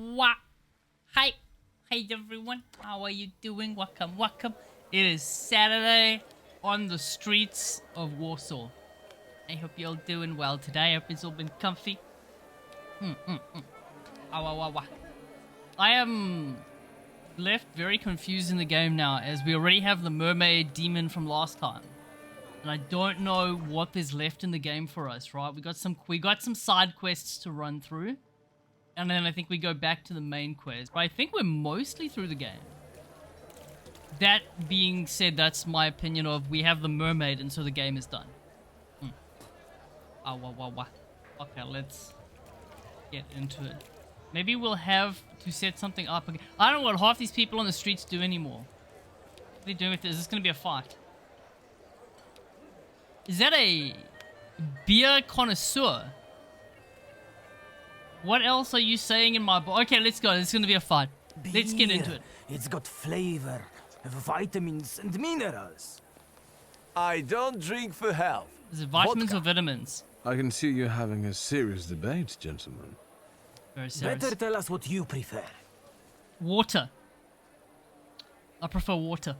What? Hi. Hey everyone. How are you doing? Welcome, welcome. It is Saturday on the streets of Warsaw. I hope you're all doing well today. I hope it's all been comfy. I am left very confused in the game now, as we already have the mermaid demon from last time. And I don't know what there's left in the game for us, right? We got some side quests to run through. And then I think we go back to the main quest. But I think we're mostly through the game. That being said, that's my opinion of we have the mermaid and so the game is done. Okay, let's get into it. Maybe we'll have to set something up again. I don't know what half these people on the streets do anymore. What are they doing with this? Is this going to be a fight? Is that a beer connoisseur? What else are you saying in my okay, let's go. It's going to be a fight. Let's get into it. It's got flavor, vitamins and minerals. I don't drink for health. Is it vitamins Vodka. or vitamins? I can see you're having a serious debate, gentlemen. Very serious. Better tell us what you prefer. Water. I prefer water.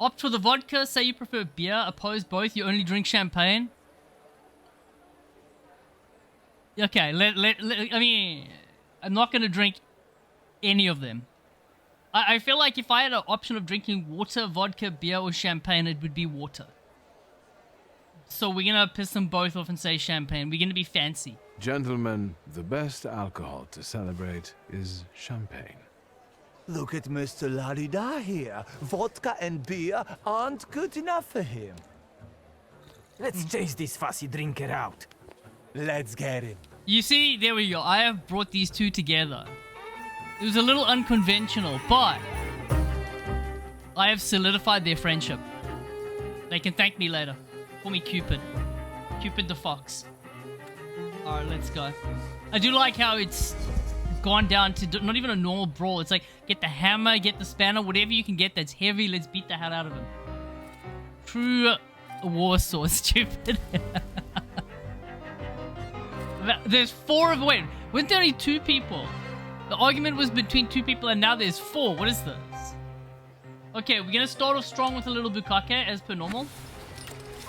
Opt for the vodka, say you prefer beer. Oppose both, you only drink champagne. Okay, I mean, I'm not going to drink any of them. I feel like if I had an option of drinking water, vodka, beer, or champagne, it would be water. So we're going to piss them both off and say champagne. We're going to be fancy. Gentlemen, the best alcohol to celebrate is champagne. Look at Mr. La-di-da here. Vodka and beer aren't good enough for him. Let's chase this fussy drinker out. Let's get him. You see, there we go. I have brought these two together. It was a little unconventional, but I have solidified their friendship. They can thank me later. Call me Cupid. Cupid the Fox. Alright, let's go. I do like how it's gone down to not even a normal brawl. It's like, get the hammer, get the spanner, whatever you can get that's heavy, let's beat the hell out of him. True Warsaw, stupid. There's four of... Wait, weren't there only two people? The argument was between two people and now there's four. What is this? Okay, we're gonna start off strong with a little bukake as per normal.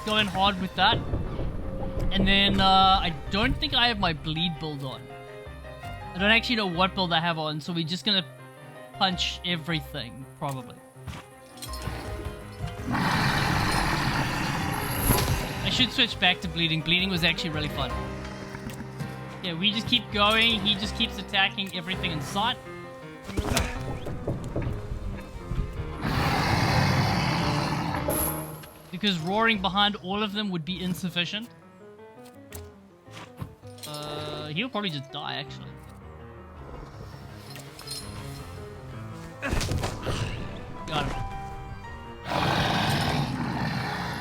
Going hard with that. And then, I don't think I have my bleed build on. I don't actually know what build I have on, so we're just gonna punch everything, probably. I should switch back to bleeding. Bleeding was actually really fun. Yeah, we just keep going. He just keeps attacking everything in sight. Because roaring behind all of them would be insufficient. He'll probably just die, actually. Got him.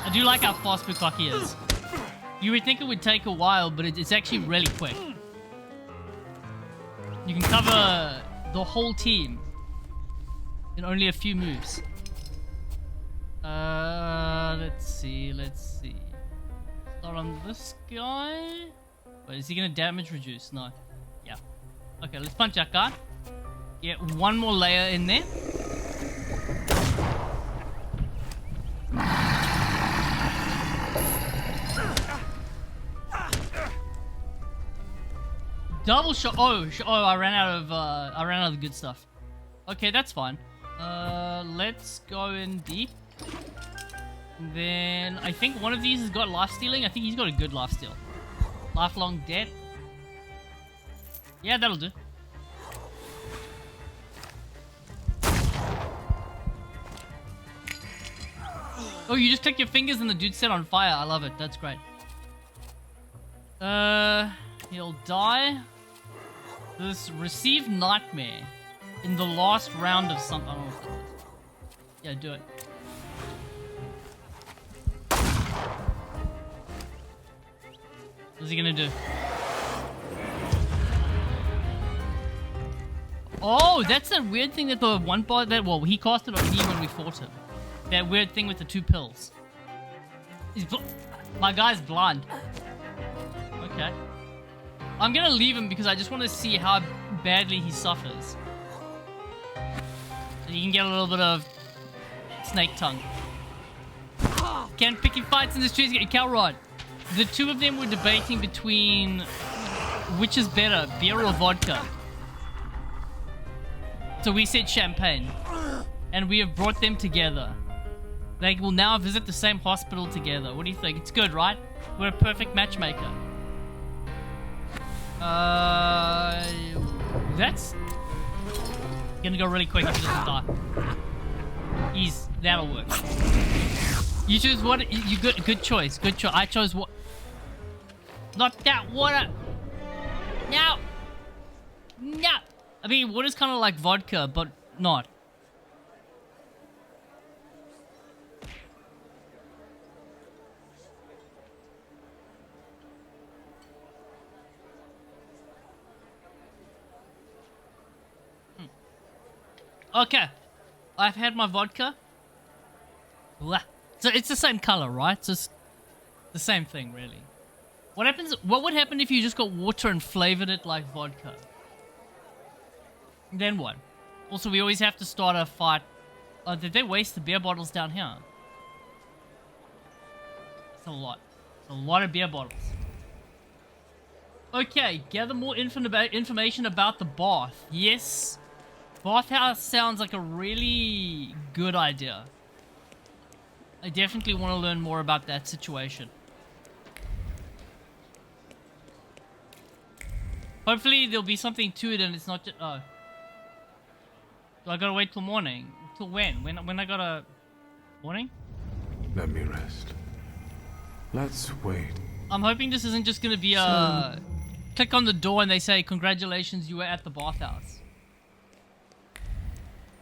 I do like how fast Bukaki is. You would think it would take a while, but it's actually really quick. You can cover the whole team in only a few moves. Let's see. Start on this guy. Wait, is he gonna damage reduce? No. Yeah. Okay, let's punch that guy. Get one more layer in there. Double shot. Oh, I ran out of the good stuff. Okay, that's fine. Let's go in deep. And then I think one of these has got life stealing. I think he's got a good life steal. Lifelong debt. Yeah, that'll do. Oh, you just click your fingers and the dude's set on fire. I love it. That's great. He'll die. This receive nightmare in the last round of something. I don't know what that is. Yeah, do it. What's he gonna do? Oh, that's that weird thing that the one bar that, well, he cast it on me when we fought him. That weird thing with the two pills. My guy's blind. Okay. I'm gonna leave him because I just want to see how badly he suffers. So you can get a little bit of snake tongue. Ken picking fights in the streets, getting Calrod. The two of them were debating between which is better, beer or vodka. So we said champagne. And we have brought them together. They will now visit the same hospital together. What do you think? It's good, right? We're a perfect matchmaker. That's gonna go really quick if he doesn't die. That'll work. You choose what? You good choice. Good choice. I chose what? Not that water. No. No. I mean, water's kind of like vodka, but not. Okay, I've had my vodka. Blah. So it's the same color, right? It's just the same thing, really. What happens? What would happen if you just got water and flavored it like vodka? Then what? Also, we always have to start a fight. Did they waste the beer bottles down here? It's a lot. It's a lot of beer bottles. Okay, gather more information about the bath. Yes. Bathhouse sounds like a really good idea. I definitely want to learn more about that situation. Hopefully there'll be something to it and it's not just... Oh. Do I gotta wait till morning? Till when? When I gotta... Morning? Let me rest. Let's wait. I'm hoping this isn't just gonna be a... Click on the door and they say, congratulations, you were at the bathhouse.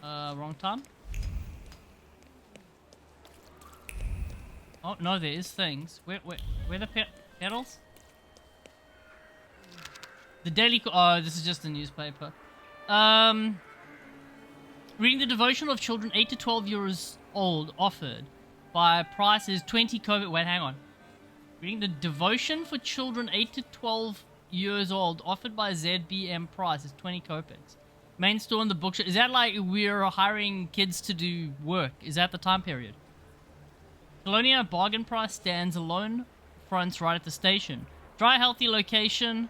Wrong time? Oh, no, there is things. Where the petals? The Daily... Oh, this is just a newspaper. Reading the devotion of children 8 to 12 years old offered by price is 20 COVID... Wait, hang on. Reading the devotion for children 8 to 12 years old offered by ZBM price is 20 kopecks. Main store in the bookshop. Is that like we're hiring kids to do work? Is that the time period? Colonia bargain price stands alone. Fronts right at the station. Dry healthy location.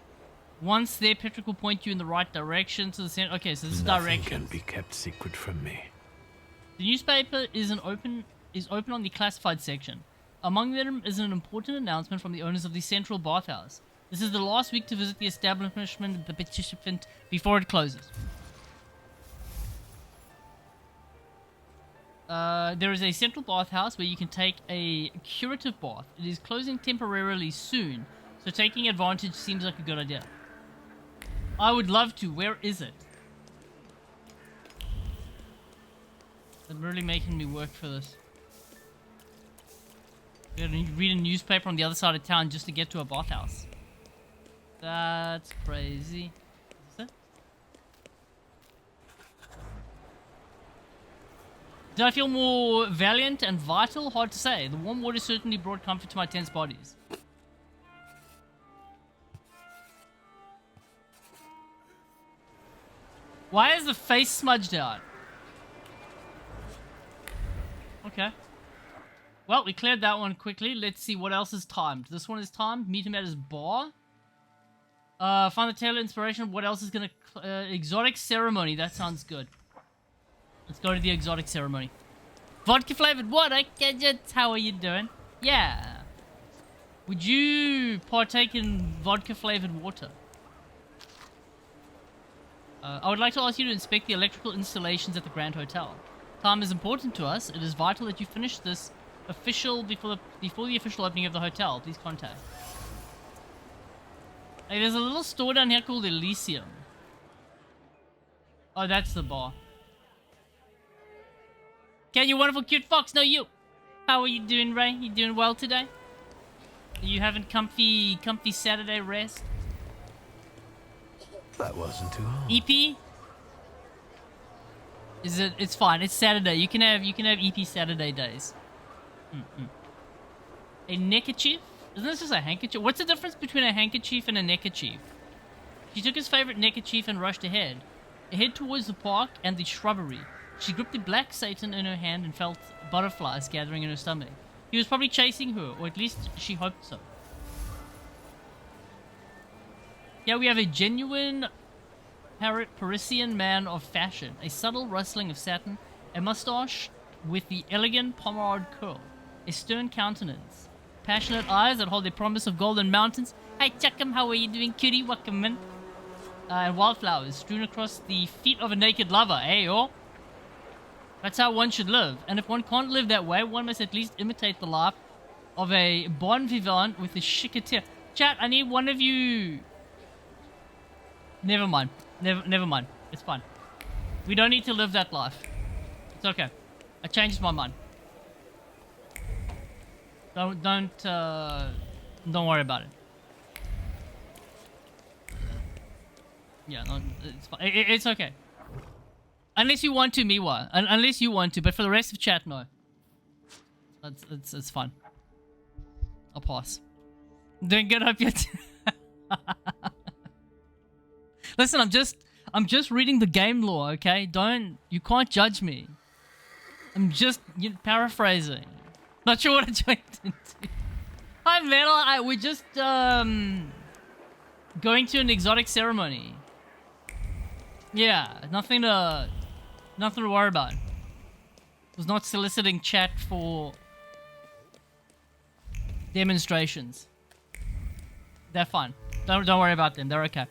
Once there, Petrick will point you in the right direction to the center. Okay, so this is Nothing direction. can be kept secret from me. The newspaper is open on the classified section. Among them is an important announcement from the owners of the Central Bathhouse. This is the last week to visit the establishment the participant before it closes. There is a Central Bathhouse where you can take a curative bath. It is closing temporarily soon, so taking advantage seems like a good idea. I would love to. Where is it? They're really making me work for this. You gotta read a newspaper on the other side of town just to get to a bathhouse. That's crazy. Is it? Did I feel more valiant and vital? Hard to say. The warm water certainly brought comfort to my tense bodies. Why is the face smudged out? Okay. Well, we cleared that one quickly. Let's see what else is timed. This one is timed. Meet him at his bar. Find the tale of inspiration. What else is gonna... exotic ceremony. That sounds good. Let's go to the exotic ceremony. Vodka flavored water. How are you doing? Yeah. Would you partake in vodka flavored water? I would like to ask you to inspect the electrical installations at the Grand Hotel. Time is important to us. It is vital that you finish this before the official opening of the hotel. Please contact. Hey, there's a little store down here called Elysium. Oh, that's the bar. Can you wonderful cute fox? No, you. How are you doing, Ray? You doing well today? Are you having comfy Saturday rest? That wasn't too hard. EP? Is it? It's fine. It's Saturday. You can have EP Saturday days. A neckerchief? Isn't this just a handkerchief? What's the difference between a handkerchief and a neckerchief? She took his favorite neckerchief and rushed ahead towards the park and the shrubbery. She gripped the black Satan in her hand and felt butterflies gathering in her stomach. He was probably chasing her, or at least she hoped so. Here we have a genuine Parisian man of fashion, a subtle rustling of satin, a mustache with the elegant pomade curl, a stern countenance, passionate eyes that hold the promise of golden mountains. Hi Chuckum, how are you doing, cutie? Welcome man. And wildflowers strewn across the feet of a naked lover, eh, oh? That's how one should live. And if one can't live that way, one must at least imitate the life of a bon vivant with a chicoteer. Chat, I need one of you... Never mind. Never mind. It's fine. We don't need to live that life. It's okay. I changed my mind. Don't worry about it. Yeah, no, it's fine. It's okay. Unless you want to, Miwa. Unless you want to, but for the rest of chat, no. It's fine. I'll pass. Don't get up yet. Listen, I'm just reading the game lore, okay? You can't judge me. I'm just paraphrasing. Not sure what I joined into. Hi, Metal. We're just going to an exotic ceremony. Yeah, nothing to worry about. Was not soliciting chat for demonstrations. They're fine. Don't worry about them. They're okay.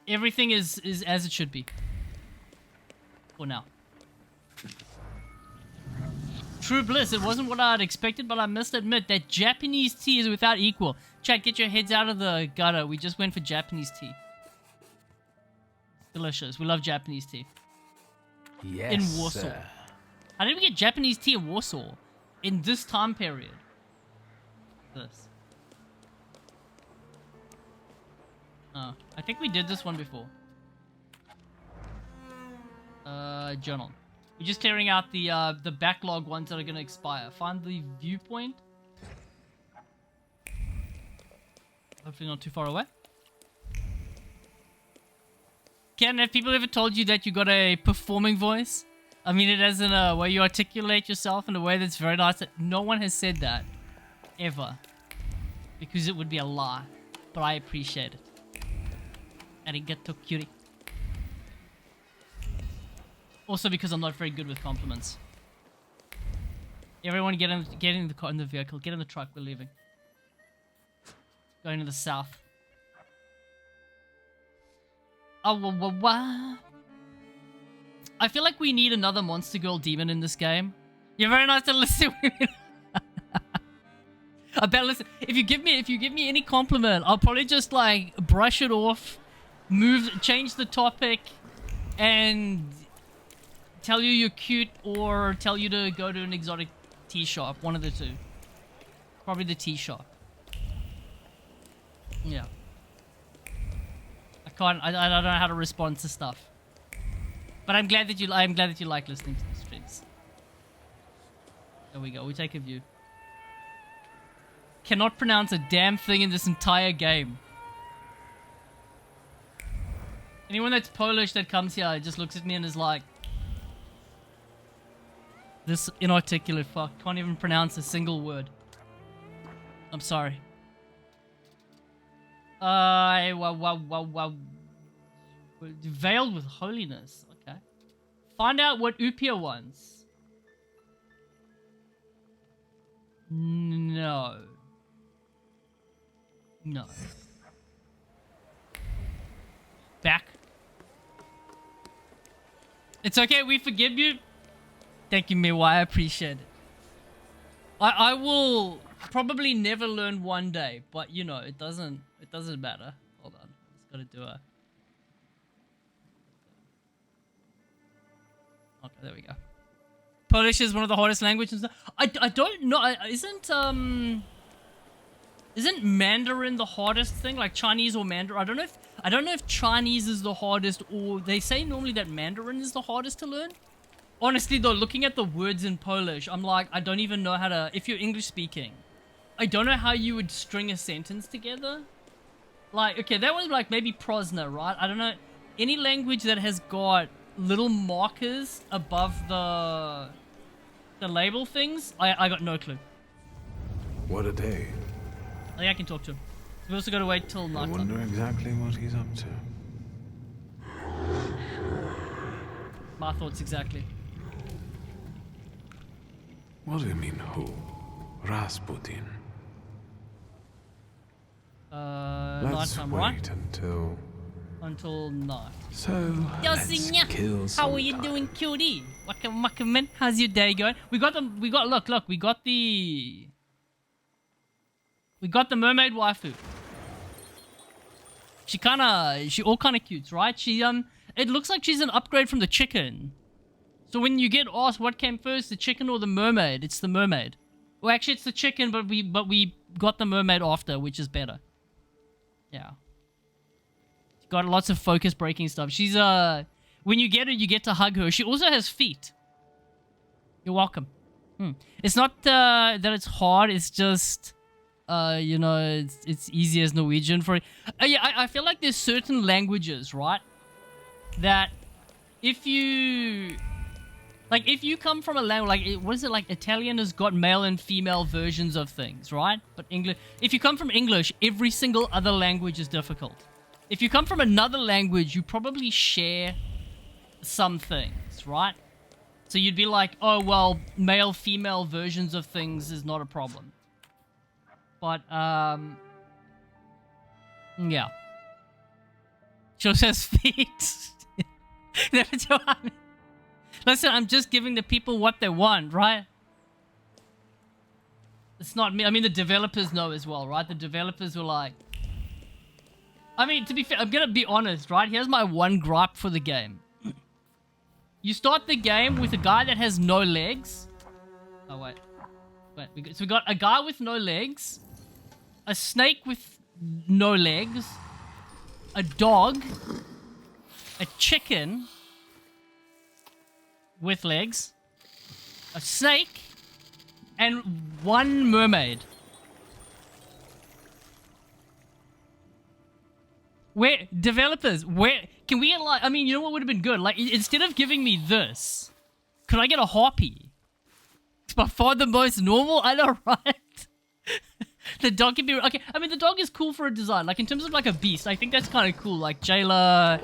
Everything is as it should be. For now. True bliss. It wasn't what I had expected, but I must admit that Japanese tea is without equal. Chat, get your heads out of the gutter. We just went for Japanese tea. Delicious. We love Japanese tea. Yes, in Warsaw. sir. How did we get Japanese tea in Warsaw? In this time period. This. Oh, I think we did this one before. Journal. We're just clearing out the backlog ones that are gonna expire. Find the viewpoint. Hopefully not too far away. Ken, have people ever told you that you got a performing voice? I mean it as in a way you articulate yourself in a way that's very nice. No one has said that. Ever. Because it would be a lie. But I appreciate it. Arigato, cutie. Also because I'm not very good with compliments. Everyone get in the car, in the vehicle. Get in the truck, we're leaving. Going to the south. I feel like we need another Monster Girl demon in this game. You're very nice to listen. I bet listen. If you give me any compliment, I'll probably just like brush it off, change the topic, and tell you you're cute or tell you to go to an exotic tea shop. One of the two. Probably the tea shop. Yeah. I don't know how to respond to stuff. But I'm glad that you like listening to the streams. There we go. We take a view. Cannot pronounce a damn thing in this entire game. Anyone that's Polish that comes here just looks at me and is like, this inarticulate fuck can't even pronounce a single word. I'm sorry. Veiled with holiness. Okay. Find out what Upia wants. No. No. Back. It's okay, we forgive you. Thank you, Miwa, I appreciate it. I will probably never learn one day, but you know, it doesn't matter. Hold on. I just gotta do a... Okay, there we go. Polish is one of the hardest languages. I don't know. Isn't Mandarin the hardest thing? Like Chinese or Mandarin? I don't know if Chinese is the hardest, or they say normally that Mandarin is the hardest to learn. Honestly though, looking at the words in Polish, I'm like, I don't even know how to... If you're English speaking, I don't know how you would string a sentence together. Like, okay, that was like maybe Prosna, right? I don't know. Any language that has got little markers above the label things, I got no clue. What a day. I think I can talk to him. We also got to wait till I night. wonder exactly what he's up to. My thoughts exactly. What do you mean, who? Rasputin. Let's Nighttime, wait right? until night. So, let's kill some How are you time. doing, cutie? Wakaman, how's your day going? We got the mermaid waifu. She all kinda cute, right? It looks like she's an upgrade from the chicken. So when you get asked what came first, the chicken or the mermaid, it's the mermaid. Well, actually, it's the chicken, but we got the mermaid after, which is better. Yeah. She got lots of focus breaking stuff. She's when you get her, you get to hug her. She also has feet. You're welcome. It's not that it's hard. It's just you know, it's easy as Norwegian for. Yeah, I feel like there's certain languages, right, that if you come from a language, like, what is it, like Italian has got male and female versions of things, right? But English, if you come from English, every single other language is difficult. If you come from another language, you probably share some things, right? So you'd be like, oh, well, male, female versions of things is not a problem. But, yeah. She also has feet. That's what I mean. Listen, I'm just giving the people what they want, right? It's not me. I mean, the developers know as well, right? The developers were like... I mean, to be fair, I'm gonna be honest, right? Here's my one gripe for the game. You start the game with a guy that has no legs. Oh, wait. So we got a guy with no legs, a snake with no legs, a dog, a chicken with legs, a snake, and one mermaid. Where, developers, where, can we get like, I mean, you know what would have been good? Like, instead of giving me this, could I get a harpy? It's by far the most normal, I know, right? The dog can be, okay, I mean, the dog is cool for a design. Like, in terms of like a beast, I think that's kind of cool. Like, jailer,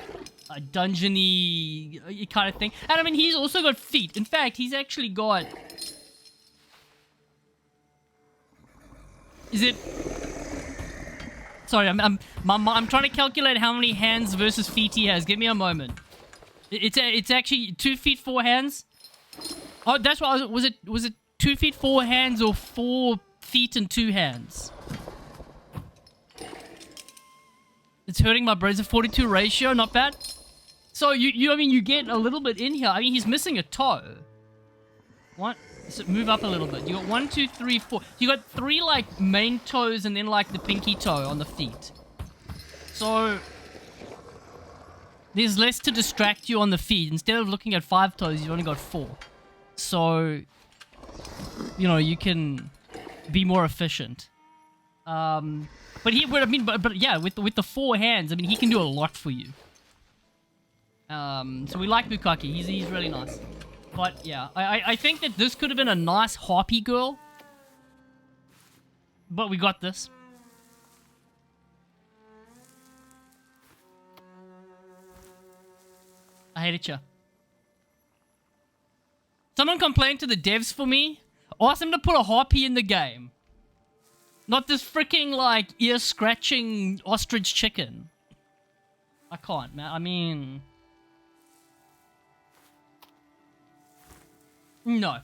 a dungeony kind of thing. And I mean, he's also got feet. In fact, he's actually got... Is it... Sorry, I'm trying to calculate how many hands versus feet he has. Give me a moment. It's actually 2 feet 4 hands. Oh, that's what was it 2 feet 4 hands or 4 feet and 2 hands? It's hurting my brain. It's a 42 ratio, not bad. So I mean, you get a little bit in here. I mean, he's missing a toe. What? So move up a little bit. You got 1, 2, 3, 4. You got 3 like main toes and then like the pinky toe on the feet. So there's less to distract you on the feet. Instead of looking at 5 toes, you've only got 4. So, you know, you can be more efficient. But yeah, with the 4 hands, I mean, he can do a lot for you. So we like Bukaki. He's really nice. But yeah, I think that this could have been a nice harpy girl. But we got this. I hate it, ya. Someone complained to the devs for me. Ask them to put a harpy in the game. Not this freaking, like, ear-scratching ostrich chicken. I can't, man. I mean... No. I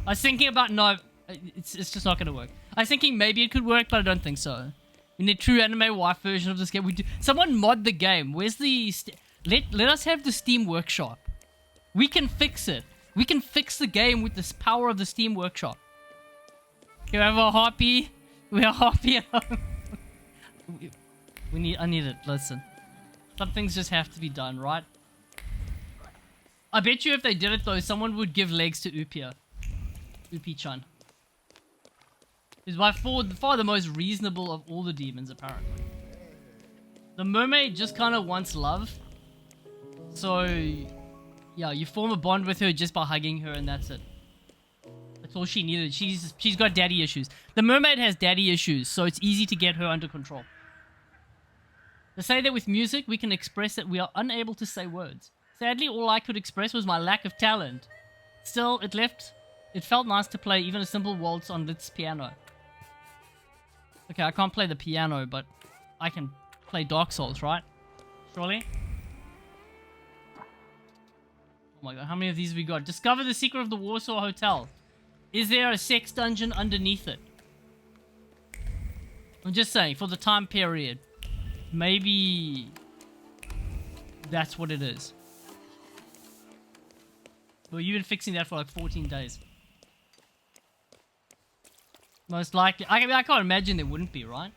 was thinking about no. It's just not gonna work. I was thinking maybe it could work, but I don't think so. We need true anime wife version of this game. We do. Someone mod the game. Where's the? Let us have the Steam Workshop. We can fix it. We can fix the game with this power of the Steam Workshop. You have a harpy. We are harpy at home. I need it. Listen. Some things just have to be done, right? I bet you if they did it though, someone would give legs to Upia. Upi-chan. Is by far the most reasonable of all the demons, apparently. The mermaid just kind of wants love. So, yeah, you form a bond with her just by hugging her and that's it. That's all she needed. She's got daddy issues. The mermaid has daddy issues, so it's easy to get her under control. They say that with music, we can express that we are unable to say words. Sadly, all I could express was my lack of talent. Still, it felt nice to play even a simple waltz on Lit's piano. Okay, I can't play the piano, but I can play Dark Souls, right? Surely? Oh my god, how many of these have we got? Discover the secret of the Warsaw Hotel. Is there a sex dungeon underneath it? I'm just saying, for the time period. Maybe that's what it is. Well, you've been fixing that for like 14 days. Most likely. I can't imagine there wouldn't be, right?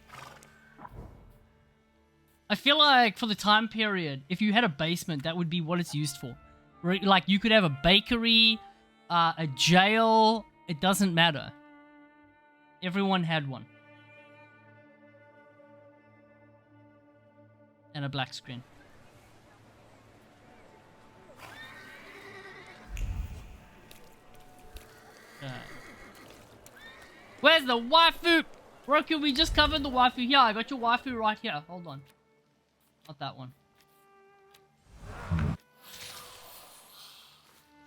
I feel like for the time period, if you had a basement, that would be what it's used for. Like, you could have a bakery, a jail. It doesn't matter. Everyone had one. And a black screen. Where's the waifu? Roku, we just covered the waifu. Here, I got your waifu right here. Hold on. Not that one.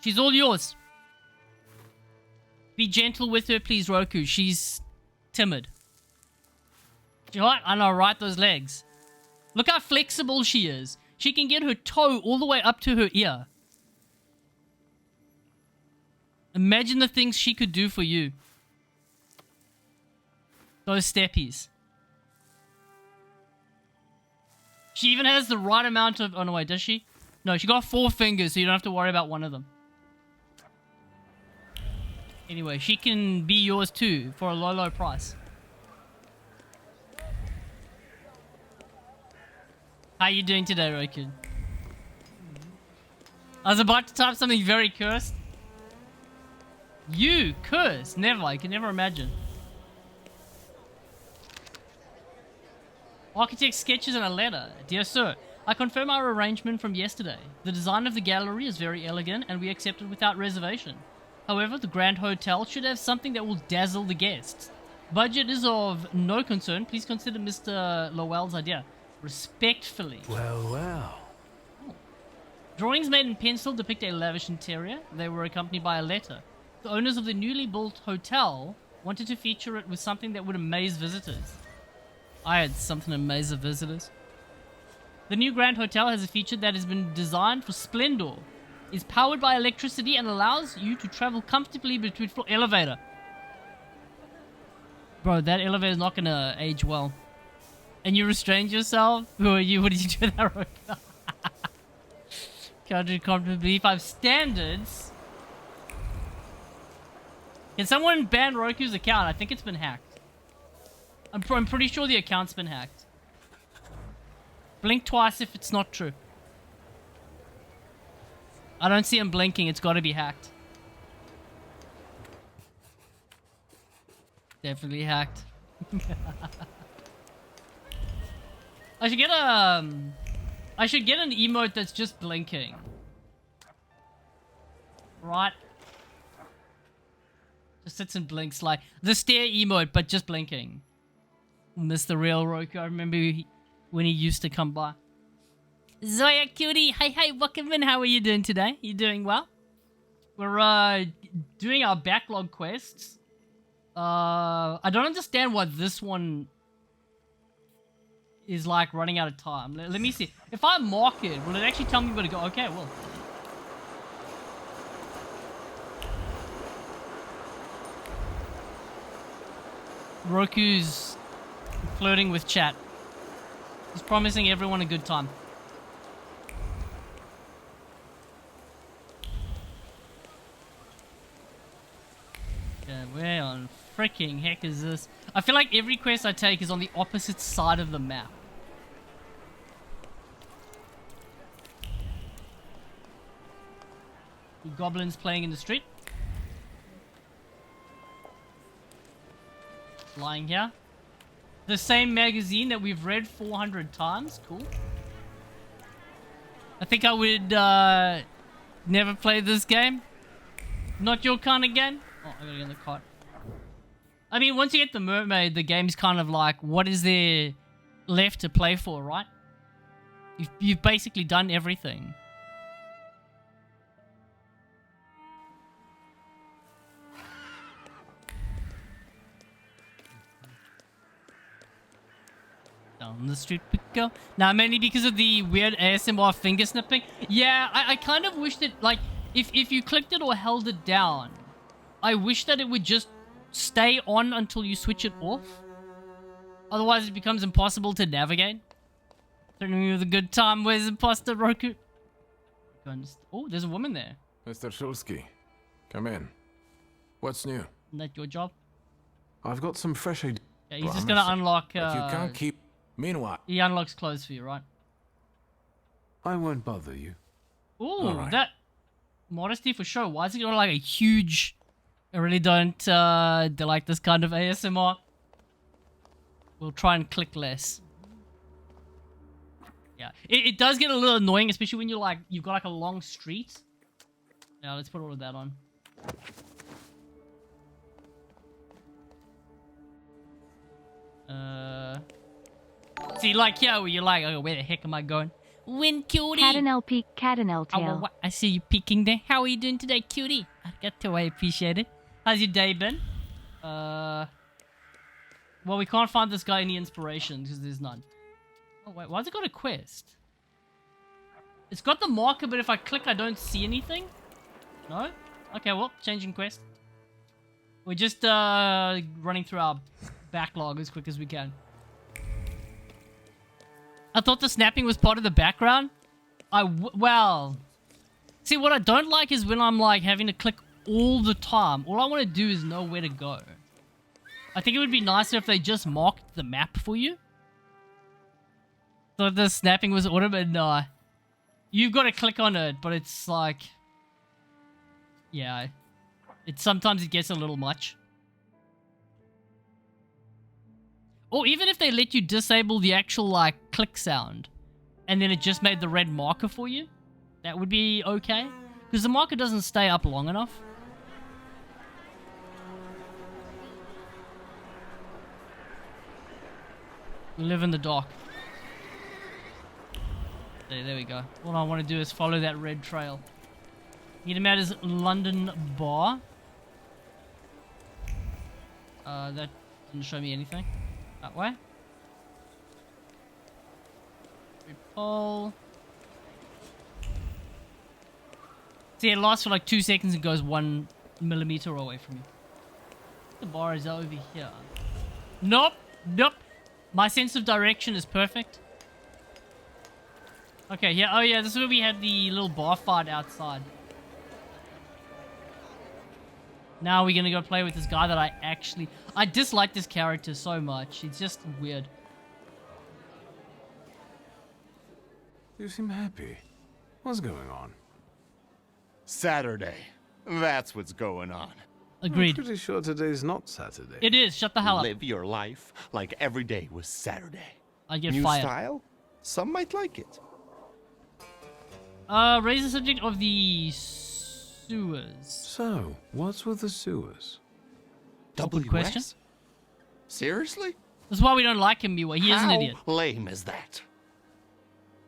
She's all yours. Be gentle with her, please, Roku. She's timid. You know what? I know, right? Those legs. Look how flexible she is. She can get her toe all the way up to her ear. Imagine the things she could do for you. Those steppies. She even has the right amount of... Oh, no, wait, does she? No, she got 4 fingers, so you don't have to worry about one of them. Anyway, she can be yours too, for a low, low price. How you doing today, Roku? I was about to type something very cursed. You cursed? Never. I can never imagine. Architect sketches and a letter. Dear sir, I confirm our arrangement from yesterday. The design of the gallery is very elegant and we accept it without reservation. However, the Grand Hotel should have something that will dazzle the guests. Budget is of no concern. Please consider Mr. Lowell's idea. Respectfully. Well. Drawings made in pencil depict a lavish interior. They were accompanied by a letter. The owners of the newly built hotel wanted to feature it with something that would amaze visitors. I had something to amaze the visitors. The new Grand Hotel has a feature that has been designed for splendor. Is powered by electricity and allows you to travel comfortably between floor elevator. Bro, that elevator is not gonna age well. And you restrained yourself? Who are you? What did you do that? Can't do comfortably. 5 standards. Can someone ban Roku's account? I think it's been hacked. I'm pretty sure the account's been hacked. Blink twice if it's not true. I don't see him blinking. It's got to be hacked. Definitely hacked. I should get an emote that's just blinking. Right? Just sits and blinks like the stare emote, but just blinking. Mr. Real Roku, I remember when he used to come by. Zoya Cutie, hey, welcome in. How are you doing today? You doing well? We're doing our backlog quests. I don't understand why this one is like running out of time. Let me see. If I mark it, will it actually tell me where to go? Okay, well. Roku's flirting with chat. He's promising everyone a good time. Okay, where on freaking heck is this? I feel like every quest I take is on the opposite side of the map. The goblins playing in the street. lying here. The same magazine that we've read 400 times. Cool. I think I would never play this game. Not your kind of game. Oh, I gotta get in the cart. I mean, once you get the mermaid, the game's kind of like, what is there left to play for, right? You've basically done everything. Down the street we go. Now, mainly because of the weird ASMR finger snipping. Yeah, I kind of wish that, like, if you clicked it or held it down, I wish that it would just stay on until you switch it off. Otherwise, it becomes impossible to navigate. Turning me with a good time. Where's Imposter Roku? Oh, there's a woman there. Mr. Shulsky, come in. What's new? Isn't that your job? I've got some fresh ideas. Yeah, he's just gonna unlock... But you can't keep... Meanwhile... He unlocks clothes for you, right? I won't bother you. Ooh, right. that... Modesty for sure. Why is it got like a huge... I really don't like this kind of ASMR. We'll try and click less. Yeah, it does get a little annoying, especially when you've got like a long street. Now let's put all of that on. See, like here, where you're like, oh, where the heck am I going? Win, cutie. Catanel peak, Catanel Oh, tail. what? I see you peeking there. How are you doing today, cutie? I got to. I appreciate it. How's your day been? Well, we can't find this guy any inspiration because there's none. Oh wait, why's it got a quest? It's got the marker, but if I click, I don't see anything. No? Okay, well, changing quest. We're just running through our backlog as quick as we can. I thought the snapping was part of the background. Well, see, what I don't like is when I'm like having to click all the time. All I want to do is know where to go. I think it would be nicer if they just marked the map for you. Thought the snapping was automated. No, you've got to click on it, but it's like, yeah, sometimes it gets a little much. Or even if they let you disable the actual, like, click sound, and then it just made the red marker for you, that would be okay. Because the marker doesn't stay up long enough. We live in the dock. There we go. All I want to do is follow that red trail. Meet him at his London bar. That didn't show me anything. That way. Repel. See, it lasts for like 2 seconds and goes 1 millimeter away from you. The bar is over here. Nope. Nope. My sense of direction is perfect. Okay, yeah. Oh, yeah. This is where we had the little bar fight outside. Now we're gonna go play with this guy that I dislike this character so much. He's just weird. You seem happy. What's going on? Saturday. That's what's going on. Agreed. I'm pretty sure today's not Saturday. It is. Shut the hell up. Live your life like every day was Saturday. I get New fired. style? Some might like it. Raise the subject of the sewers. So, what's with the sewers? Open WS? question. Seriously? That's why we don't like him, Miwa. He is an How idiot. lame is that?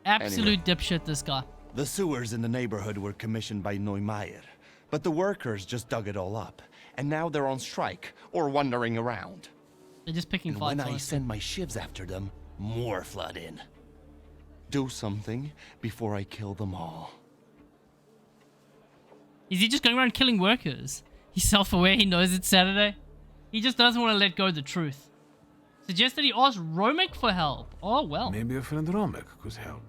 Absolute dipshit, this guy. The sewers in the neighborhood were commissioned by Neumeier, but the workers just dug it all up, and now they're on strike or wandering around. They're just picking And fights. when I honestly. send my shivs after them, more flood in. Do something before I kill them all. Is he just going around killing workers? He's self-aware. He knows it's Saturday. He just doesn't want to let go of the truth. Suggest that he ask Romek for help. Oh, well. Maybe a friend Romek could help.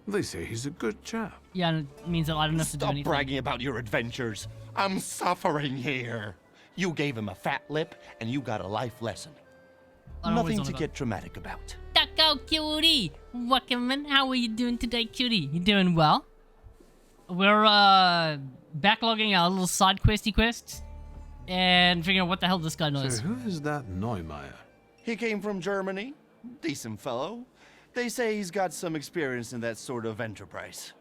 They say he's a good chap. Yeah, and it means that I don't have to do Stop anything. bragging about your adventures. I'm suffering here. You gave him a fat lip, and you got a life lesson. I don't know what Nothing he's to on get dramatic about. Taco cutie! Welcome, how are you doing today, cutie? You doing well? We're backlogging our little side questy quests and figuring out what the hell this guy knows. So who is that Neumeier? He came from Germany. Decent fellow. They say he's got some experience in that sort of enterprise.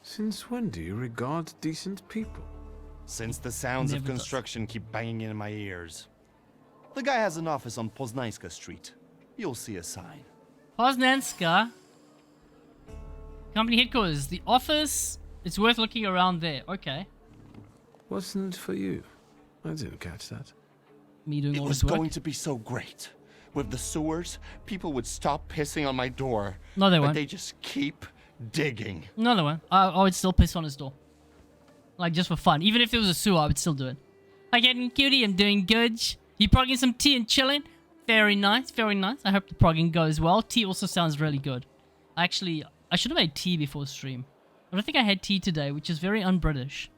Since when do you regard decent people? Since the sounds of Never does. construction keep banging in my ears. The guy has an office on Poznańska Street. You'll see a sign. Poznanska. Company headquarters. The office. It's worth looking around there. Okay. Wasn't it for you? I didn't catch that. Me doing It all was this work. going to be so great. With the sewers, people would stop pissing on my door. No, they but won't. they just keep digging. No, they won't. I would still piss on his door. Like, just for fun. Even if there was a sewer, I would still do it. Hi, getting cutie. I'm doing good. You progging some tea and chilling? Very nice, very nice. I hope the progging goes well. Tea also sounds really good. Actually, I should have made tea before stream. I don't think I had tea today, which is very un-British.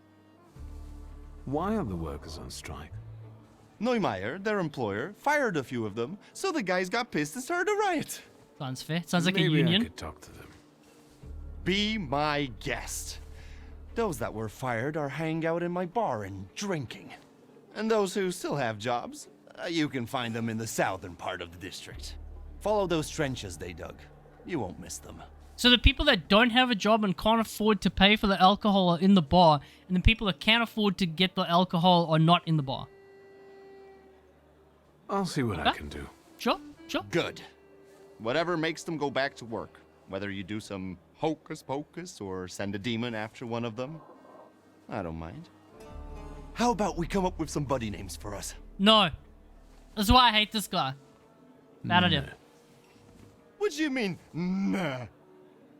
Why are the workers on strike? Neumeier, their employer, fired a few of them, so the guys got pissed and started a riot. Sounds fair. Sounds like Maybe a union. I could talk to them. Be my guest. Those that were fired are hanging out in my bar and drinking. And those who still have jobs, you can find them in the southern part of the district. Follow those trenches they dug. You won't miss them. So the people that don't have a job and can't afford to pay for the alcohol are in the bar, and the people that can't afford to get the alcohol are not in the bar. I'll see what I can do. Sure, sure. Good. Whatever makes them go back to work. Whether you do some hocus pocus or send a demon after one of them, I don't mind. How about we come up with some buddy names for us? No. That's why I hate this guy. Bad idea. What do you mean, nah?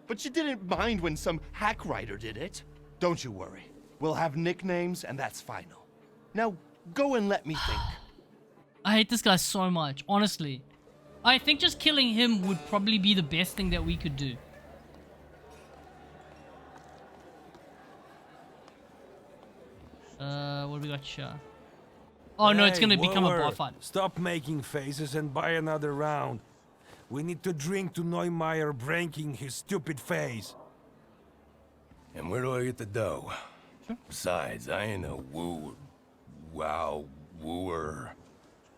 But you didn't mind when some hack writer did it. Don't you worry. We'll have nicknames and that's final. Now, go and let me think. I hate this guy so much, honestly. I think just killing him would probably be the best thing that we could do. What do we got here? Oh no, it's gonna become a bar fight. Stop making faces and buy another round. We need to drink to Neumeier breaking his stupid face. And where do I get the dough? Besides, I ain't a wooer.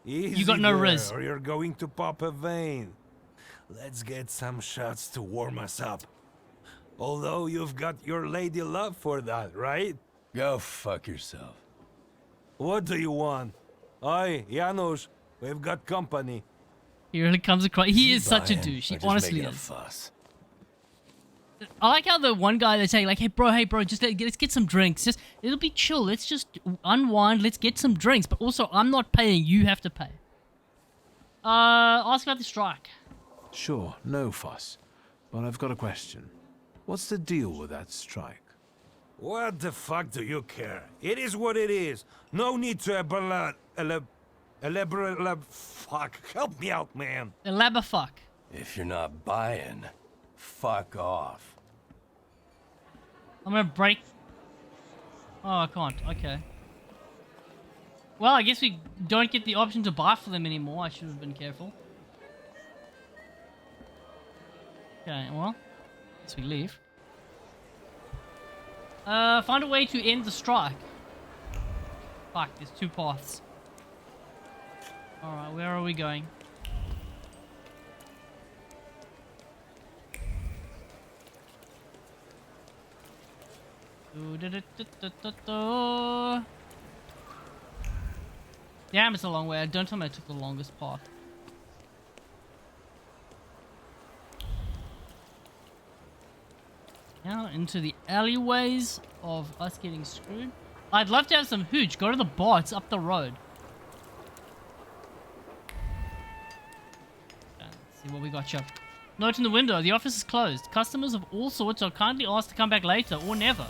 Easy You got no there, riz. or you're going to pop a vein. Let's get some shots to warm us up. Although you've got your lady love for that, right? Go fuck yourself. What do you want? Oi, Janusz, we've got company. He really comes across. He is such a Buying, douche. He or just honestly making a is. fuss? I like how the one guy that's saying like, hey bro, just let's get some drinks. Just it'll be chill. Let's just unwind. Let's get some drinks. But also, I'm not paying. You have to pay. Ask about the strike. Sure, no fuss. But I've got a question. What's the deal with that strike? What the fuck do you care? It is what it is. No need to elaborate. Fuck, help me out, man. Elaba fuck. If you're not buying, fuck off. I'm gonna break. Oh, I can't. Okay. Well, I guess we don't get the option to buy for them anymore. I should have been careful. Okay, well, let's we leave. Find a way to end the strike. Fuck, there's two paths. Alright, where are we going? Damn, it's a long way. Don't tell me I took the longest path. Now into the alleyways of us getting screwed. I'd love to have some hooch. Go to the bar. It's up the road. Okay, let's see what we got here. Note in the window. The office is closed. Customers of all sorts are kindly asked to come back later or never.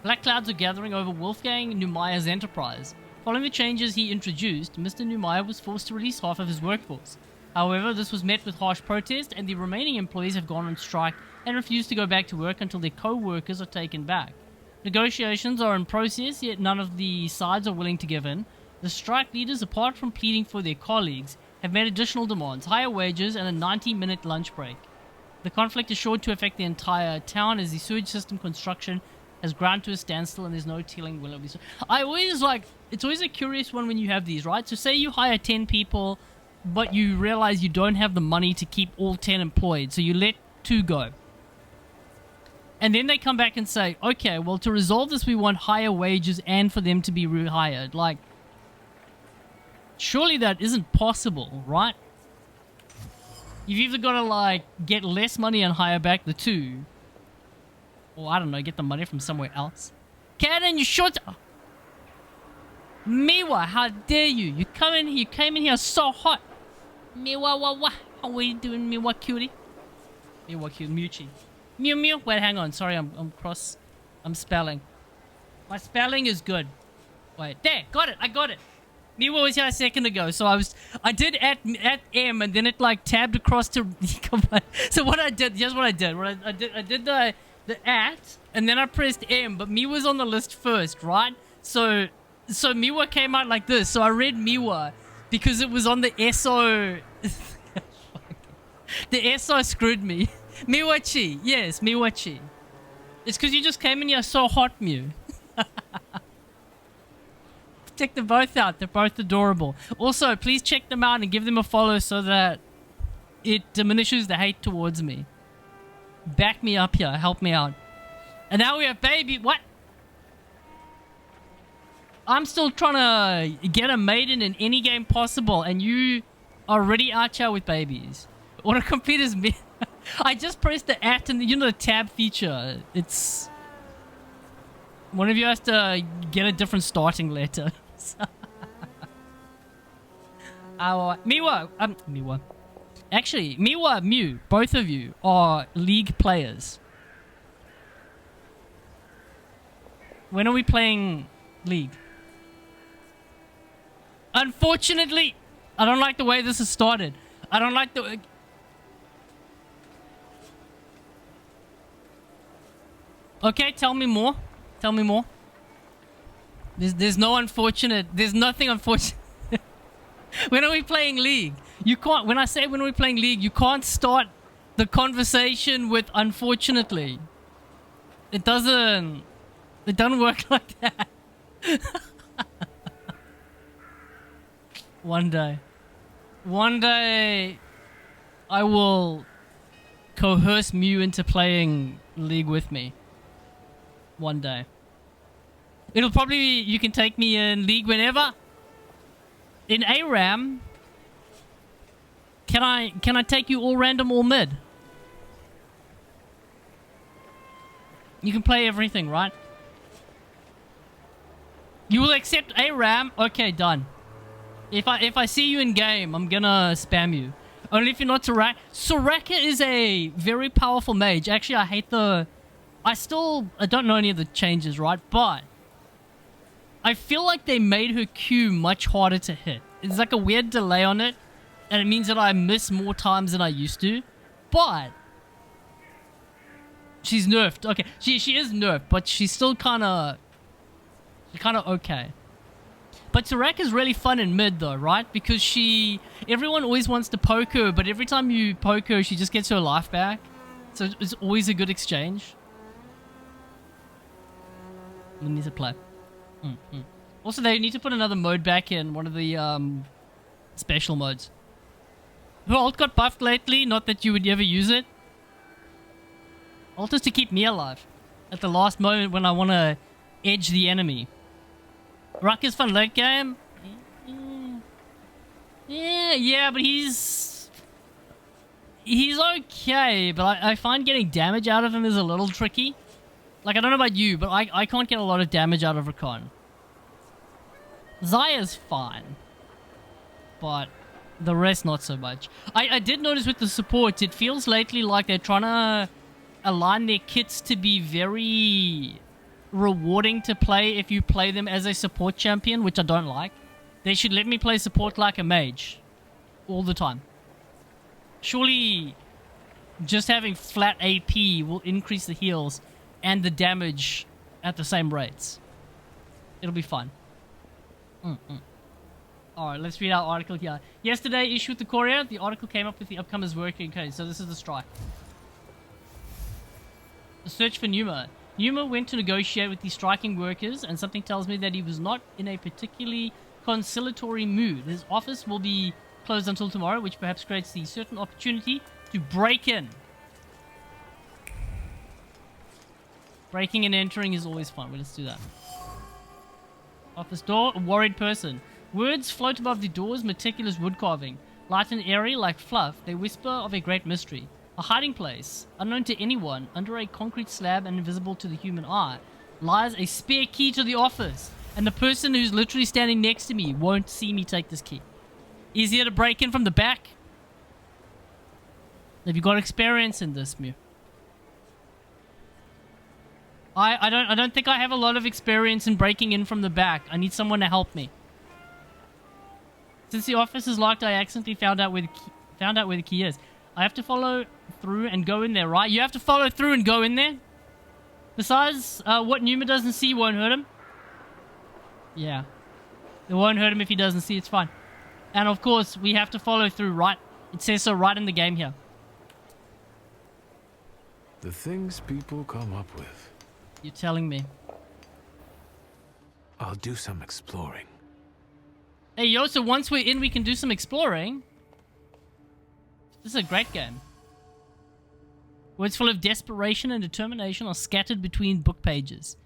Black clouds are gathering over Wolfgang Neumeier's enterprise. Following the changes he introduced, Mr. Neumeier was forced to release half of his workforce. However, this was met with harsh protest, and the remaining employees have gone on strike and refuse to go back to work until their co-workers are taken back. Negotiations are in process, yet none of the sides are willing to give in. The strike leaders, apart from pleading for their colleagues, have made additional demands, higher wages and a 90-minute lunch break. The conflict is sure to affect the entire town as the sewage system construction has ground to a standstill and there's no telling will it be. I always like, it's always a curious one when you have these, right? So say you hire 10 people, but you realize you don't have the money to keep all 10 employed, so you let 2 go. And then they come back and say, okay, well, to resolve this, we want higher wages and for them to be rehired. Like, surely that isn't possible, right? You've either got to, like, get less money and hire back the 2. Or, I don't know, get the money from somewhere else. Cannon, you shot... Miwa, how dare you? You came in here so hot. Miwa, how are you doing, Miwa cutie? Miwa cute, Muchi. Mew Mew. Wait, hang on. Sorry, I'm spelling. My spelling is good. Wait, there, got it. I got it. Miwa was here a second ago, so I did at M, and then it like tabbed across to. So what I did, here's what I did. I did the at, and then I pressed M, but Miwa was on the list first, right? So Miwa came out like this. So I read Miwa because it was on the SO. The SO screwed me. Miwachi, yes, Miwachi. It's because you just came in here so hot, Mew. Check them both out. They're both adorable. Also, please check them out and give them a follow so that it diminishes the hate towards me. Back me up here. Help me out. And now we have baby. What? I'm still trying to get a maiden in any game possible, and you are already out here with babies. Autocomplete is me. I just pressed the at and you know the tab feature. It's one of you has to get a different starting letter. Miwa, Miwa. Actually, Miwa, Mew, both of you are League players. When are we playing League? Unfortunately, I don't like the way this has started. I don't like the... Okay, tell me more. Tell me more. There's no unfortunate... There's nothing unfortunate. When are we playing League? You can't... When I say when are we playing League, you can't start the conversation with unfortunately. It doesn't work like that. One day, I will coerce Mew into playing League with me. One day. It'll probably be, you can take me in League whenever. In ARAM, can I take you all random, all mid? You can play everything, right? You will accept ARAM? Okay, done. If I see you in game, I'm gonna spam you. Only if you're not Soraka. Soraka is a very powerful mage. Actually, I hate the... I don't know any of the changes, right? But I feel like they made her Q much harder to hit. It's like a weird delay on it, and it means that I miss more times than I used to. But she's nerfed. Okay, she is nerfed, but she's still kind of okay. But Soraka is really fun in mid though, right? Because everyone always wants to poke her, but every time you poke her, she just gets her life back. So it's always a good exchange. We need to play. Also, they need to put another mode back in, one of the special modes. Who ult got buffed lately? Not that you would ever use it. Ult is to keep me alive at the last moment when I want to edge the enemy. Ruck is fun late game. Yeah, but he's okay. But I find getting damage out of him is a little tricky. Like, I don't know about you, but I can't get a lot of damage out of Rakan. Zaya's fine. But the rest, not so much. I did notice with the supports, it feels lately like they're trying to align their kits to be very rewarding to play if you play them as a support champion, which I don't like. They should let me play support like a mage. All the time. Surely just having flat AP will increase the heals and the damage at the same rates. It'll be fun. Alright, let's read our article here. Yesterday, issue with the courier, the article came up with the upcomers working. Okay, so this is the strike. The search for Numa. Numa went to negotiate with the striking workers, and something tells me that he was not in a particularly conciliatory mood. His office will be closed until tomorrow, which perhaps creates the certain opportunity to break in. Breaking and entering is always fun. Well, let's do that. Office door, a worried person. Words float above the doors, meticulous wood carving. Light and airy like fluff, they whisper of a great mystery. A hiding place, unknown to anyone, under a concrete slab and invisible to the human eye, lies a spare key to the office. And the person who's literally standing next to me won't see me take this key. Easier to break in from the back. Have you got experience in this, Mew? I don't think I have a lot of experience in breaking in from the back. I need someone to help me. Since the office is locked, I accidentally found out where the key is. I have to follow through and go in there, right? You have to follow through and go in there? Besides, what Numa doesn't see won't hurt him. Yeah. It won't hurt him if he doesn't see, it's fine. And of course, we have to follow through, right? It says so right in the game here. The things people come up with. You're telling me. I'll do some exploring. Hey, yo, so once we're in, we can do some exploring. This is a great game. Words full of desperation and determination are scattered between book pages.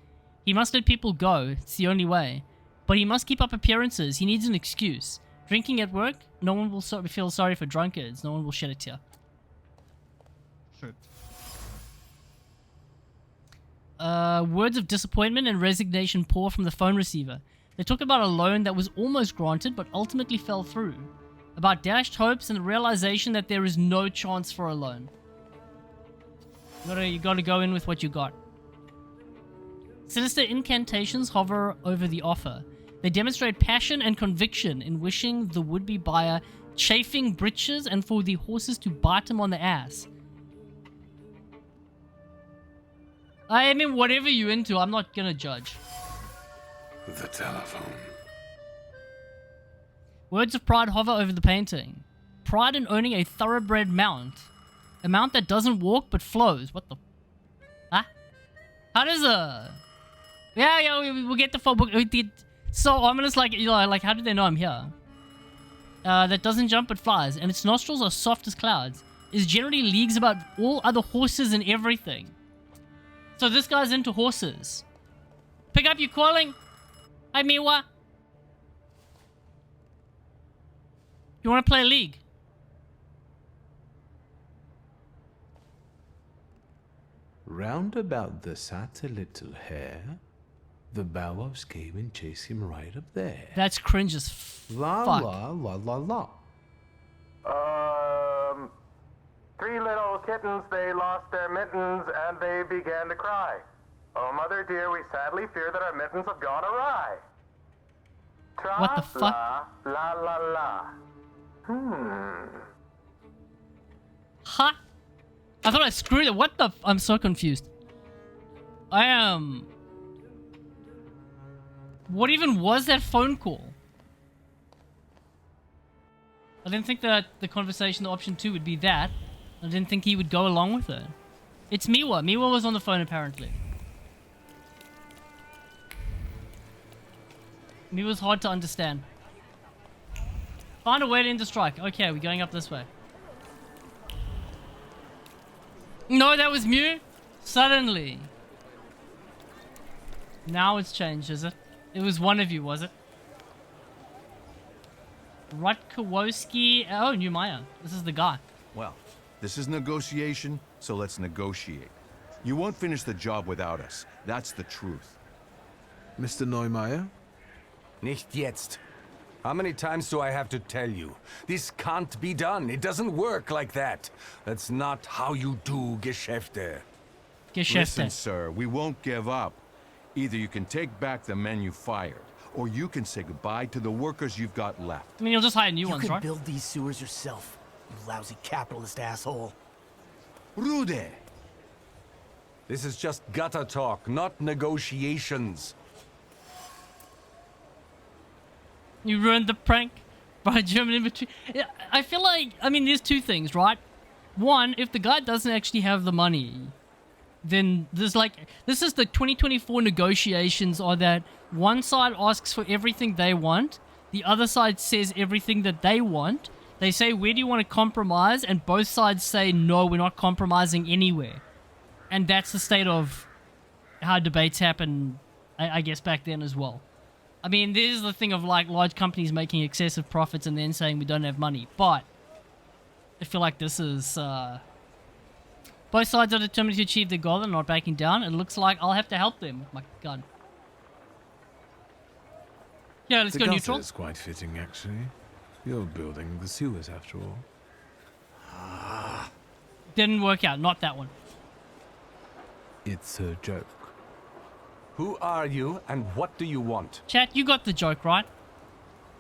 He must let people go. It's the only way. But he must keep up appearances. He needs an excuse. Drinking at work? No one will feel sorry for drunkards. No one will shed a tear. True. Words of disappointment and resignation pour from the phone receiver. They talk about a loan that was almost granted but ultimately fell through. About dashed hopes and the realization that there is no chance for a loan. You gotta go in with what you got. Sinister incantations hover over the offer. They demonstrate passion and conviction in wishing the would-be buyer chafing breeches and for the horses to bite him on the ass. I mean, whatever you're into, I'm not gonna judge. The telephone. Words of pride hover over the painting. Pride in owning a thoroughbred mount. A mount that doesn't walk but flows. What the... Huh? How does a... Yeah, we'll get the full book. So ominous, like, you know, like, how do they know I'm here? That doesn't jump but flies, and its nostrils are soft as clouds. Is generally leagues about all other horses and everything. So this guy's into horses. Pick up your calling. Hi, Miwa. You want to play League? Round about the Sata little hare, the bow-wows came and chased him right up there. That's cringe as La fuck. la la la la. 3 little kittens, they lost their mittens and they began to cry. Oh, mother dear, we sadly fear that our mittens have gone awry. Tra What the fuck? La la la. Huh? I thought I screwed it. What the I'm so confused. I am... What even was that phone call? I didn't think that the conversation, the option 2 would be that. I didn't think he would go along with it. It's Miwa. Miwa was on the phone apparently. Miwa's hard to understand. Find a way to end the strike. Okay, we're going up this way. No, that was Mew? Suddenly. Now it's changed, is it? It was one of you, was it? Rutkowski. Oh, New Maya. This is the guy. Well, this is negotiation, so let's negotiate. You won't finish the job without us. That's the truth. Mr. Neumeier? Nicht jetzt. How many times do I have to tell you? This can't be done. It doesn't work like that. That's not how you do Geschäfte. Listen, sir, we won't give up. Either you can take back the men you fired, or you can say goodbye to the workers you've got left. I mean, you'll just hire new ones, You can right? build these sewers yourself, you lousy capitalist asshole. Rude! This is just gutter talk, not negotiations. You ruined the prank by German infantry. Yeah, I feel like, I mean, there's two things, right? One, if the guy doesn't actually have the money, then this is the 2024 negotiations are that one side asks for everything they want, the other side says everything that they want. They say, where do you want to compromise? And both sides say, no, we're not compromising anywhere. And that's the state of how debates happen, I guess, back then as well. I mean, there's the thing of like large companies making excessive profits and then saying we don't have money. But I feel like this is... both sides are determined to achieve their goal and not backing down. It looks like I'll have to help them with my gun. Yeah, let's go neutral. It's quite fitting, actually. You're building the sewers, after all. Didn't work out. Not that one. It's a joke. Who are you and what do you want? Chat, you got the joke, right?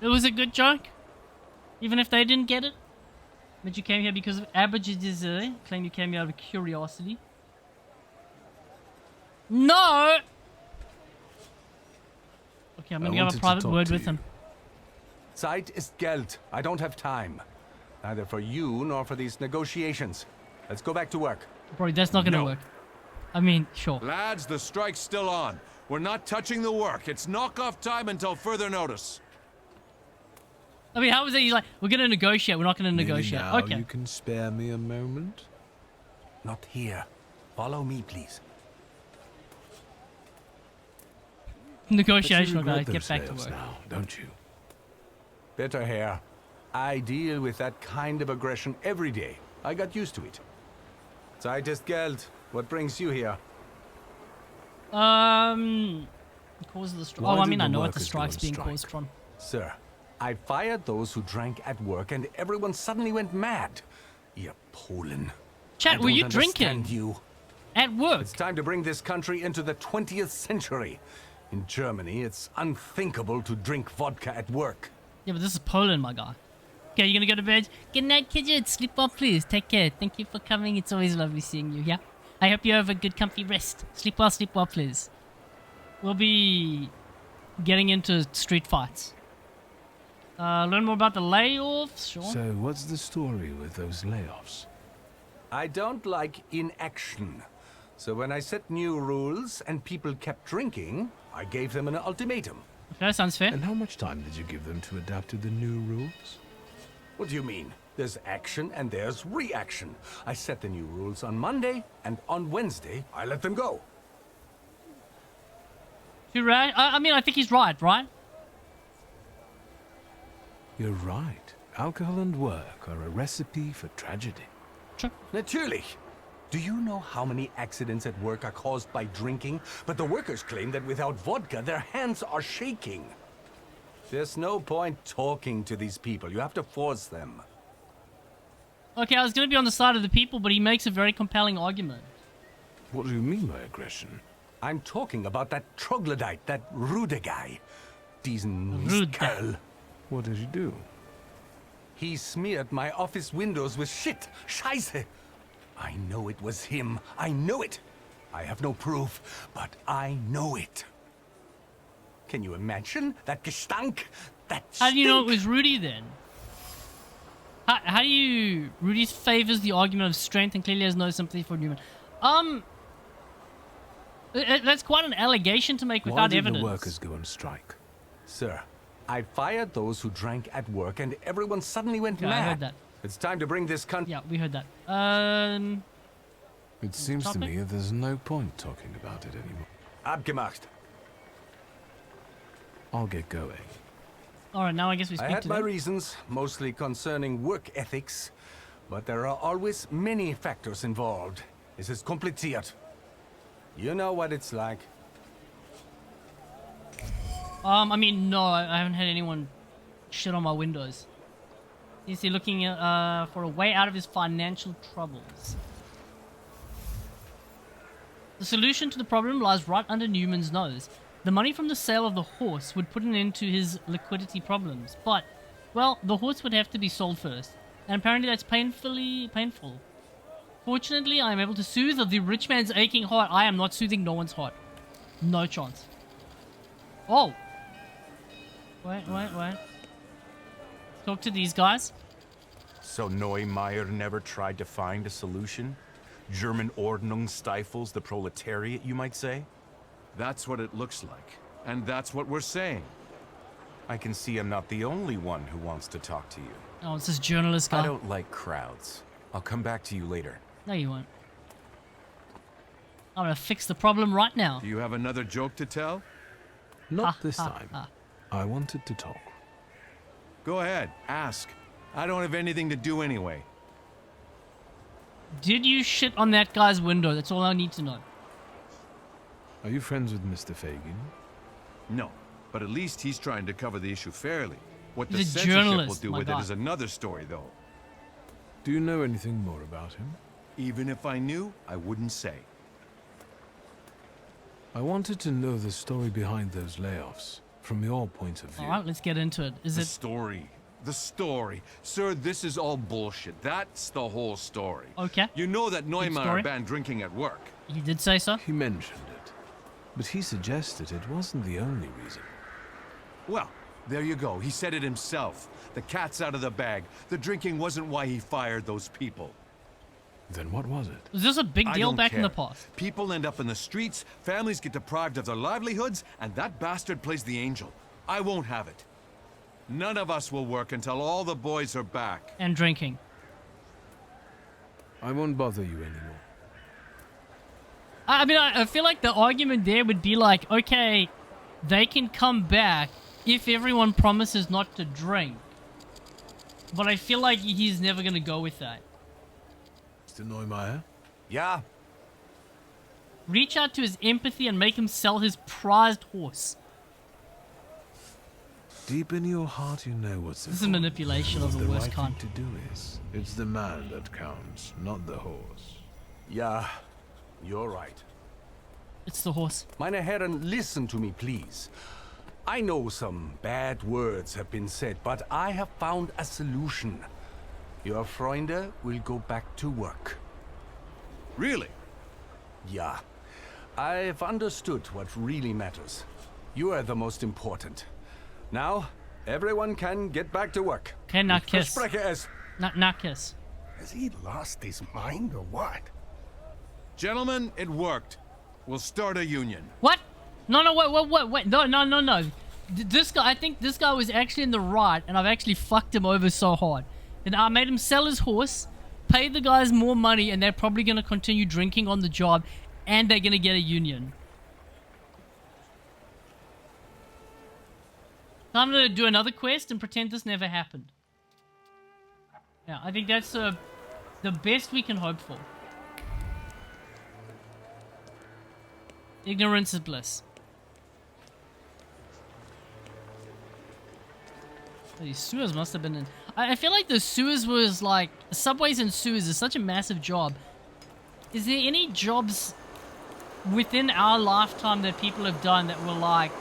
It was a good joke? Even if they didn't get it? But you came here because of abbages, claim you came here out of curiosity. No! Okay, I'm gonna have a private word with him. Zeit ist Geld. I don't have time. Neither for you nor for these negotiations. Let's go back to work. Bro, that's not gonna work. I mean, sure. Lads, the strike's still on. We're not touching the work. It's knock-off time until further notice. I mean, how is it? He's like, we're gonna negotiate. We're not gonna negotiate. Now Okay. you can spare me a moment? Not here. Follow me, please. Negotiation, But you guy. regret Get those back to sales work. now, don't you? Better hair. I deal with that kind of aggression every day. I got used to it. Zeit ist Geld. What brings you here? Cause of the strike. Oh, I mean, I know what the workers go strike's on being strike? caused from. Sir, I fired those who drank at work and everyone suddenly went mad. You Polen. Chat, were you drinking? You. At work? It's time to bring this country into the 20th century. In Germany, it's unthinkable to drink vodka at work. Yeah, but this is Poland, my guy. Okay, you gonna go to bed? Good night, kids. Sleep well, please. Take care. Thank you for coming. It's always lovely seeing you, yeah? I hope you have a good, comfy rest. Sleep well, please. We'll be getting into street fights. Learn more about the layoffs, sure. So what's the story with those layoffs? I don't like inaction. So when I set new rules and people kept drinking, I gave them an ultimatum. Okay, sounds fair. And how much time did you give them to adapt to the new rules? What do you mean? There's action and there's reaction. I set the new rules on Monday, and on Wednesday, I let them go. You're right. I mean, I think he's right? You're right. Alcohol and work are a recipe for tragedy. Sure. Natürlich. Do you know how many accidents at work are caused by drinking? But the workers claim that without vodka, their hands are shaking. There's no point talking to these people. You have to force them. Okay, I was gonna be on the side of the people, but he makes a very compelling argument. What do you mean by aggression? I'm talking about that troglodyte, that Rude guy. Diesen Rude. Kerl. What did you do? He smeared my office windows with shit. Scheiße. I know it was him. I know it. I have no proof, but I know it. Can you imagine that Gestank? That How do you know it stink? was Rudy then? How do you... Rudy favors the argument of strength and clearly has no sympathy for Newman. That's quite an allegation to make Why without did evidence. the workers go on strike? Sir, I fired those who drank at work and everyone suddenly went Yeah, mad. I heard that. It's time to bring this country... Yeah, we heard that. It seems to Topic? me that there's no point talking about it anymore. Abgemacht. I'll get going. Alright, now I guess we I speak had to my them. reasons, mostly concerning work ethics, but there are always many factors involved. Es ist kompliziert. You know what it's like. I mean, no, I haven't had anyone shit on my windows. Is he looking for a way out of his financial troubles? The solution to the problem lies right under Newman's nose. The money from the sale of the horse would put an end to his liquidity problems, but, well, the horse would have to be sold first, and apparently that's painful. Fortunately, I am able to soothe the rich man's aching heart. I am not soothing no one's heart. No chance. Oh. Wait. Talk to these guys. So Neumeier never tried to find a solution? German Ordnung stifles the proletariat, you might say? That's what it looks like. And that's what we're saying. I can see I'm not the only one who wants to talk to you. Oh, it's this journalist guy. I don't like crowds. I'll come back to you later. No, you won't. I'm gonna fix the problem right now. Do you have another joke to tell? Not this time. I wanted to talk. Go ahead, ask. I don't have anything to do anyway. Did you shit on that guy's window? That's all I need to know. Are you friends with Mr. Fagin? No, but at least he's trying to cover the issue fairly. What the He's a censorship will journalist, do my with God. it is another story, though. Do you know anything more about him? Even if I knew, I wouldn't say. I wanted to know the story behind those layoffs, from your point of view. All right, let's get into it. Is The it story. The story. Sir, this is all bullshit. That's the whole story. okay? You know that story. Neumeier banned drinking at work. He did say so. He mentioned it, but he suggested it wasn't the only reason. Well, there you go. He said it himself. The cat's out of the bag. The drinking wasn't why he fired those people. Then what was it? Was this a big I deal don't back in the care. past? People end up in the streets, families get deprived of their livelihoods, and that bastard plays the angel. I won't have it. None of us will work until all the boys are back. And drinking. I won't bother you anymore. I mean, I feel like the argument there would be like, okay, they can come back if everyone promises not to drink. But I feel like he's never going to go with that. Mr. Neumeier? Yeah, Reach out to his empathy and make him sell his prized horse. Deep in your heart, you know what's This is manipulation of the worst right kind. thing to do is. It's the man that counts, not the horse. yeah, you're right. It's the horse. Meine Herren, listen to me, please. I know some bad words have been said, but I have found a solution. Your Freunde will go back to work. Really? Yeah. I've understood what really matters. You are the most important. Now, everyone can get back to work. Okay, now kiss. Verspreche es. Not kiss. Has he lost his mind or what? Gentlemen, it worked. We'll start a union. What? No, wait. No. This guy, I think this guy was actually in the right, and I've actually fucked him over so hard. And I made him sell his horse, pay the guys more money, and they're probably going to continue drinking on the job, and they're going to get a union. So I'm going to do another quest and pretend this never happened. Yeah, I think that's the best we can hope for. Ignorance is bliss. These sewers must have been in... I feel like the sewers was like... Subways and sewers is such a massive job. Is there any jobs within our lifetime that people have done that were like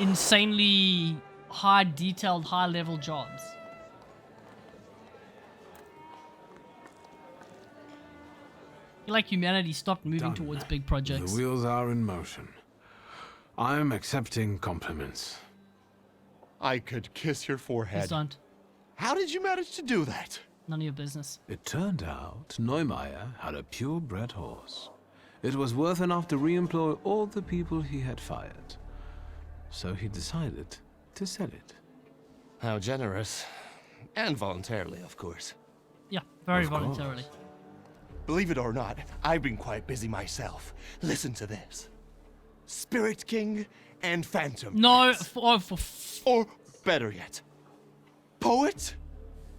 insanely high detailed, high level jobs? I feel like humanity stopped moving Done. towards big projects. The wheels are in motion. I'm accepting compliments. I could kiss your Please forehead. don't. How did you manage to do that? None of your business. It turned out Neumeier had a purebred horse. It was worth enough to re-employ all the people he had fired. So he decided to sell it. How generous. And voluntarily, of course. Yeah, very Of course. voluntarily. Believe it or not, I've been quite busy myself. Listen to this. Spirit King and Phantom. No, Prince. Or better yet, Poet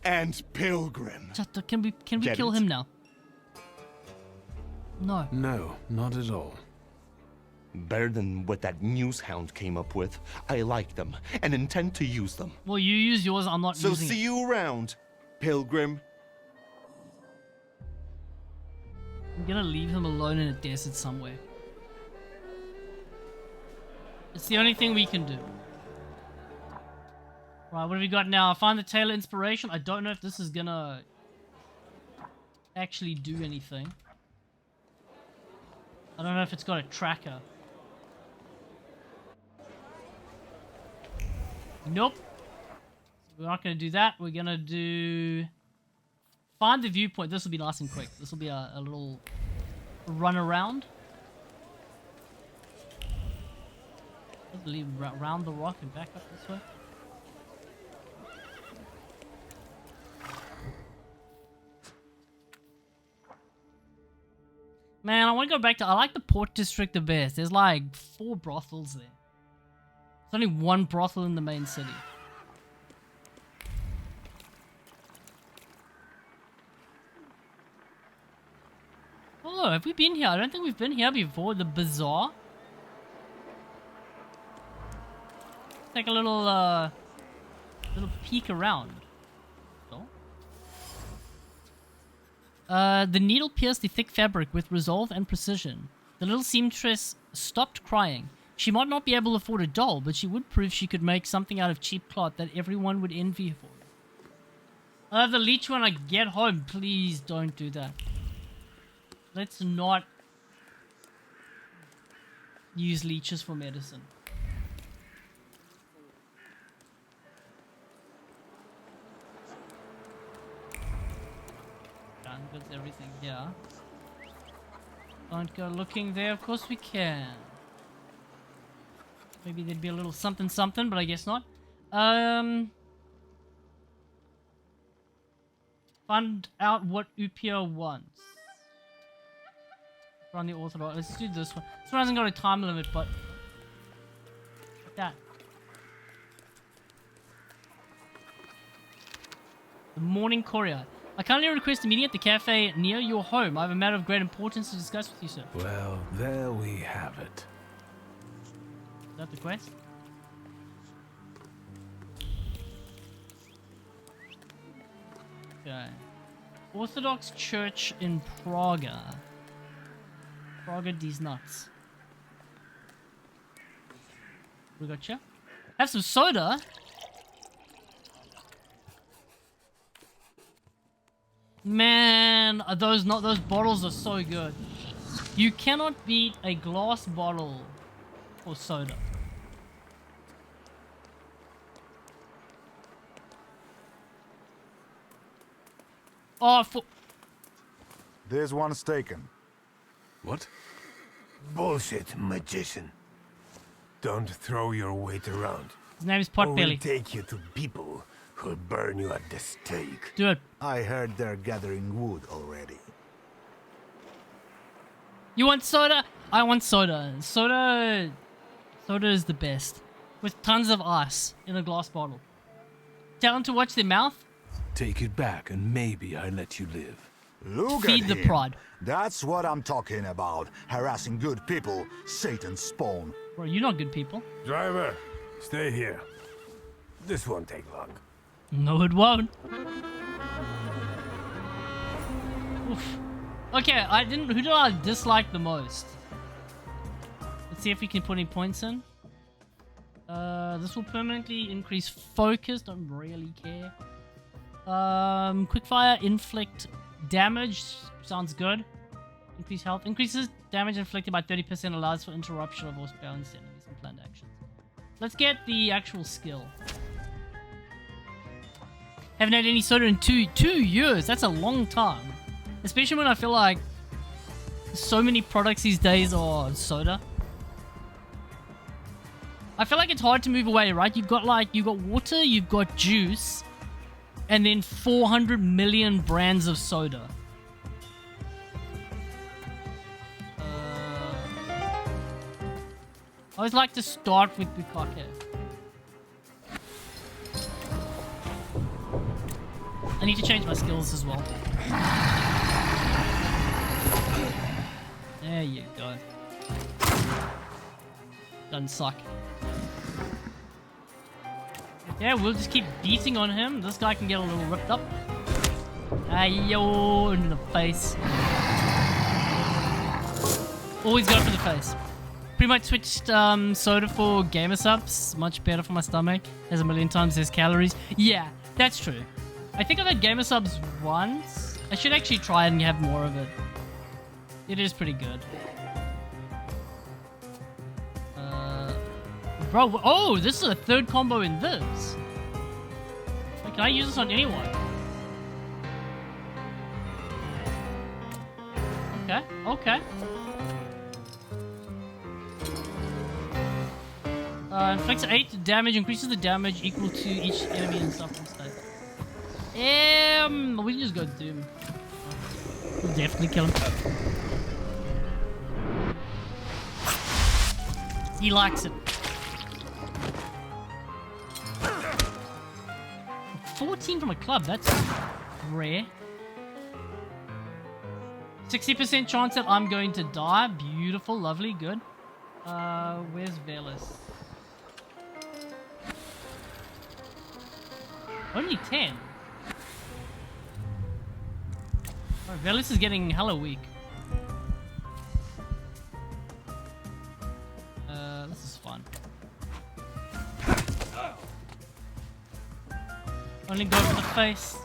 and Pilgrim. Can we Get kill it? him now? No. No, not at all. Better than what that news hound came up with. I like them and intend to use them. Well, you use yours. I'm not So using see it. you around, Pilgrim. I'm gonna leave him alone in a desert somewhere. It's the only thing we can do. Right, what have we got now? Find the Taylor inspiration. I don't know if this is gonna actually do anything. I don't know if it's got a tracker. Nope. We're not gonna do that. We're gonna do Find the viewpoint. This will be nice and quick. This will be a little run around. Let's leave round the rock and back up this way. Man, I want to go back to... I like the Port District the best. There's like 4 brothels there. There's only 1 brothel in the main city. Oh, have we been here? I don't think we've been here before. The bazaar. Take a little peek around. The needle pierced the thick fabric with resolve and precision. The little seamstress stopped crying. She might not be able to afford a doll, but she would prove she could make something out of cheap cloth that everyone would envy her for. I'll have the leech when I get home. Please don't do that. Let's not use leeches for medicine. Goods, everything here. Don't go looking there. Of course we can. Maybe there'd be a little something something, but I guess not. Find out what Upia wants. Run the Orthodox. Let's do this one. This one hasn't got a time limit, but like that. The Morning Courier. I kindly request a meeting at the cafe near your home. I have a matter of great importance to discuss with you, sir. Well, there we have it. Is that the quest? Okay. Orthodox Church in Praga. Praga these nuts. We got you. Have some soda. Man, those bottles are so good. You cannot beat a glass bottle for soda. Oh, There's one taken. What? Bullshit, magician. Don't throw your weight around. His name is Or Potbelly. we'll take you to people who'll burn you at the stake. Do it. I heard they're gathering wood already. You want soda? I want soda. Soda is the best. With tons of ice in a glass bottle. Tell them to watch their mouth. Take it back and maybe I let you live. Look Feed at the him. prod. That's what I'm talking about. Harassing good people, Satan's spawn. Bro, you're not good people. Driver, stay here. This won't take long. No, it won't. Oof. Okay, who did I dislike the most? Let's see if we can put any points in. This will permanently increase focus. Don't really care. Quickfire, inflict damage. Sounds good. Increase health. Increases damage inflicted by 30%. Allows for interruption of all balanced enemies and planned actions. Let's get the actual skill. Haven't had any soda in two years. That's a long time. Especially when I feel like so many products these days are soda. I feel like it's hard to move away, right? You've got water, you've got juice, and then 400 million brands of soda. I always like to start with Bukake. I need to change my skills as well. There you go. Doesn't suck. Yeah, we'll just keep beating on him. This guy can get a little ripped up. Ayo, into the face. Always go for the face. Pretty much switched soda for gamer subs. Much better for my stomach. Has a million times less calories. Yeah, that's true. I think I've had gamer subs once. I should actually try and have more of it. It is pretty good. Bro, oh, this is a third combo in this. Wait, can I use this on anyone? Okay, okay. Inflicts 8 damage, increases the damage equal to each enemy in suffering state. We can just go Doom. We'll definitely kill him. He likes it. 14 from a club, that's rare. 60% chance that I'm going to die. Beautiful, lovely, good. Where's Velis? Only 10. Oh, Velis is getting hella weak. This is fun. Only go for the face.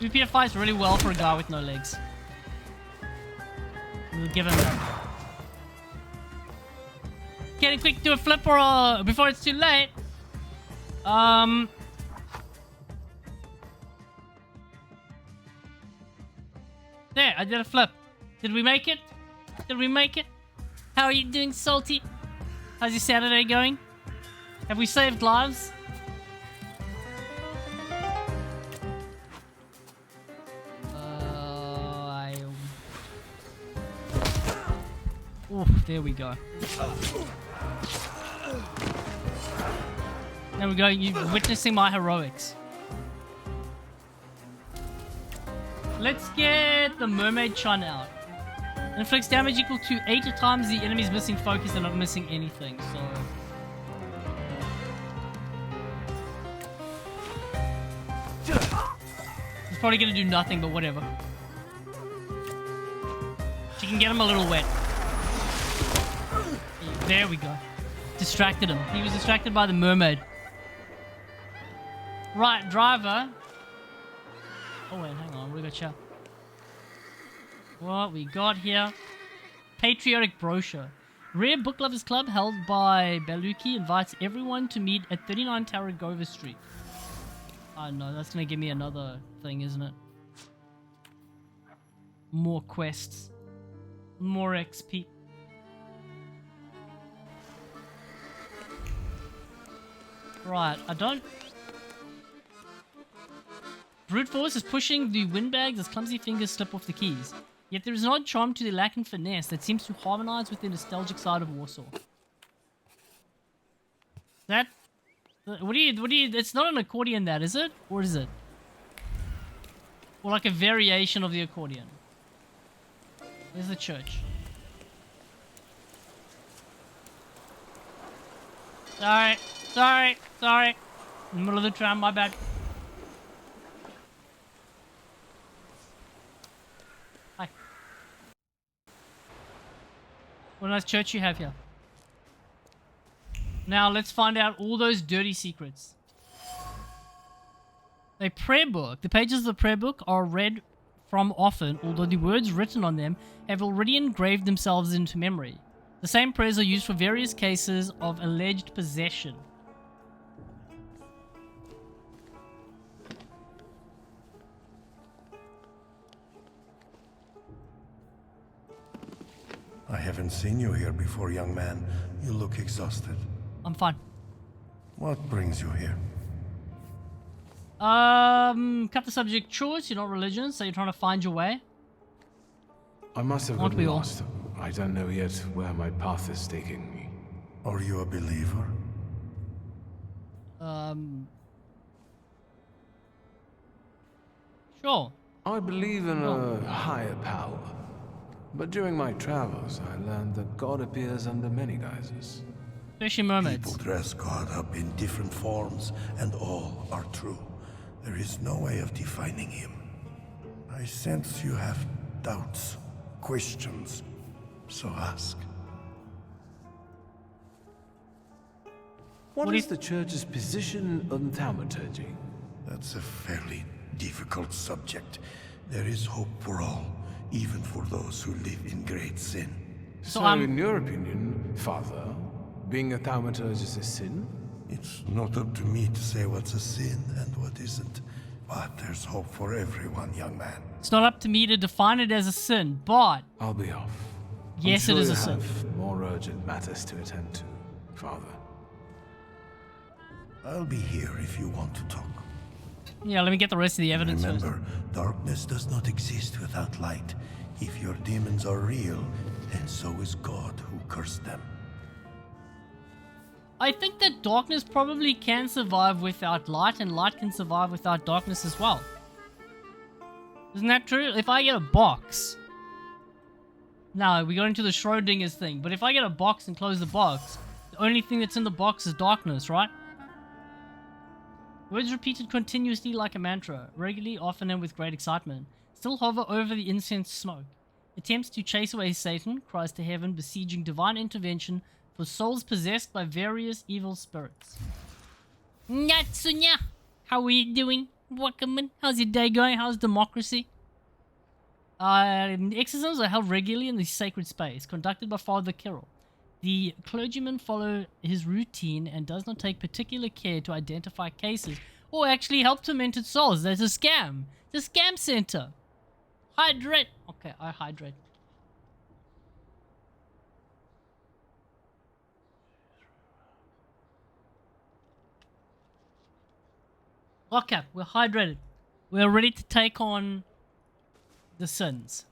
UPF fights really well for a guy with no legs. We'll give him that. Getting quick to a flip or before it's too late. There, I did a flip. Did we make it? Did we make it? How are you doing, Salty? How's your Saturday going? Have we saved lives? There we go. There we go. You're witnessing my heroics. Let's get the Mermaid Chun out. Inflicts damage equal to 8 times the enemy's missing focus and not missing anything, so... It's probably gonna do nothing, but whatever. She can get him a little wet. There we go. Distracted him. He was distracted by the mermaid. Right, driver. Oh wait, hang on. We got you. What we got here? Patriotic brochure. Rare Book Lovers Club held by Beluki invites everyone to meet at 39 Tarragova Street. Oh no, that's gonna give me another thing, isn't it? More quests. More XP. Right, I don't... Brute Force is pushing the windbags as clumsy fingers slip off the keys. Yet there is an odd charm to the lack in finesse that seems to harmonize with the nostalgic side of Warsaw. That... What do you... It's not an accordion that, is it? Or is it? Or like a variation of the accordion. There's the church. Sorry. In the middle of the tram, my bad. Hi. What a nice church you have here. Now let's find out all those dirty secrets. A prayer book. The pages of the prayer book are read from often, although the words written on them have already engraved themselves into memory. The same prayers are used for various cases of alleged possession. I haven't seen you here before, young man. You look exhausted. I'm fine. What brings you here? Cut the subject choice. You're not religious, so you're trying to find your way. I must have Aren't we gotten all? lost. I don't know yet where my path is taking me. Are you a believer? Sure. I believe in a higher power. But during my travels, I learned that God appears under many guises. Especially mermaids. People dress God up in different forms, and all are true. There is no way of defining him. I sense you have doubts, questions, so ask. What is the church's position on thaumaturgy? That's a fairly difficult subject. There is hope for all, even for those who live in great sin. So in your opinion, Father, being a thaumaturge is a sin? It's not up to me to say what's a sin and what isn't. But there's hope for everyone, young man. It's not up to me to define it as a sin, but... I'll be off. Yes, I'm sure it is you a sin. have more urgent matters to attend to, Father. I'll be here if you want to talk. Yeah, let me get the rest of the evidence Remember, darkness does not exist without light. If your demons are real, then so is God who cursed them. I think that darkness probably can survive without light, and light can survive without darkness as well. Isn't that true? If I get a box... No, we got into the Schrodinger's thing, but if I get a box and close the box, the only thing that's in the box is darkness, right? Words repeated continuously like a mantra, regularly, often, and with great excitement, still hover over the incense smoke. Attempts to chase away Satan, cries to heaven, besieging divine intervention for souls possessed by various evil spirits. Natsunya! How are you doing, Wakaman? How's your day going? How's democracy? Exorcisms are held regularly in the sacred space, conducted by Father Kirill. The clergyman follows his routine and does not take particular care to identify cases or actually help tormented souls. There's a scam. It's a scam center. Hydrate. Okay, I hydrate. Okay, we're hydrated. We're ready to take on the sins.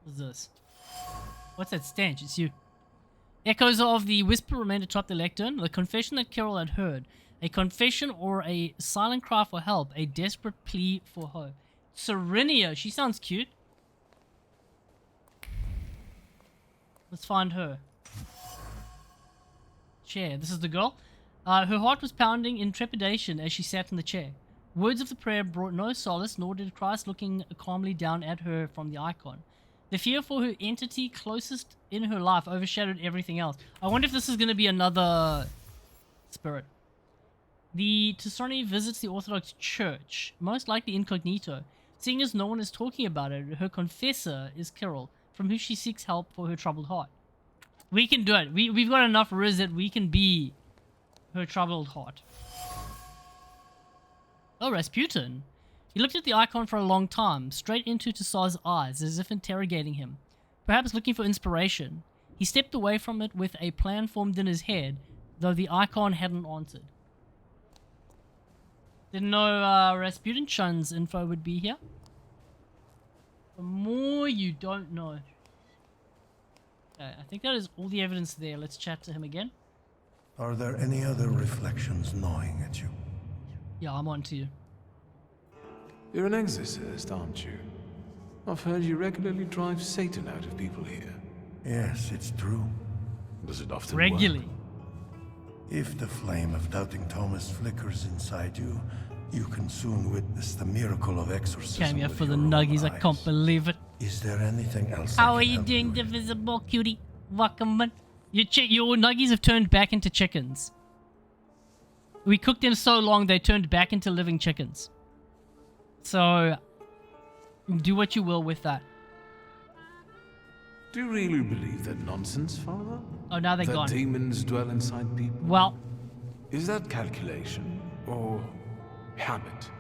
What's this? What's that stench? It's you. Echoes of the whisper remained atop the lectern. The confession that Kirill had heard. A confession or a silent cry for help. A desperate plea for hope. Serenia. She sounds cute. Let's find her. Chair. This is the girl. Her heart was pounding in trepidation as she sat in the chair. Words of the prayer brought no solace, nor did Christ looking calmly down at her from the icon. The fear for her entity closest in her life overshadowed everything else. I wonder if this is going to be another spirit. The Tsarni visits the Orthodox Church, most likely incognito. Seeing as no one is talking about it, her confessor is Kirill, from whom she seeks help for her troubled heart. We can do it. We've got enough riz that we can be her troubled heart. Oh, Rasputin. He looked at the icon for a long time, straight into Tsar's eyes, as if interrogating him. Perhaps looking for inspiration. He stepped away from it with a plan formed in his head, though the icon hadn't answered. Didn't know Rasputin Chun's info would be here. The more you don't know. Okay, I think that is all the evidence there. Let's chat to him again. Are there any other reflections gnawing at you? Yeah, I'm on to you. You're an exorcist, aren't you? I've heard you regularly drive Satan out of people here. Yes, it's true. Does it often regularly? work? If the flame of Doubting Thomas flickers inside you, you can soon witness the miracle of exorcism. Came here with for the your own nuggies, I eyes. can't believe it. Is there anything else? How I are can you help doing, with? divisible cutie? Wakaman. Your nuggies have turned back into chickens. We cooked them so long they turned back into living chickens. So, do what you will with that. Do you really believe that nonsense, Father? Oh, now they're that gone. Demons dwell inside people? Well, is that calculation or habit?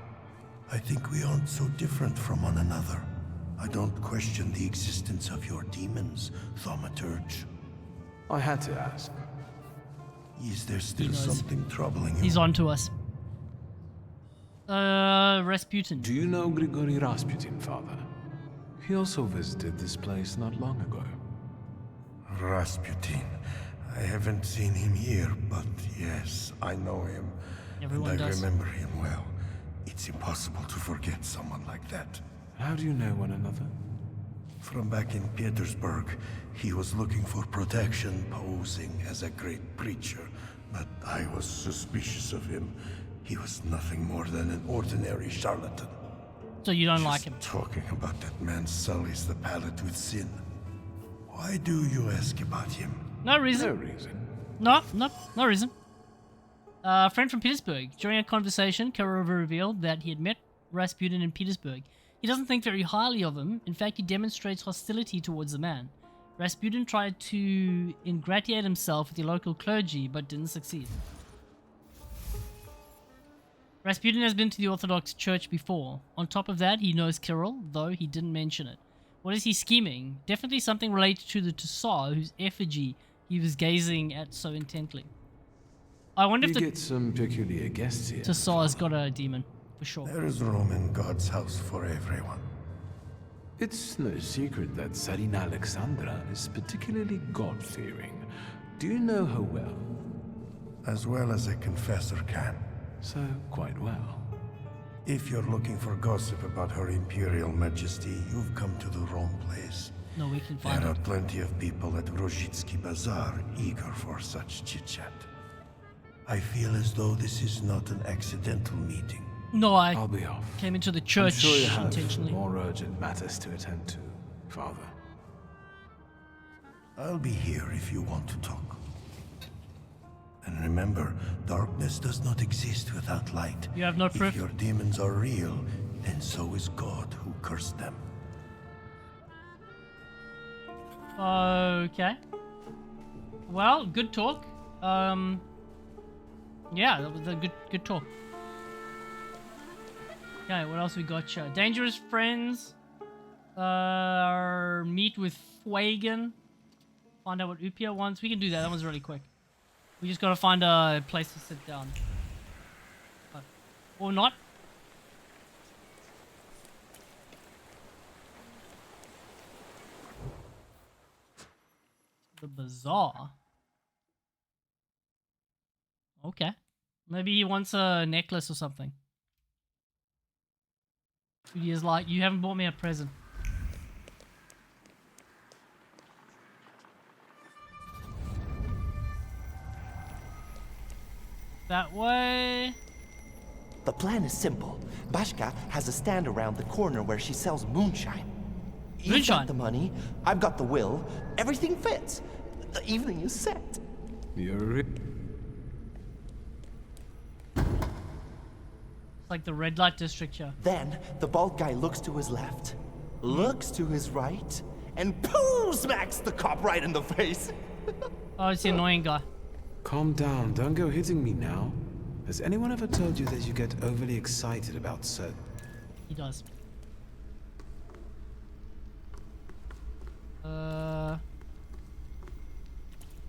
I think we aren't so different from one another. I don't question the existence of your demons, Thaumaturge. I had to ask. Is there still something troubling you? He's on to us. Rasputin. Do you know Grigory Rasputin, Father? He also visited this place not long ago. Rasputin. I haven't seen him here, but yes, I know him. Everyone and I does. remember him well. It's impossible to forget someone like that. How do you know one another? From back in Petersburg, he was looking for protection, posing as a great preacher, but I was suspicious of him. He was nothing more than an ordinary charlatan. So you don't like him? Talking about that man sullies the palate with sin. Why do you ask about him? No reason. No reason. No reason. A friend from Petersburg. During a conversation, Kirov revealed that he had met Rasputin in Petersburg. He doesn't think very highly of him. In fact, he demonstrates hostility towards the man. Rasputin tried to ingratiate himself with the local clergy, but didn't succeed. Rasputin has been to the Orthodox Church before. On top of that, he knows Kirill, though he didn't mention it. What is he scheming? Definitely something related to the Tsar, whose effigy he was gazing at so intently. I wonder if You get some peculiar guests here. Tsar's got a demon, for sure. There is room in God's house for everyone. It's no secret that Tsarina Alexandra is particularly God-fearing. Do you know her well? As well as a confessor can. So, quite well. If you're looking for gossip about her Imperial Majesty, you've come to the wrong place. No, we can find There it. are plenty of people at Rozhitsky Bazaar eager for such chit-chat. I feel as though this is not an accidental meeting. No, I'll be off. came into the I'm church sure you have intentionally. more urgent matters to attend to, Father. I'll be here if you want to talk. And remember, darkness does not exist without light. You have no proof? If your demons are real, then so is God who cursed them. Okay. Well, good talk. Yeah, that was a good talk. Okay, what else we got here? Dangerous friends. Meet with Fuegan. Find out what Upia wants. We can do that. That one's really quick. We just gotta find a place to sit down. Or not. The bazaar. Okay. Maybe he wants a necklace or something. He is like, you haven't bought me a present. That way. The plan is simple. Bashka has a stand around the corner where she sells moonshine. You've got the money, I've got the will, everything fits. The evening is set. You're Like the red light district here. Then the bald guy looks to his left, looks to his right, and pooh, smacks the cop right in the face. Oh, it's the annoying guy. Calm down, don't go hitting me now. Has anyone ever told you that you get overly excited about certain... He does.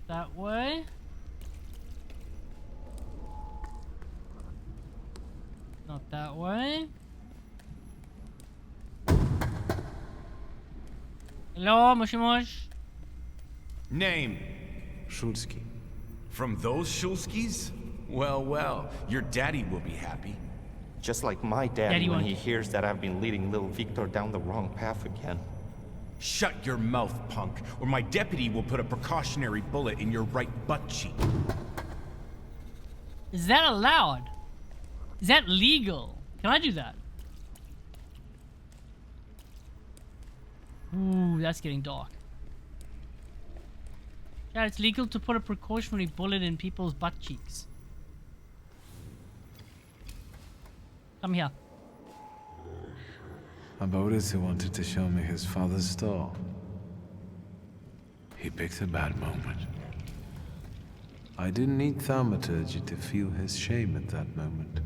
That way. Not that way. Hello, Moshi Mosh. Name? Shulsky. From those Shulskis? Well, well, your daddy will be happy. Just like my daddy Daddy when won't. he hears that I've been leading little Victor down the wrong path again. Shut your mouth, punk, or my deputy will put a precautionary bullet in your right butt cheek. Is that allowed? Is that legal? Can I do that? Ooh, that's getting dark. Yeah, it's legal to put a precautionary bullet in people's butt cheeks. Come here. Aboris wanted to show me his father's store. He picked a bad moment. I didn't need thaumaturgy to feel his shame at that moment.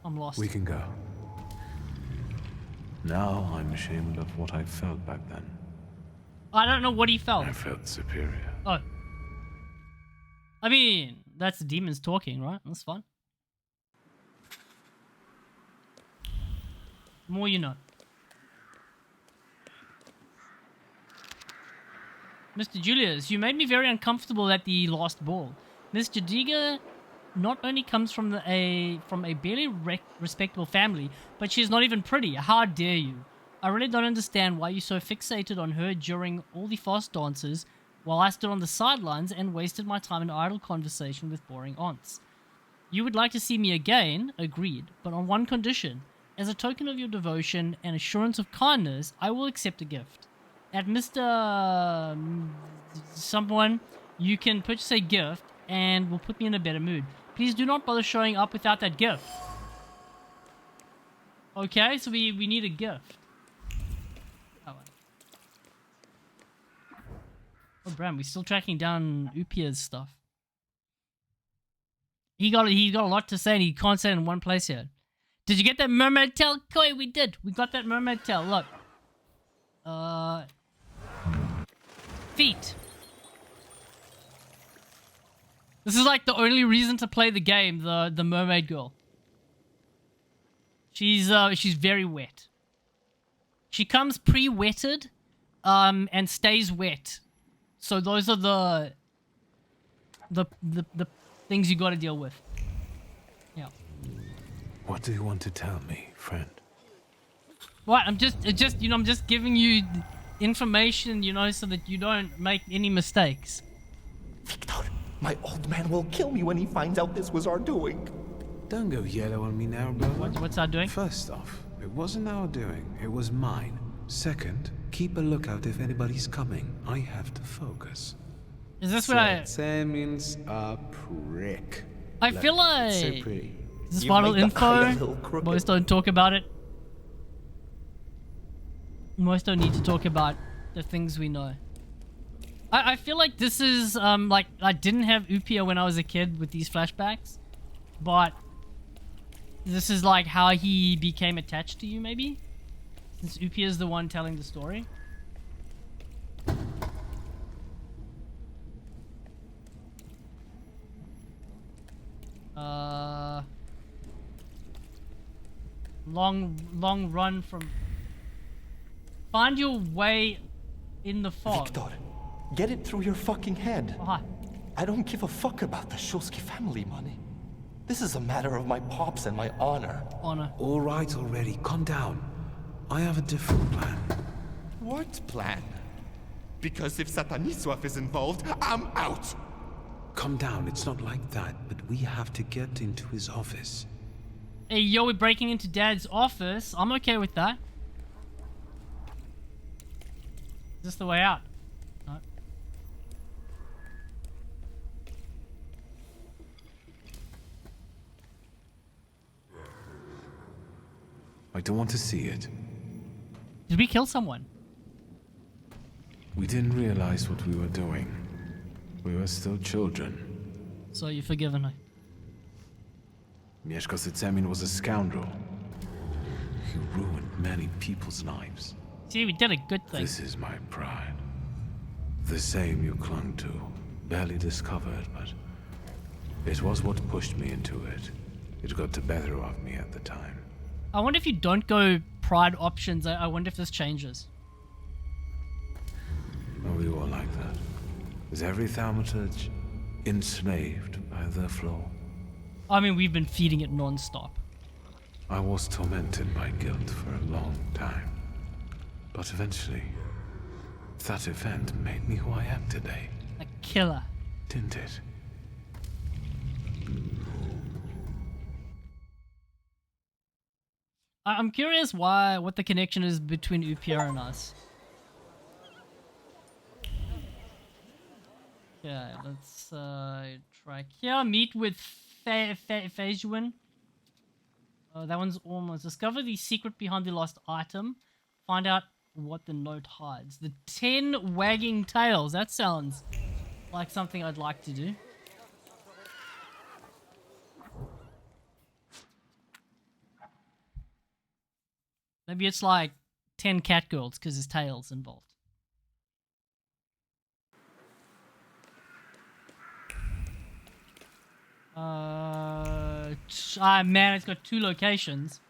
I'm lost. We can go. Now I'm ashamed of what I felt back then. I don't know what he felt. I felt superior. Oh. I mean, that's the demons talking, right? That's fine. More you know. Mr. Julius, you made me very uncomfortable at the last ball. Miss Jadiga not only comes from a barely respectable family, but she's not even pretty. How dare you? I really don't understand why you're so fixated on her during all the fast dances, while I stood on the sidelines and wasted my time in idle conversation with boring aunts. You would like to see me again, agreed, but on one condition. As a token of your devotion and assurance of kindness, I will accept a gift. At Mr. Someone, you can purchase a gift and will put me in a better mood. Please do not bother showing up without that gift. Okay, so we need a gift. Oh, Bram, we're still tracking down Upia's stuff. He got a lot to say, and he can't say it in one place yet. Did you get that mermaid tail? Koi, we did. We got that mermaid tail. Look. Feet. This is like the only reason to play the game, the mermaid girl. She's very wet. She comes pre-wetted, and stays wet. So those are the things you got to deal with. Yeah. What do you want to tell me, friend? What? I'm just giving you information, so that you don't make any mistakes. Victor, my old man will kill me when he finds out this was our doing. Don't go yellow on me now, brother. What's our doing? First off, it wasn't our doing. It was mine. Second, keep a lookout if anybody's coming. I have to focus. Is this what I... Semin's a prick. I feel like... So pretty. Is this vital info? Most don't talk about it. Most don't need to talk about the things we know. I feel like this is, like, I didn't have Upia when I was a kid with these flashbacks. But... this is like how he became attached to you, maybe? Since Upia is the one telling the story. Long run from... Find your way in the fog. Victor, get it through your fucking head. Why? I don't give a fuck about the Shulsky family money. This is a matter of my pops and my honor. Honor. All right already, calm down. I have a different plan. What plan? Because if Sataniswaf is involved, I'm out! Calm down, it's not like that, but we have to get into his office. Hey, yo, we're breaking into Dad's office. I'm okay with that. Is this the way out? No. I don't want to see it. Did we kill someone? We didn't realize what we were doing. We were still children. So you're forgiven her. Mieszko Setsemin was a scoundrel. He ruined many people's lives. See, we did a good thing. This is my pride. The same you clung to. Barely discovered, but it was what pushed me into it. It got the better of me at the time. I wonder if you don't go pride options, I wonder if this changes. Are we all like that? Is every thaumaturge enslaved by their flaw? I mean, we've been feeding it non-stop. I was tormented by guilt for a long time. But eventually, that event made me who I am today. A killer. Didn't it? I'm curious what the connection is between Upia and us. Okay, let's try here. Meet with Fejuan. That one's almost. Discover the secret behind the lost item. Find out what the note hides. The 10 wagging tails. That sounds like something I'd like to do. Maybe it's like 10 cat girls because there's tails involved. Man, it's got 2 locations.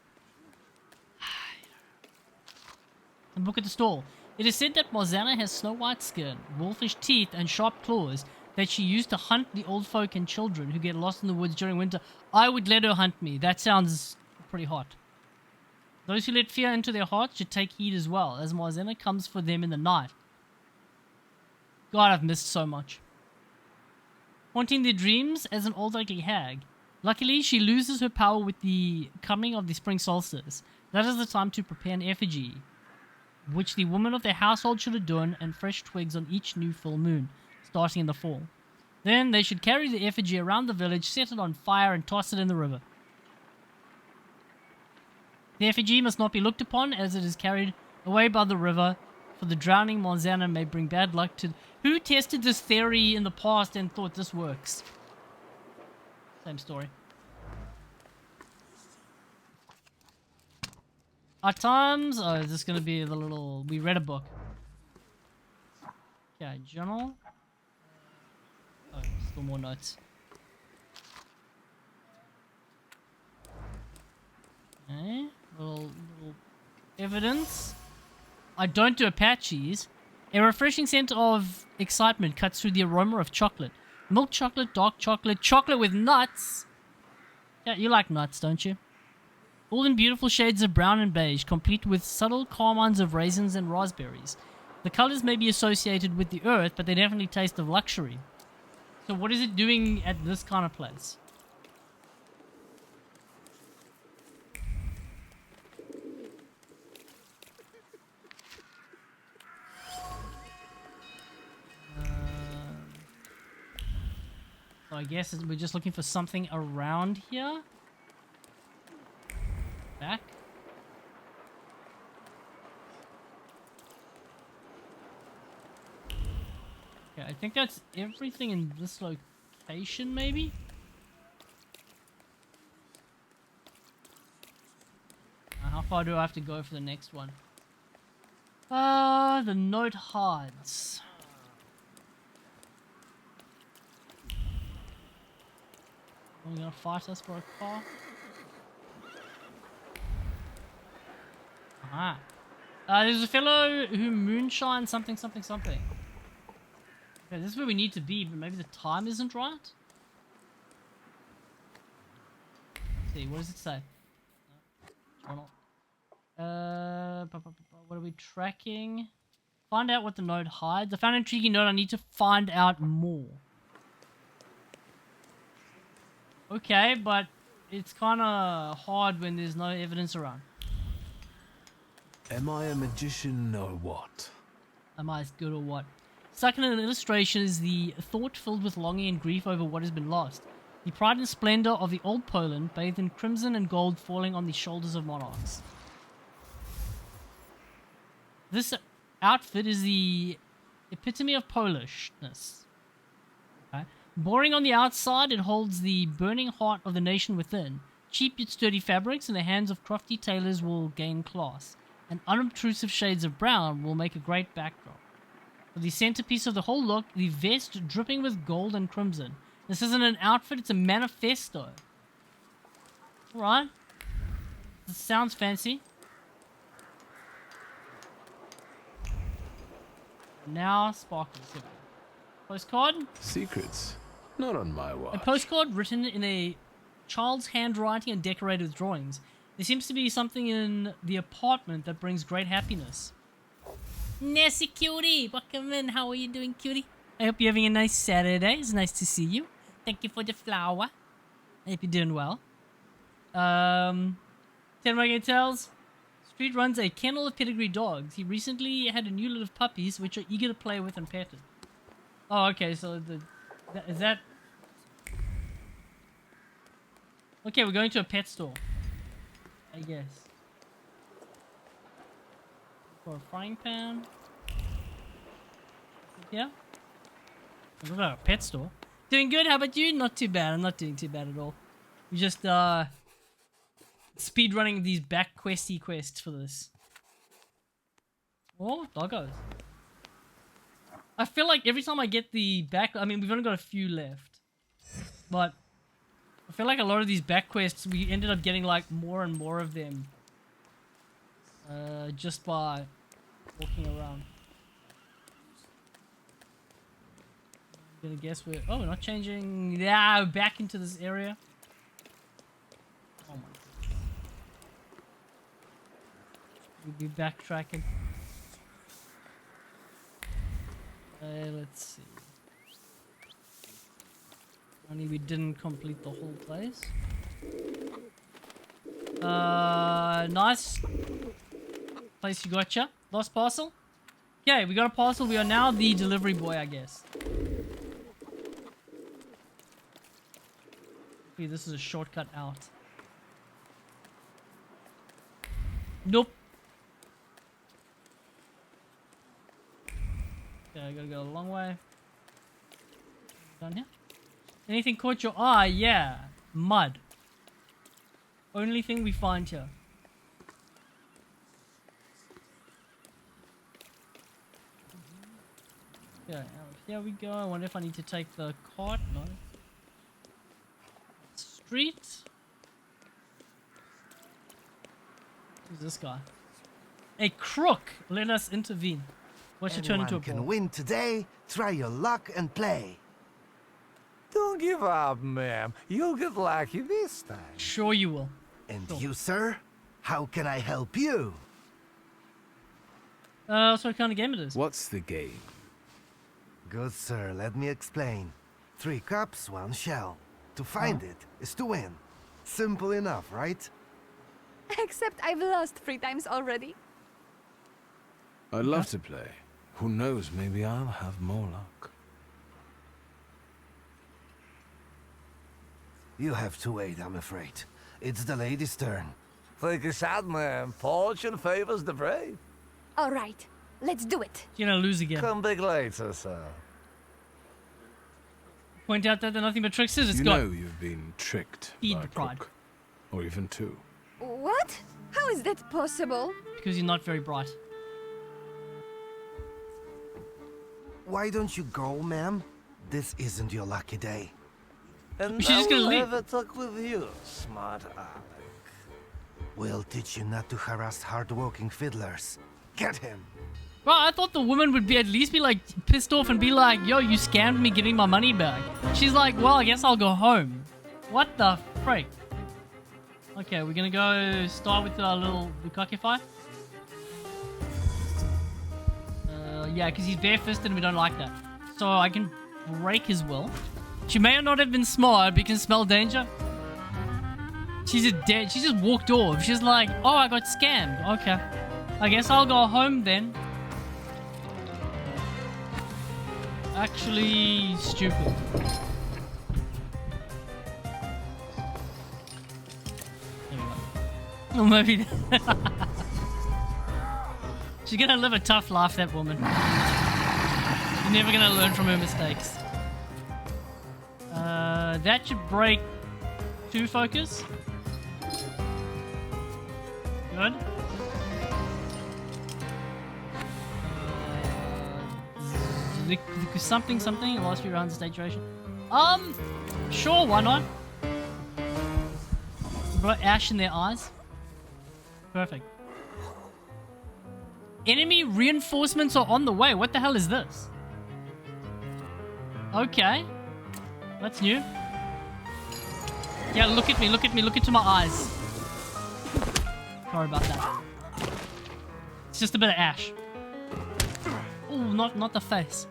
And book at the stall. It is said that Marzana has snow white skin, wolfish teeth, and sharp claws that she used to hunt the old folk and children who get lost in the woods during winter. I would let her hunt me. That sounds pretty hot. Those who let fear into their hearts should take heed as well, as Marzana comes for them in the night. God, I've missed so much. Haunting their dreams as an old ugly hag. Luckily, she loses her power with the coming of the spring solstice. That is the time to prepare an effigy, which the woman of their household should adorn, and fresh twigs on each new full moon, starting in the fall. Then they should carry the effigy around the village, set it on fire, and toss it in the river. The effigy must not be looked upon as it is carried away by the river, for the drowning Marzana may bring bad luck to... Who tested this theory in the past and thought this works? Same story. Our times. Oh, is this gonna be the little? We read a book. Okay, journal. Oh, still more notes. Okay, little evidence. I don't do Apaches. A refreshing scent of excitement cuts through the aroma of chocolate. Milk chocolate, dark chocolate, chocolate with nuts. Yeah, you like nuts, don't you? All in beautiful shades of brown and beige, complete with subtle carmines of raisins and raspberries. The colors may be associated with the earth, but they definitely taste of luxury. So what is it doing at this kind of place? So I guess we're just looking for something around here. Back. Okay, I think that's everything in this location, maybe? How far do I have to go for the next one? The note hards. Are we gonna fight us for a car? Aha. There's a fellow who moonshine something. Okay, this is where we need to be, but maybe the time isn't right? Let's see, what does it say? Journal. What are we tracking? Find out what the note hides. I found an intriguing note. I need to find out more. Okay, but it's kind of hard when there's no evidence around. Am I a magician or what? Am I as good or what? Stuck in an illustration is the thought filled with longing and grief over what has been lost. The pride and splendor of the old Poland, bathed in crimson and gold falling on the shoulders of monarchs. This outfit is the epitome of Polishness. Okay. Boring on the outside, it holds the burning heart of the nation within. Cheap yet sturdy fabrics in the hands of crafty tailors will gain class, and unobtrusive shades of brown will make a great backdrop. For the centerpiece of the whole look, the vest dripping with gold and crimson. This isn't an outfit, it's a manifesto. Alright. This sounds fancy. Now, sparkles. Postcard? Secrets. Not on my watch. A postcard written in a child's handwriting and decorated with drawings. There seems to be something in the apartment that brings great happiness. Nessie cutie, welcome in. How are you doing, cutie? I hope you're having a nice Saturday. It's nice to see you. Thank you for the flower. I hope you're doing well. 10 Wagon Tales. Street runs a kennel of pedigree dogs. He recently had a new litter of puppies, which are eager to play with and pet it. Oh, okay, so is that... Okay, we're going to a pet store. I guess. For a frying pan. Yeah. We're at a pet store. Doing good, how about you? Not too bad, I'm not doing too bad at all. We just, speed running these back questy quests for this. Oh, doggos. I feel like every time I get the back... I mean, we've only got a few left. But I feel like a lot of these back quests, we ended up getting like more and more of them. Just by walking around. I'm gonna guess we're... Oh, we're not changing... Yeah, back into this area. Oh my god. We'll be backtracking. Let's see. Only we didn't complete the whole place. Nice place you gotcha. Lost parcel. Okay, we got a parcel. We are now the delivery boy, I guess. Okay, this is a shortcut out. Nope. Okay, I gotta go a long way. Down here. Anything caught your eye? Yeah. Mud. Only thing we find here. Yeah, here we go. I wonder if I need to take the cart. No. Street. Who's this guy? A crook. Let us intervene. Watch it turn into a Anyone ball. can win today. Try your luck and play. Don't give up, ma'am. You'll get lucky this time. Sure you will. And you, sir? How can I help you? So what kind of game it is? What's the game? Good sir, let me explain. 3 cups, 1 shell. To find it is to win. Simple enough, right? Except I've lost 3 times already. I'd love to play. Who knows, maybe I'll have more luck. You have to wait, I'm afraid. It's the lady's turn. Take a shot, man. Fortune favors the brave. All right, let's do it. You're gonna lose again. Come back later, sir. Point out that they're nothing but tricksters. It's You got know you've been tricked feed by the a pride. crook. Or even 2. What? How is that possible? Because you're not very bright. Why don't you go, ma'am? This isn't your lucky day. And She's just gonna leave. have a talk with you, smart Alec. We'll teach you not to harass hard-working fiddlers. Get him. Bro, I thought the woman would be at least be like pissed off and be like, yo, you scammed me, giving my money back. She's like, well, I guess I'll go home. What the freak? Okay, we're gonna go start with our little Bukake fight. Yeah, because he's bare-fisted and we don't like that. So I can break his will. She may or not have been smart, but you can smell danger. She's dead. She just walked off. She's like, oh, I got scammed. Okay. I guess I'll go home then. Actually, stupid. There we go. Or maybe... She's gonna live a tough life, that woman. You're never gonna learn from her mistakes. That should break 2 focus. Good. Something, last few rounds of stage duration. Sure, why not? Brought ash in their eyes. Perfect. Enemy reinforcements are on the way. What the hell is this? Okay. That's new. Yeah, look at me, look into my eyes. Sorry about that. It's just a bit of ash. Ooh, not the face.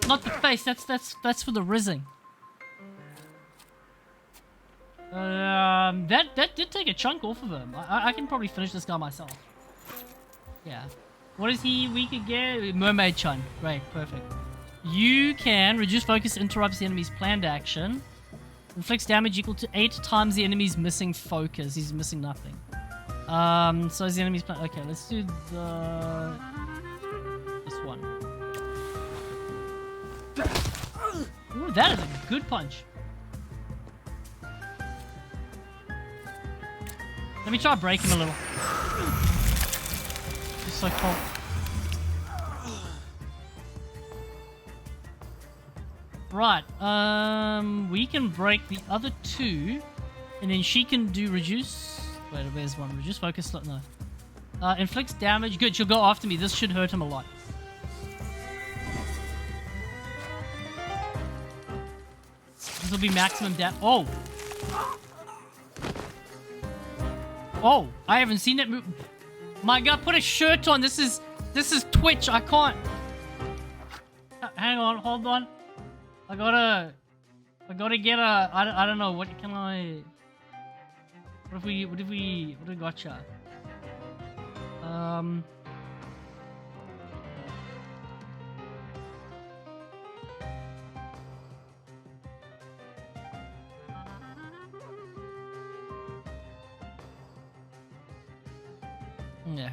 Not the face, that's for the rizzing. That did take a chunk off of him. I can probably finish this guy myself. Yeah. What is he weak again? Mermaid chunk. Great, perfect. You can reduce focus, interrupts the enemy's planned action. Inflicts damage equal to 8 times the enemy's missing focus. He's missing nothing. So is the enemy's plan. Okay, let's do this one. Ooh, that is a good punch. Let me try to break him a little. He's so cold. Right, we can break the other 2, and then she can do reduce. Wait, where's one? Reduce focus. No. Inflicts damage. Good, she'll go after me. This should hurt him a lot. This will be maximum damage. Oh! Oh! I haven't seen that move. My God, put a shirt on. This is Twitch. I can't. Hang on, hold on. I gotta get a. I don't know. What can I? What if we gotcha? Yeah.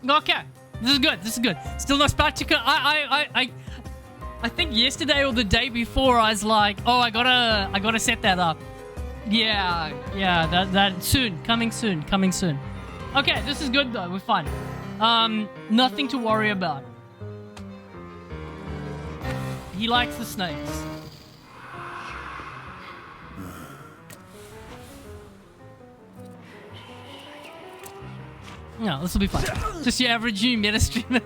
Okay, this is good. This is good. Still no Spartica. I think yesterday or the day before I was like, oh, I gotta set that up. Yeah, that soon, coming soon. Okay, this is good though. We're fine. Nothing to worry about. He likes the snakes. No, this will be fun. Just your average new meta streamer.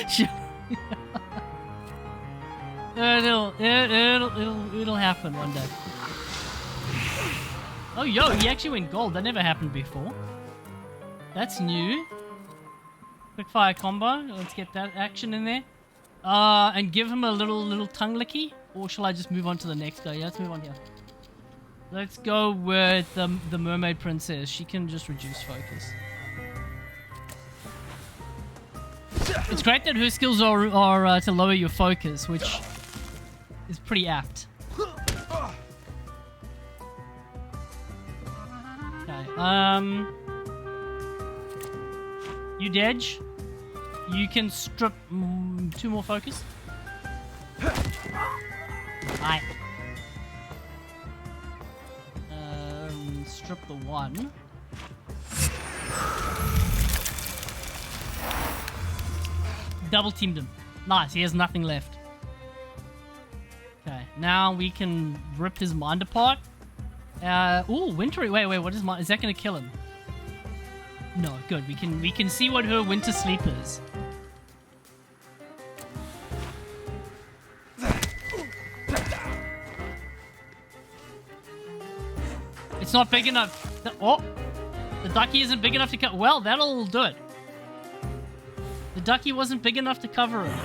Sure. It'll happen one day. Oh, yo, he actually went gold. That never happened before. That's new. Quick fire combo. Let's get that action in there. And give him a little tongue licky. Or shall I just move on to the next guy? Yeah, let's move on here. Let's go with the mermaid princess. She can just reduce focus. It's great that her skills are to lower your focus, which is pretty apt. Okay, you Dedge, you can strip 2 more focus. Aye. Strip the 1. Double teamed him. Nice, he has nothing left. Okay, now we can rip his mind apart. Ooh, wintry. Wait, what is mind? Is that gonna kill him? No, good. We can see what her winter sleep is. It's not big enough. The ducky isn't big enough to cut. Well, that'll do it. The ducky wasn't big enough to cover it.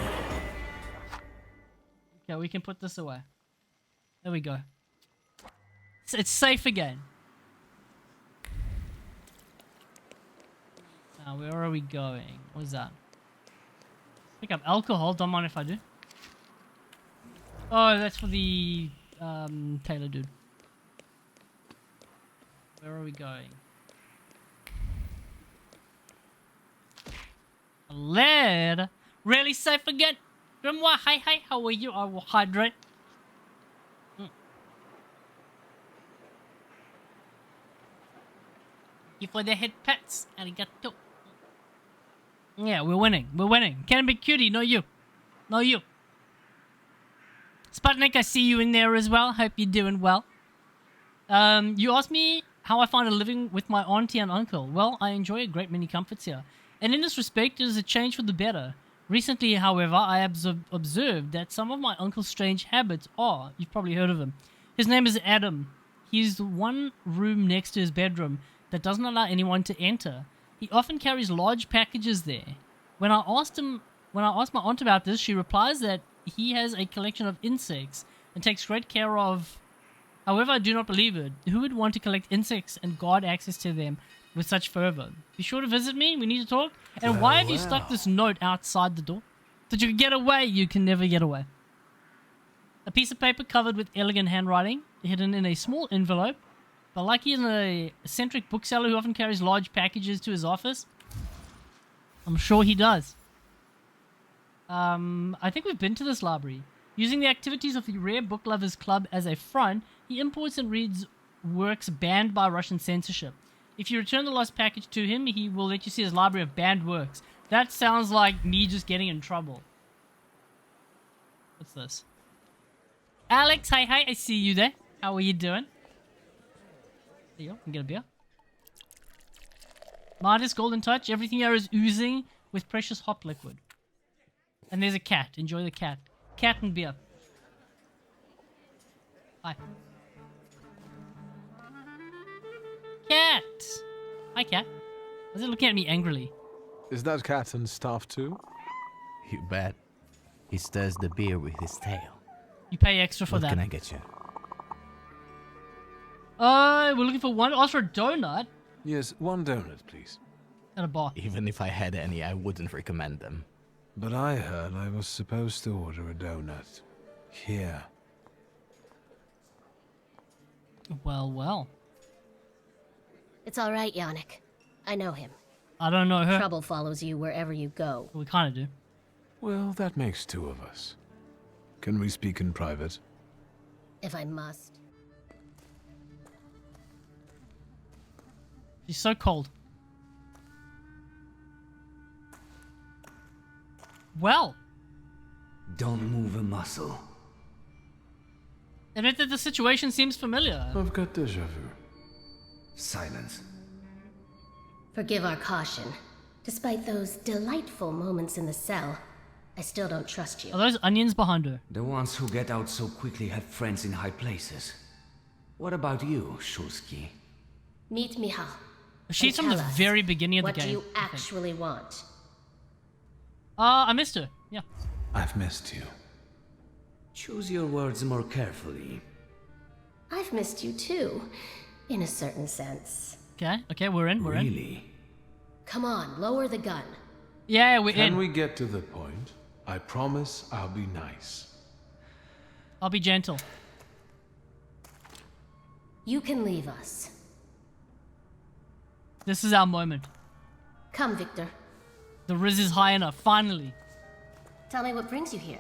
Okay, we can put this away. There we go. It's safe again. Now, where are we going? What is that? Pick up alcohol. Don't mind if I do. Oh, that's for the Taylor dude. Where are we going? Lead? Really safe again? Grimoire, hi, how are you? I will hydrate. You for the head pats. Arigato. Yeah, we're winning. Can't be cutie, no you. Sputnik, I see you in there as well. Hope you're doing well. You asked me how I find a living with my auntie and uncle. Well, I enjoy a great many comforts here. And in this respect, it is a change for the better. Recently, however, I observed that some of my uncle's strange habits are... You've probably heard of him. His name is Adam. He's the one room next to his bedroom that doesn't allow anyone to enter. He often carries large packages there. When I asked my aunt about this, she replies that he has a collection of insects and takes great care of... However, I do not believe it. Who would want to collect insects and guard access to them with such fervor? Be sure to visit me. We need to talk. And why have you stuck this note outside the door? That you can get away. You can never get away. A piece of paper covered with elegant handwriting, hidden in a small envelope. But like he is an eccentric bookseller who often carries large packages to his office, I'm sure he does. I think we've been to this library. Using the activities of the Rare Book Lovers Club as a front, he imports and reads works banned by Russian censorship. If you return the lost package to him, he will let you see his library of banned works. That sounds like me just getting in trouble. What's this? Alex, hi, I see you there. How are you doing? There you go, can get a beer. Midas, Golden Touch, everything here is oozing with precious hop liquid. And there's a cat, enjoy the cat. Cat and beer. Hi. Cat! Hi, cat. Why is it looking at me angrily? Is that cat and stuff too? You bet. He stirs the beer with his tail. You pay extra for that. What can I get you? We're looking for one. Ask for a donut. Yes, 1 donut, please. At a bar. Even if I had any, I wouldn't recommend them. But I heard I was supposed to order a donut. Here. Well. It's all right, Yannick. I know him. I don't know her. Trouble follows you wherever you go. We kind of do. Well, that makes two of us. Can we speak in private? If I must. She's so cold. Well. Don't move a muscle. Admit that the situation seems familiar. I've got déjà vu. Silence. Forgive our caution. Despite those delightful moments in the cell, I still don't trust you. Are those onions behind her? The ones who get out so quickly have friends in high places. What about you, Shulsky? Meet Michal. She's from the very beginning of the game. What do you actually want? I missed her. Yeah. I've missed you. Choose your words more carefully. I've missed you too, in a certain sense. Okay, we're in, we're in. Really? Come on, lower the gun. Yeah, we're in. Can we get to the point? I promise I'll be nice. I'll be gentle. You can leave us. This is our moment. Come, Victor. The Riz is high enough, finally. Tell me what brings you here.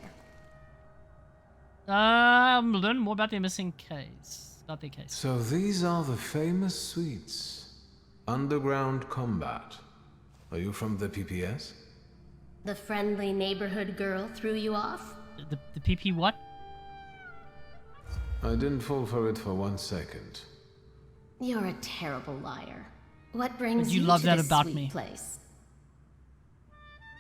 Learn more about their missing case. About their case. So these are the famous suites. Underground combat. Are you from the PPS? The friendly neighborhood girl threw you off? The PP what? I didn't fall for it for 1 second. You're a terrible liar. What brings you you love to that this about sweet me. place?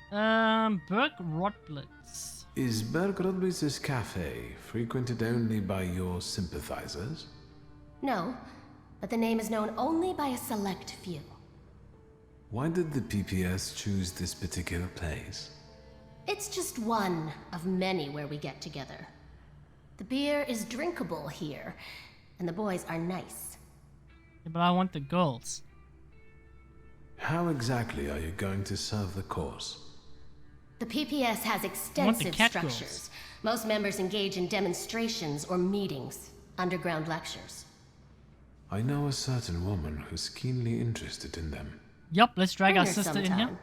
Berg Rotblitz. Is Berg Rodblitz's cafe frequented only by your sympathizers? No, but the name is known only by a select few. Why did the PPS choose this particular place? It's just one of many where we get together. The beer is drinkable here, and the boys are nice. Yeah, but I want the girls. How exactly are you going to serve the course? The PPS has extensive structures. Most members engage in demonstrations or meetings, underground lectures. I know a certain woman who's keenly interested in them. Yup, let's drag Bring our her sister in here. sometime.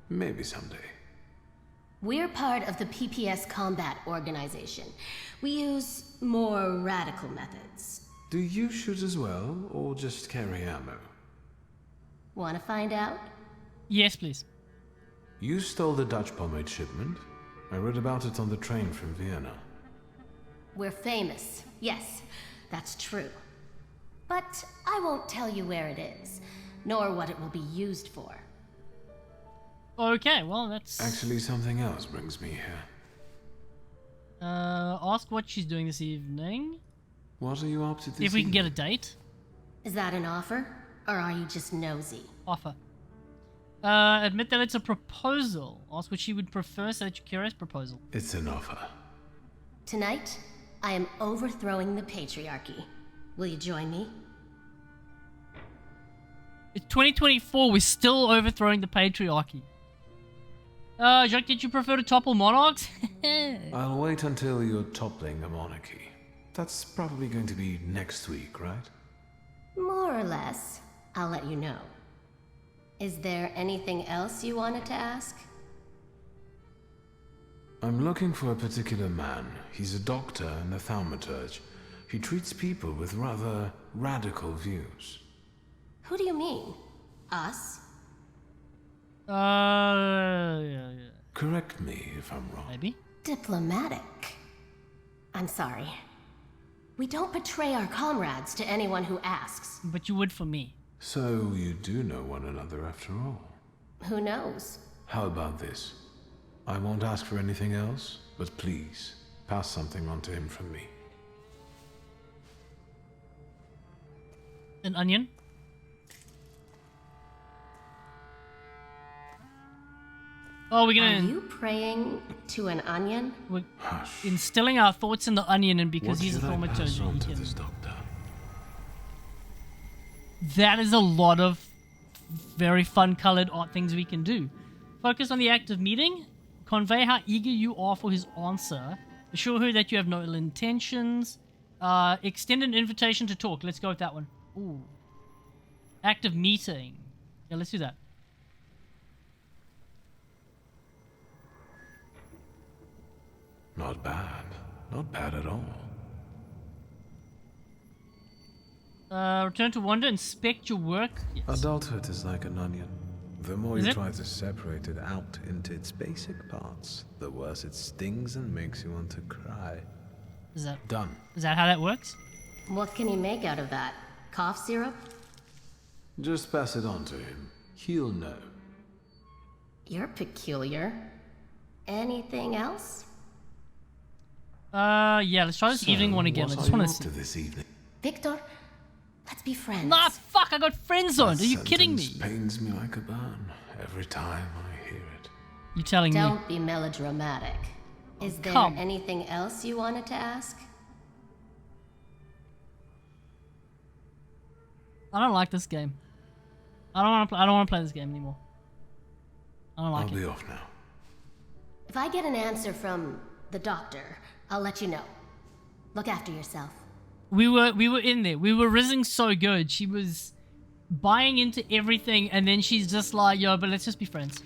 Maybe someday. We're part of the PPS Combat Organization. We use more radical methods. Do you shoot as well, or just carry ammo? Want to find out? Yes, please. You stole the Dutch pomade shipment. I read about it on the train from Vienna. We're famous. Yes, that's true. But I won't tell you where it is, nor what it will be used for. Okay, well, that's... Actually, something else brings me here. Ask what she's doing this evening. What are you up to this If we can evening? get a date. Is that an offer, or are you just nosy? Offer. Admit that it's a proposal. Ask what she would prefer, so that you curious proposal. It's an offer. Tonight, I am overthrowing the patriarchy. Will you join me? It's 2024, we're still overthrowing the patriarchy. Jacques, did you prefer to topple monarchs? I'll wait until you're toppling a monarchy. That's probably going to be next week, right? More or less. I'll let you know. Is there anything else you wanted to ask? I'm looking for a particular man. He's a doctor and a thaumaturge. He treats people with rather radical views. Who do you mean? Us? Yeah. Correct me if I'm wrong. Maybe. Diplomatic. I'm sorry. We don't betray our comrades to anyone who asks. But you would for me. So you do know one another after all. Who knows? How about this? I won't ask for anything else, but please, pass something on to him from me. An onion? Oh, we're gonna... Are you praying to an onion? We're instilling our thoughts in the onion, and because What he's a should I pass thaumaturge, on he to can... this doctor? That is a lot of very fun-colored art things we can do. Focus on the act of meeting. Convey how eager you are for his answer. Assure her that you have no ill intentions. Extend an invitation to talk. Let's go with that one. Ooh. Act of meeting. Yeah, let's do that. Not bad. Not bad at all. Return to Wonder, inspect your work. Yes. Adulthood is like an onion. The more Is you it? try to separate it out into its basic parts, the worse it stings and makes you want to cry. Is that Done. Is that how that works? What can he make out of that? Cough syrup? Just pass it on to him. He'll know. You're peculiar. Anything else? Yeah, let's try this evening one again. I just want to see. this evening. Victor, let's be friends. Nah, fuck, I got friend zoned. Are you That kidding me? sentence pains me like a burn every time I hear it. You telling me? Don't be melodramatic. Is there come. anything else you wanted to ask? I don't like this game. I don't want to play this game anymore. I don't like I'll it. be off now. If I get an answer from the doctor, I'll let you know. Look after yourself. We were in there. We were rizzing so good. She was buying into everything, and then she's just like, yo, but let's just be friends.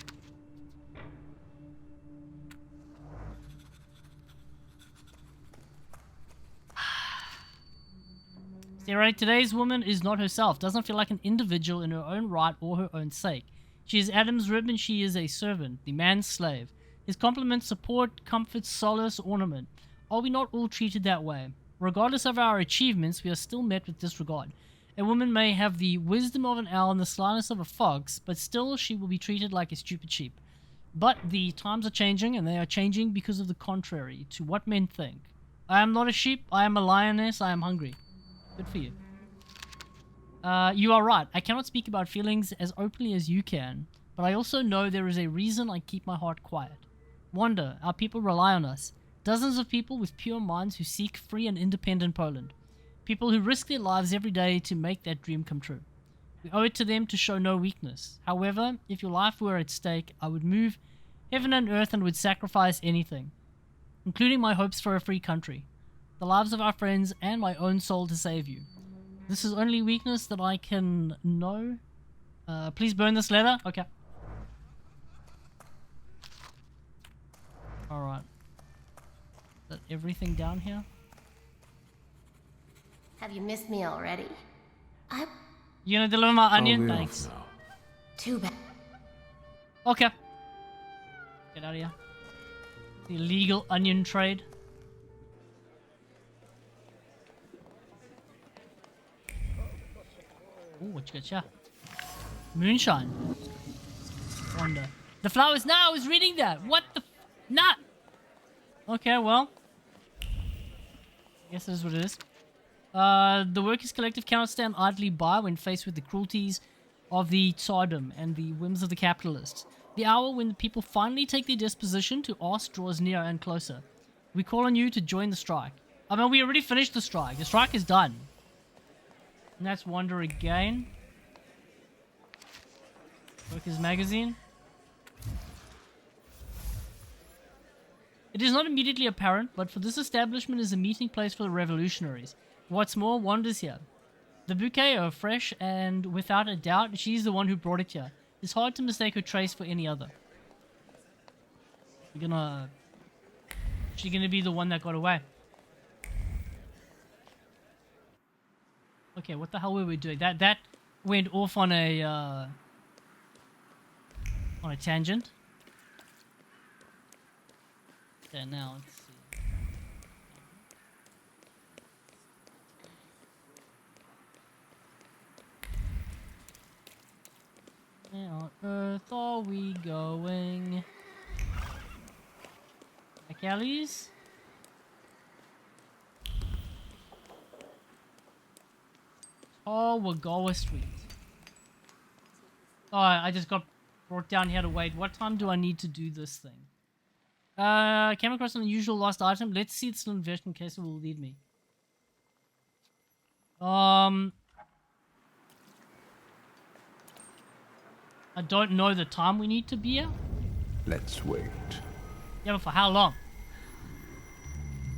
Sarah, today's woman is not herself, doesn't feel like an individual in her own right or her own sake. She is Adam's rib and she is a servant, the man's slave. His compliments, support, comfort, solace, ornament. Are we not all treated that way? Regardless of our achievements, we are still met with disregard. A woman may have the wisdom of an owl and the slyness of a fox, but still she will be treated like a stupid sheep. But the times are changing, and they are changing because of the contrary to what men think. I am not a sheep, I am a lioness, I am hungry. Good for you. You are right. I cannot speak about feelings as openly as you can, but I also know there is a reason I keep my heart quiet. Wonder, our people rely on us. Dozens of people with pure minds who seek free and independent Poland. People who risk their lives every day to make that dream come true. We owe it to them to show no weakness. However, if your life were at stake, I would move heaven and earth and would sacrifice anything, including my hopes for a free country, the lives of our friends, and my own soul to save you. This is only weakness that I can know. Please burn this letter. Okay. Alright. Is that everything down here? Have you missed me already? You gonna deliver my onion? be off Thanks. now. Too bad. Okay. Get out of here. The illegal onion trade. Ooh, what you got here? Moonshine. Wonder. The flowers. No, I was reading that. What the? Not. Okay, well. I guess this is what it is. The workers' collective cannot stand idly by when faced with the cruelties of the Tsardom and the whims of the capitalists. The hour when the people finally take their disposition to ask draws nearer and closer. We call on you to join the strike. I mean, we already finished the strike. The strike is done. And that's Wonder again. Workers' magazine. It is not immediately apparent, but for this establishment is a meeting place for the revolutionaries. What's more, Wanda's here. The bouquet are fresh, and without a doubt, she's the one who brought it here. It's hard to mistake her trace for any other. She's gonna be the one that got away. Okay, what the hell were we doing? That went off on a tangent. Okay, now let's see. Where on earth are we going? Kelly's? Oh, Wagawa Street. Oh, I just got brought down here to wait. What time do I need to do this thing? Came across an unusual lost item. Let's see its investigation in case it will lead me. I don't know the time we need to be here. Let's wait. Yeah, but for how long?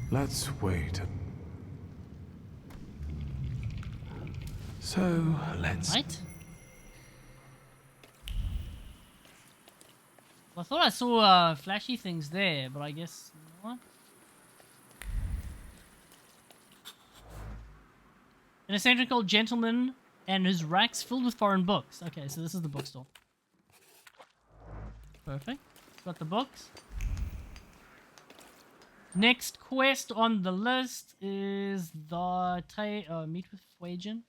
Let's wait. So, let's... Right? Well, I thought I saw flashy things there, but I guess not. An eccentric old gentleman and his racks filled with foreign books. Okay, so this is the bookstore. Perfect. Got the books. Next quest on the list is the meet with Wagen.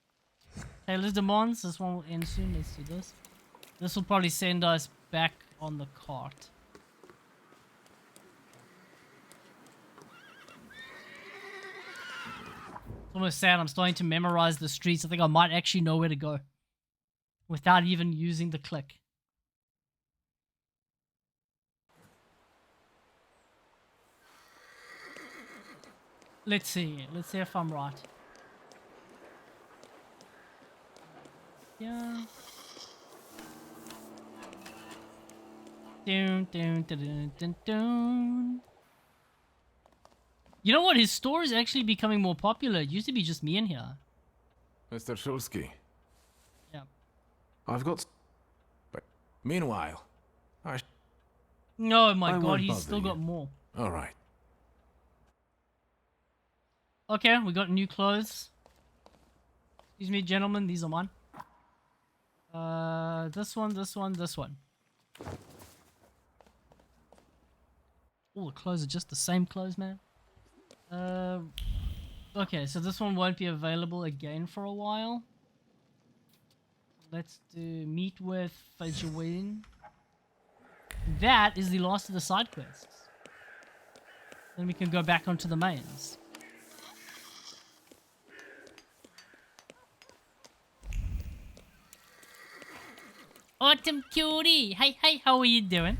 Taylor's demands. This one will end soon. Let's do this. This will probably send us back on the cart. It's almost sad. I'm starting to memorize the streets. I think I might actually know where to go without even using the click. Let's see. Let's see if I'm right. Yeah. Dun, dun, dun, dun, dun, dun. You know what? His store is actually becoming more popular. It used to be just me in here. Mr. Shulsky. Yeah. I've got... But meanwhile, Oh my I god, won't he's bother still you. got more. All right. Okay, we got new clothes. Excuse me, gentlemen, these are mine. This one, this one, this one. All the clothes are just the same clothes, man. Okay, so this one won't be available again for a while. Let's do meet with Fajuin. That is the last of the side quests. Then we can go back onto the mains. Autumn cutie! Hey, how are you doing?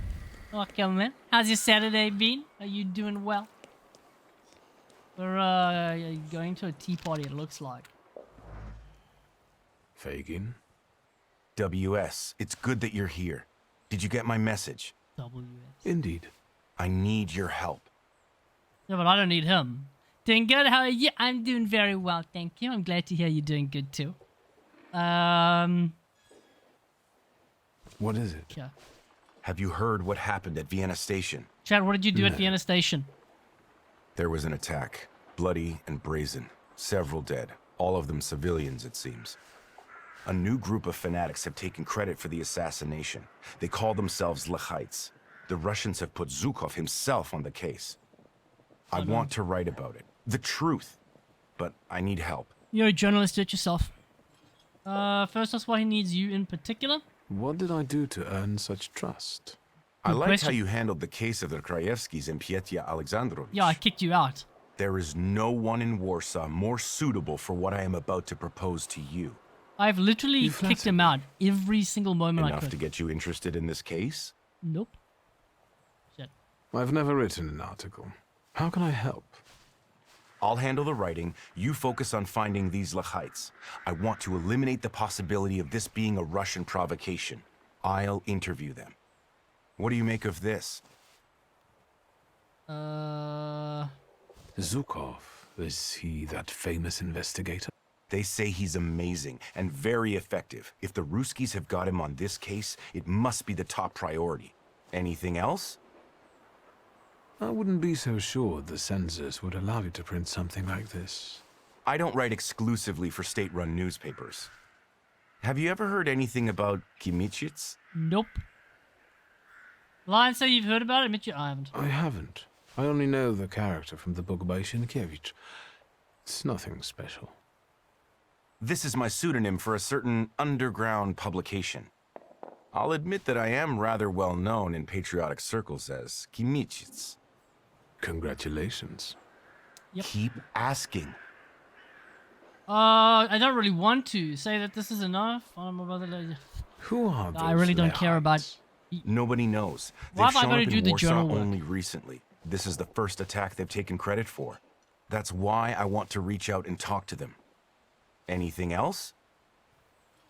Welcome in. How's your Saturday been? Are you doing well? We're going to a tea party, it looks like. Fagin? WS, it's good that you're here. Did you get my message? WS. Indeed. I need your help. Yeah, but I don't need him. Doing good, how are you? I'm doing very well, thank you. I'm glad to hear you're doing good too. What is it? Yeah. Have you heard what happened at Vienna Station? Chad, what did you do at No. Vienna Station? There was an attack. Bloody and brazen. Several dead. All of them civilians, it seems. A new group of fanatics have taken credit for the assassination. They call themselves Lechites. The Russians have put Zhukov himself on the case. I want to write about it. The truth. But I need help. You're a journalist, do it yourself. First, that's why he needs you in particular. What did I do to earn such trust? I Good liked how question. you handled the case of the Krajewskis and Pietya Alexandrovich. Yeah, I kicked you out. There is no one in Warsaw more suitable for what I am about to propose to you. I've literally kicked him out every single moment I Enough could. to get you interested in this case? Nope. Shit. I've never written an article. How can I help? I'll handle the writing. You focus on finding these Lechites. I want to eliminate the possibility of this being a Russian provocation. I'll interview them. What do you make of this? Zhukov, is he that famous investigator? They say he's amazing and very effective. If the Ruskies have got him on this case, it must be the top priority. Anything else? I wouldn't be so sure the censors would allow you to print something like this. I don't write exclusively for state-run newspapers. Have you ever heard anything about Kimichits? Nope. Lion, say you've heard about it? Admit you, I haven't. I haven't. I only know the character from the book by Sienkiewicz. It's nothing special. This is my pseudonym for a certain underground publication. I'll admit that I am rather well known in patriotic circles as Kimichits. Congratulations. Yep. Keep asking. I don't really want to say that this is enough. I'm about to... Who are those I really don't care about... Nobody knows. Why They've have I shown gotta up do in the Warsaw journal work? only recently. This is the first attack they've taken credit for. That's why I want to reach out and talk to them. Anything else?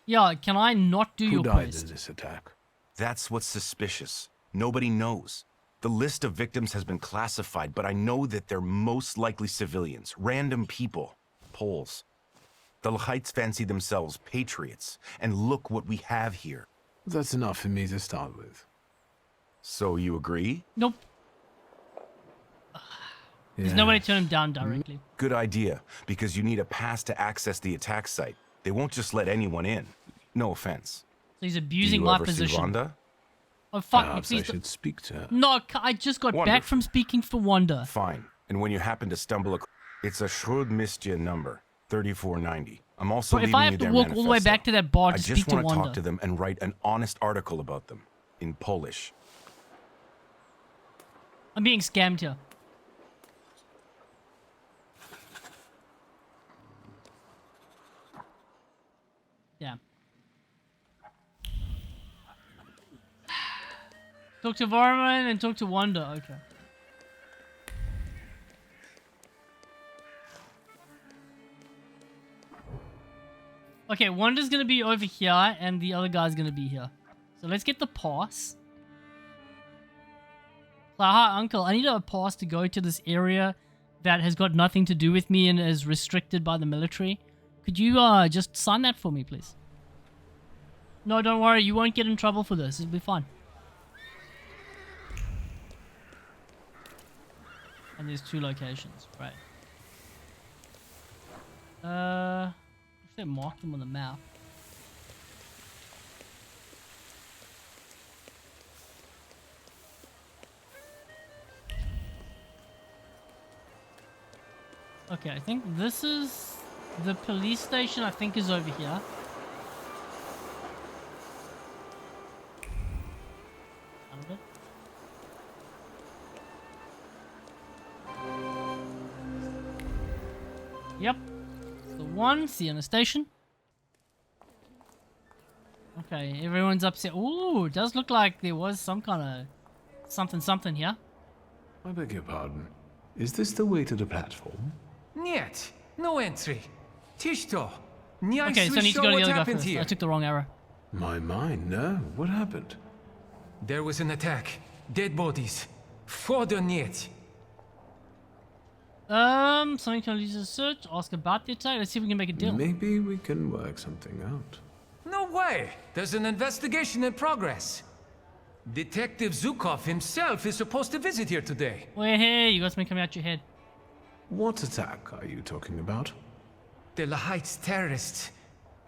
Yeah, can I not do Who your died quest? in this attack? That's what's suspicious. Nobody knows. The list of victims has been classified, but I know that they're most likely civilians, random people, Poles. The Lechites fancy themselves patriots, and look what we have here. That's enough for me to start with. So you agree? Nope. There's no way to turn him down directly. Good idea, because you need a pass to access the attack site. They won't just let anyone in. No offense. So he's abusing my position. Wanda? Oh, fuck me, Perhaps please. I should speak to her. No, I just got back from speaking for Wanda. Fine. And when you happen to stumble across... It's a Shrewd Mistia number, 3490. I'm also But if leaving I you have to their walk all the way manifesto. back to that bar to I speak just to want to Wanda. talk to them and write an honest article about them. In Polish. I'm being scammed here. Yeah. Talk to Varman and talk to Wanda. Okay. Okay, Wanda's gonna be over here, and the other guy's gonna be here. So let's get the pass. So, hi, Uncle. I need a pass to go to this area that has got nothing to do with me and is restricted by the military. Could you just sign that for me, please? No, don't worry. You won't get in trouble for this. It'll be fine. And there's 2 locations. Right. If they marked them on the map. Okay, I think this is the police station. I think is over here. Sound good? Yep. The one, Sienna Station. Okay, everyone's upset. Ooh, it does look like there was some kind of something here. I beg your pardon. Is this the way to the platform? Niet, no entry. Tishto. Okay, so I need to go to the other guy first. I took the wrong arrow. My mind, no. What happened? There was an attack. Dead bodies. Further niet. Something can use a search, ask about the attack. Let's see if we can make a deal. Maybe we can work something out. No way! There's an investigation in progress. Detective Zukov himself is supposed to visit here today. Wait, hey, you got something coming out your head. What attack are you talking about? The Laheights terrorists.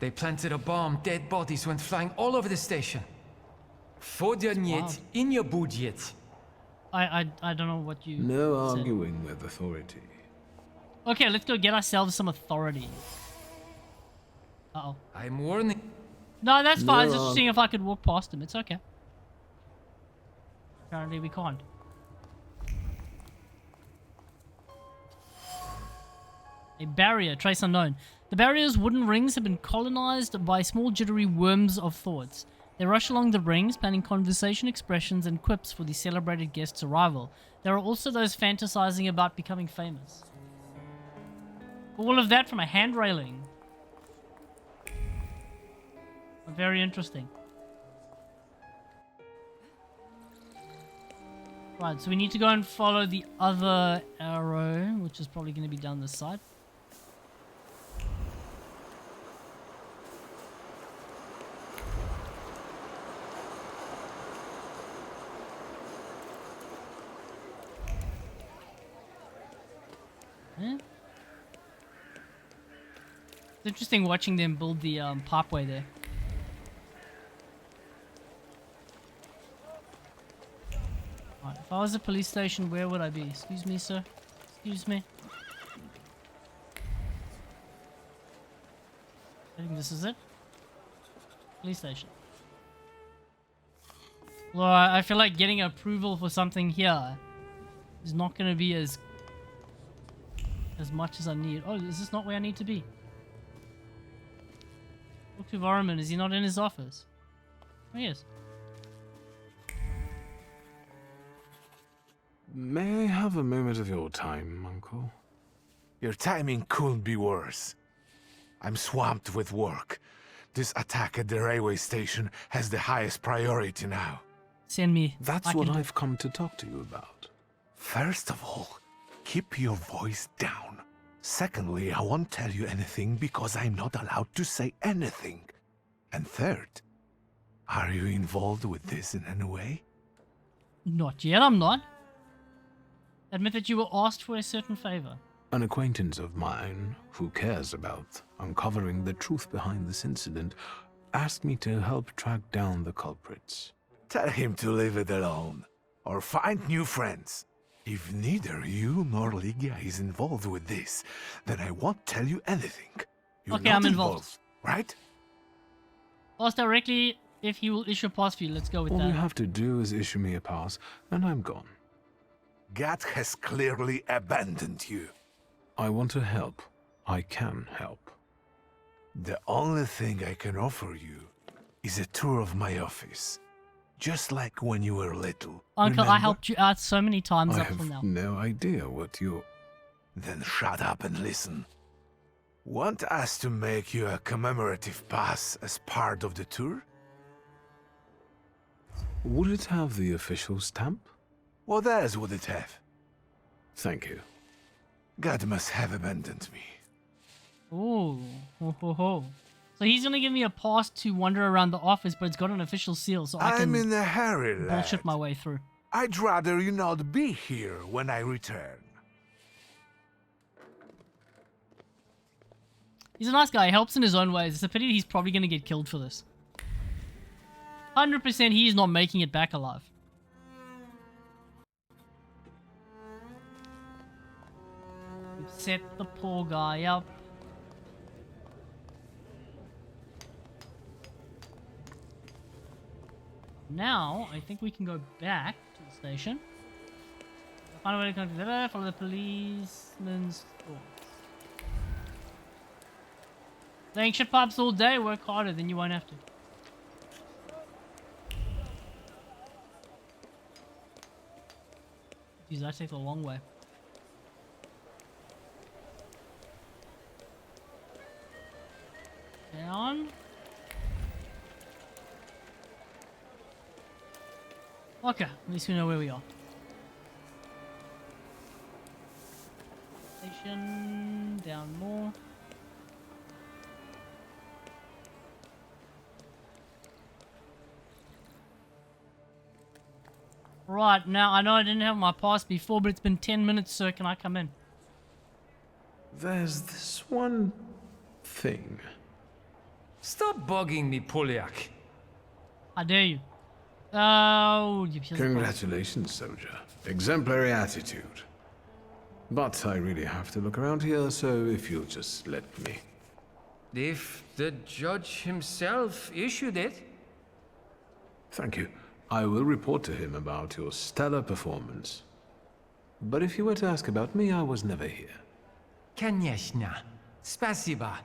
They planted a bomb, dead bodies went flying all over the station. Fodya niet in your budget. I don't know what you No said. arguing with authority. Okay, let's go get ourselves some authority. Uh-oh. I'm warning. No, that's fine. No. Just seeing if I could walk past him. It's okay. Apparently we can't. A barrier, trace unknown. The barrier's wooden rings have been colonized by small jittery worms of thoughts. They rush along the rings, planning conversation, expressions, and quips for the celebrated guest's arrival. There are also those fantasizing about becoming famous. All of that from a hand railing. Very interesting. Right, so we need to go and follow the other arrow, which is probably going to be down this side. Yeah. It's interesting watching them build the pathway there. Right, if I was a police station, where would I be? Excuse me, sir. Excuse me. I think this is it. Police station. Well, I feel like getting approval for something here is not going to be as much as I need. Oh, is this not where I need to be? Talk to Varman. Is he not in his office? Oh, he is. May I have a moment of your time, Uncle? Your timing couldn't be worse. I'm swamped with work. This attack at the railway station has the highest priority now. Send me. That's what I've come to talk to you about. First of all, keep your voice down. Secondly, I won't tell you anything because I'm not allowed to say anything. And third, are you involved with this in any way? Not yet, I'm not. Admit that you were asked for a certain favor. An acquaintance of mine who cares about uncovering the truth behind this incident asked me to help track down the culprits. Tell him to leave it alone, or find new friends. If neither you nor Ligia is involved with this, then I won't tell you anything. You're Okay, not I'm involved. Right? Ask directly if he will issue a pass for you. Let's go with All that. you have to do is issue me a pass, and I'm gone. Gat has clearly abandoned you. I want to help. I can help. The only thing I can offer you is a tour of my office. Just like when you were little. Uncle, I Remember? helped you out so many times I up till have now. no idea what you're... Then shut up and listen. Want us to make you a commemorative pass as part of the tour? Would it have the official stamp? What else would it have? Thank you. God must have abandoned me. Ooh. Ho, ho, ho. So he's gonna give me a pass to wander around the office, but it's got an official seal, so I I'm can in a hurry, lad. bullshit my way through. I'd rather you not be here when I return. He's a nice guy. He helps in his own ways. It's a pity he's probably gonna get killed for this. 100% he's not making it back alive. We've set the poor guy up. Now, I think we can go back to the station. Find a way to connect together, follow the policeman's thoughts. Playing shit pubs all day, work harder, then you won't have to. Jeez, that takes a long way. Down. Okay, at least we know where we are. Station, down more. Right, now I know I didn't have my pass before, but it's been 10 minutes, sir. Can I come in? There's this one thing. Stop bugging me, Polyak. I dare you. Oh, you piece of- Congratulations, soldier. Exemplary attitude. But I really have to look around here, so if you'll just let me. If the judge himself issued it. Thank you. I will report to him about your stellar performance. But if you were to ask about me, I was never here. Конечно. Спасибо.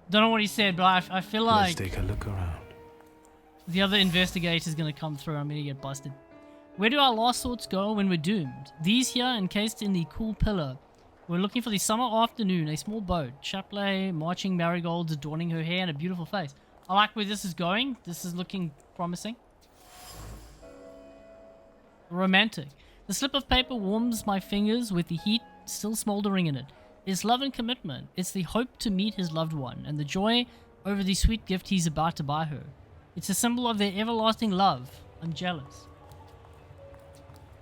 Don't know what he said, but I feel like Let's take a look around. the other investigator's gonna come through. I'm gonna get busted. Where do our last thoughts go when we're doomed? These here, encased in the cool pillar. We're looking for the summer afternoon, a small boat, Chapley, marching marigolds adorning her hair and a beautiful face. I like where this is going. This is looking promising. Romantic. The slip of paper warms my fingers with the heat still smoldering in it. It's love and commitment. It's the hope to meet his loved one and the joy over the sweet gift he's about to buy her. It's a symbol of their everlasting love. I'm jealous.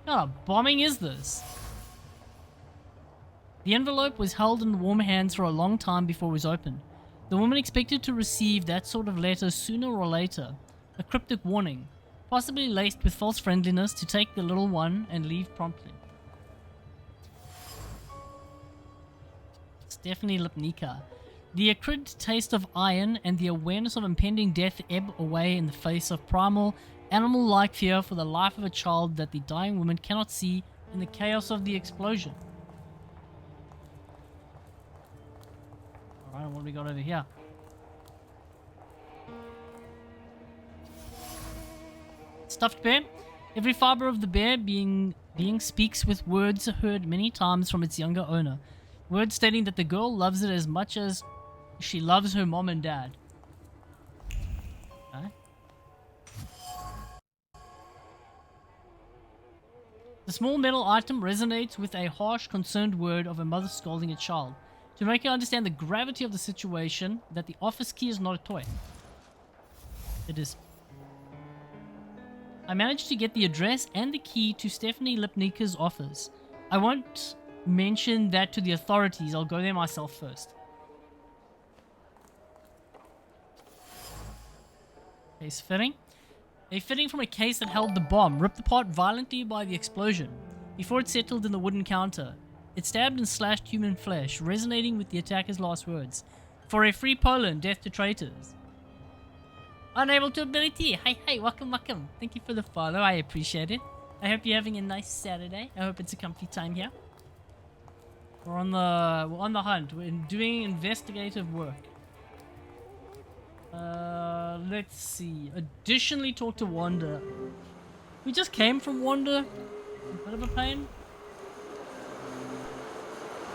What kind of bombing is this? The envelope was held in warm hands for a long time before it was opened. The woman expected to receive that sort of letter sooner or later. A cryptic warning, possibly laced with false friendliness, to take the little one and leave promptly. Stephanie Lipnicka. The acrid taste of iron and the awareness of impending death ebb away in the face of primal, animal-like fear for the life of a child that the dying woman cannot see in the chaos of the explosion. Alright, what do we got over here? Stuffed bear. Every fiber of the bear being speaks with words heard many times from its younger owner. Words stating that the girl loves it as much as she loves her mom and dad. Okay. The small metal item resonates with a harsh, concerned word of a mother scolding a child. To make her understand the gravity of the situation, that the office key is not a toy. It is. I managed to get the address and the key to Stephanie Lipnicka's office. I won't mention that to the authorities. I'll go there myself first. Case fitting. A fitting from a case that held the bomb, ripped apart violently by the explosion. Before it settled in the wooden counter, it stabbed and slashed human flesh, resonating with the attacker's last words. For a free Poland, death to traitors. Unable to ability. Hi, welcome. Thank you for the follow. I appreciate it. I hope you're having a nice Saturday. I hope it's a comfy time here. We're on the hunt. We're doing investigative work. Let's see. Additionally, talk to Wanda. We just came from Wanda. A bit of a pain.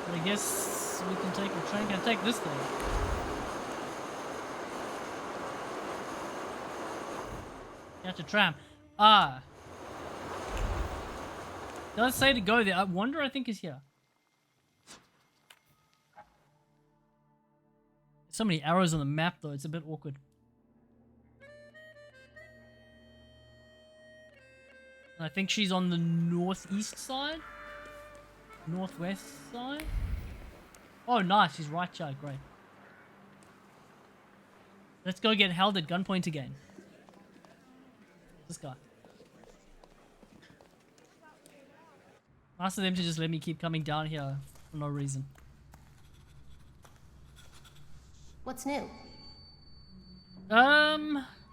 But I guess we can take the train. Can take this thing. Catch a tram. Does say to go there. Wanda, I think, is here. So many arrows on the map, though. It's a bit awkward. I think she's on the northeast side. Northwest side. Oh, nice. She's right side. Great. Let's go get held at gunpoint again. This guy. Nice of them to just let me keep coming down here for no reason. What's new?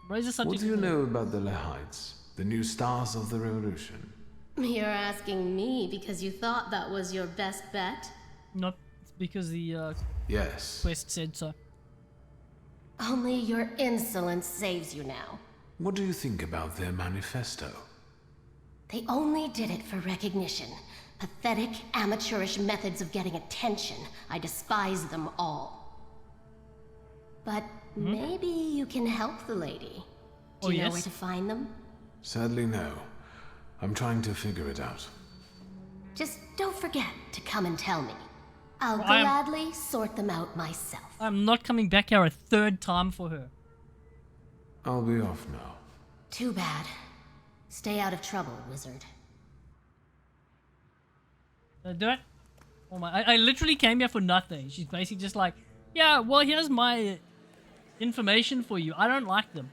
Raise the subject. What do you know about the Lehites, the new stars of the revolution? You're asking me because you thought that was your best bet? Nope, it's because the yes. quest said so. Only your insolence saves you now. What do you think about their manifesto? They only did it for recognition. Pathetic, amateurish methods of getting attention. I despise them all. But maybe you can help the lady. Do you know where to find them? Sadly, no. I'm trying to figure it out. Just don't forget to come and tell me. I'll gladly sort them out myself. I'm not coming back here a third time for her. I'll be off now. Too bad. Stay out of trouble, wizard. Did I do it? Oh my! I literally came here for nothing. She's basically just like, yeah, well, here's my information for you. I don't like them.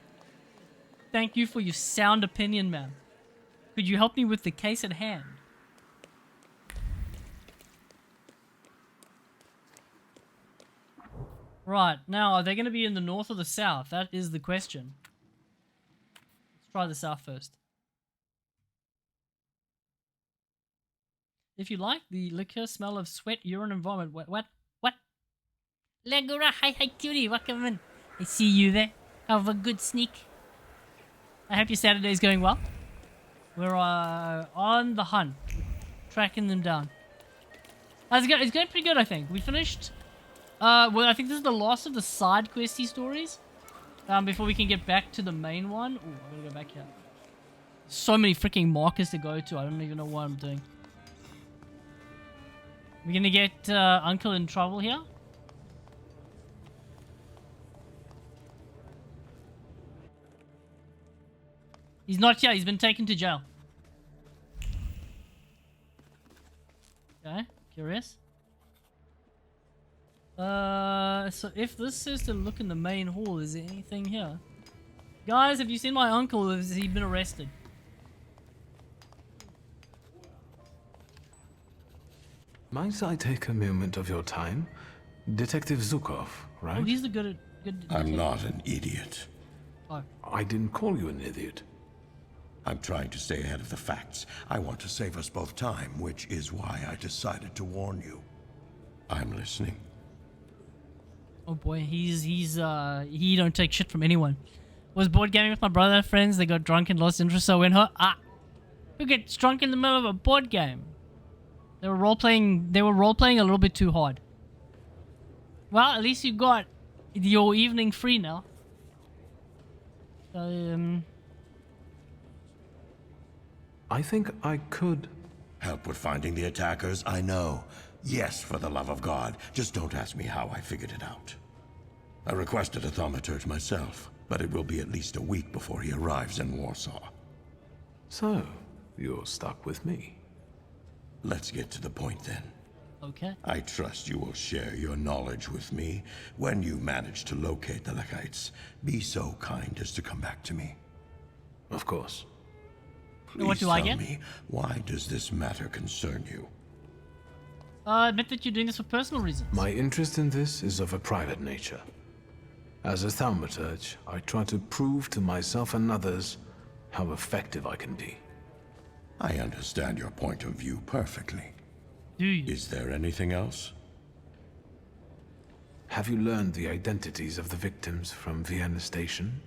Thank you for your sound opinion, ma'am. Could you help me with the case at hand? Right, now, are they going to be in the north or the south? That is the question. Let's try the south first. If you like the liquor smell of sweat, urine, and vomit, what? Legura, hi, cutie, welcome in. I see you there. Have a good sneak. I hope your Saturday's going well. We're on the hunt. We're tracking them down. It's going pretty good, I think. We finished... well, I think this is the last of the side questy stories. Before we can get back to the main one. Ooh, I'm gonna go back here. So many freaking markers to go to. I don't even know what I'm doing. We're gonna get Uncle in trouble here. He's not here. He's been taken to jail. Okay, curious. So if this says to look in the main hall, is there anything here? Guys, have you seen my uncle? Has he been arrested? Might I take a moment of your time? Detective Zukov, right? Oh, he's the good I'm not an idiot. Oh. I didn't call you an idiot. I'm trying to stay ahead of the facts. I want to save us both time, which is why I decided to warn you. I'm listening. Oh boy, he don't take shit from anyone. Was board gaming with my brother and friends. They got drunk and lost interest, so I went, who gets drunk in the middle of a board game? They were role-playing a little bit too hard. Well, at least you got your evening free now. So, I think I could... Help with finding the attackers? I know. Yes, for the love of God. Just don't ask me how I figured it out. I requested a thaumaturge myself, but it will be at least a week before he arrives in Warsaw. So, you're stuck with me. Let's get to the point then. Okay. I trust you will share your knowledge with me. When you manage to locate the Lekites, be so kind as to come back to me. Of course. Please what do I tell get? me, why does this matter concern you? Admit that you're doing this for personal reasons. My interest in this is of a private nature. As a thaumaturge, I try to prove to myself and others how effective I can be. I understand your point of view perfectly. Do you? Is there anything else? Have you learned the identities of the victims from Vienna Station?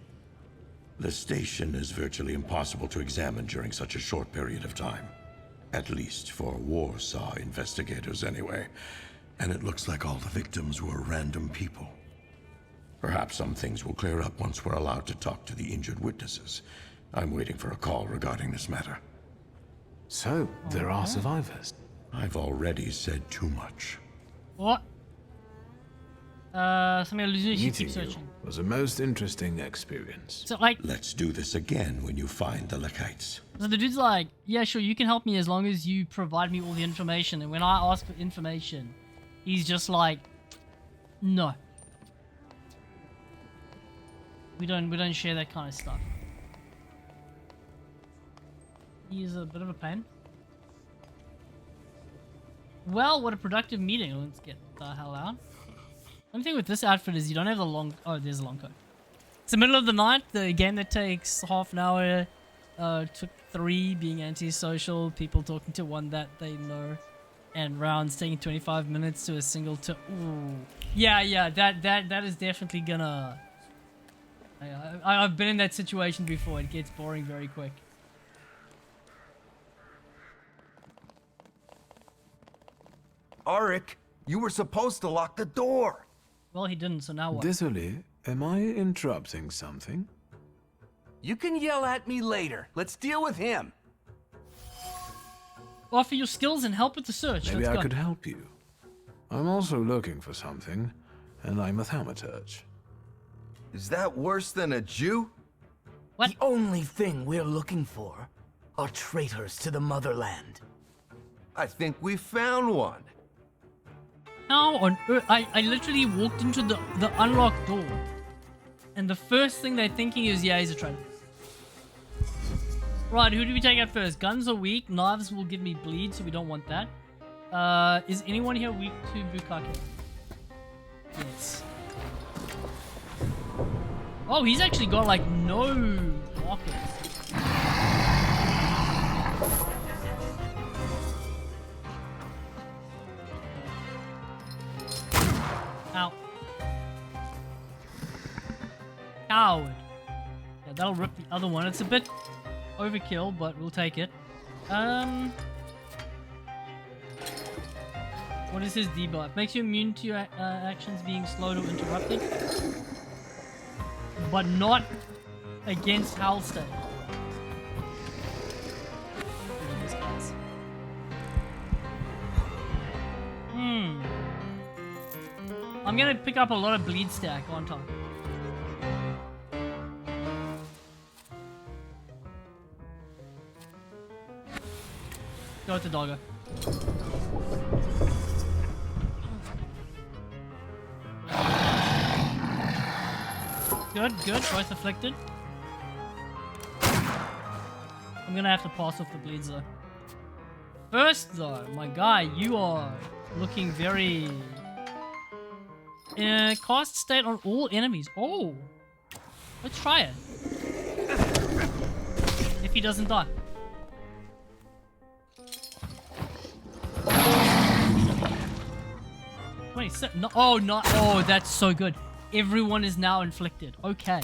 The station is virtually impossible to examine during such a short period of time. At least for Warsaw investigators anyway. And it looks like all the victims were random people. Perhaps some things will clear up once we're allowed to talk to the injured witnesses. I'm waiting for a call regarding this matter. So, there are survivors. I've already said too much. What? Something to keep Meeting you searching. was a most interesting experience. So, like, Let's do this again when you find the Lekites. so the dude's like, yeah, sure, you can help me as long as you provide me all the information. And when I ask for information, he's just like, no. We don't share that kind of stuff. He's a bit of a pain. Well, what a productive meeting. Let's get the hell out. One thing with this outfit is you don't have the long... Oh, there's a long coat. It's the middle of the night. The game that takes half an hour took 3 being antisocial. People talking to one that they know. And rounds taking 25 minutes to a single to... Ooh. Yeah, that is definitely gonna... I've been in that situation before. It gets boring very quick. Auric, you were supposed to lock the door. Well, he didn't, so now what? Désolé, am I interrupting something? You can yell at me later. Let's deal with him. Offer your skills and help with the search. Maybe Let's I go. could help you. I'm also looking for something, and I'm a thaumaturge. Is that worse than a Jew? What? The only thing we're looking for are traitors to the motherland. I think we found one. How on earth? I literally walked into the unlocked door. And the first thing they're thinking is, yeah, he's a traitor. Right, who do we take out first? Guns are weak. Knives will give me bleed, so we don't want that. Is anyone here weak to Bukake? Yes. Oh, he's actually got, like, no blockers. Ow. Coward. Yeah, that'll rip the other one. It's a bit overkill, but we'll take it. What is his debuff? Makes you immune to your actions being slowed or interrupted. But not against Halstead. I'm gonna pick up a lot of bleed stack on top. Go with the doggo. Good, good. Both afflicted. I'm gonna have to pass off the bleeds though. First though, my guy, you are looking very... cast state on all enemies. Oh! Let's try it. If he doesn't die. Wait, no, oh, no, oh, that's so good. Everyone is now inflicted. Okay.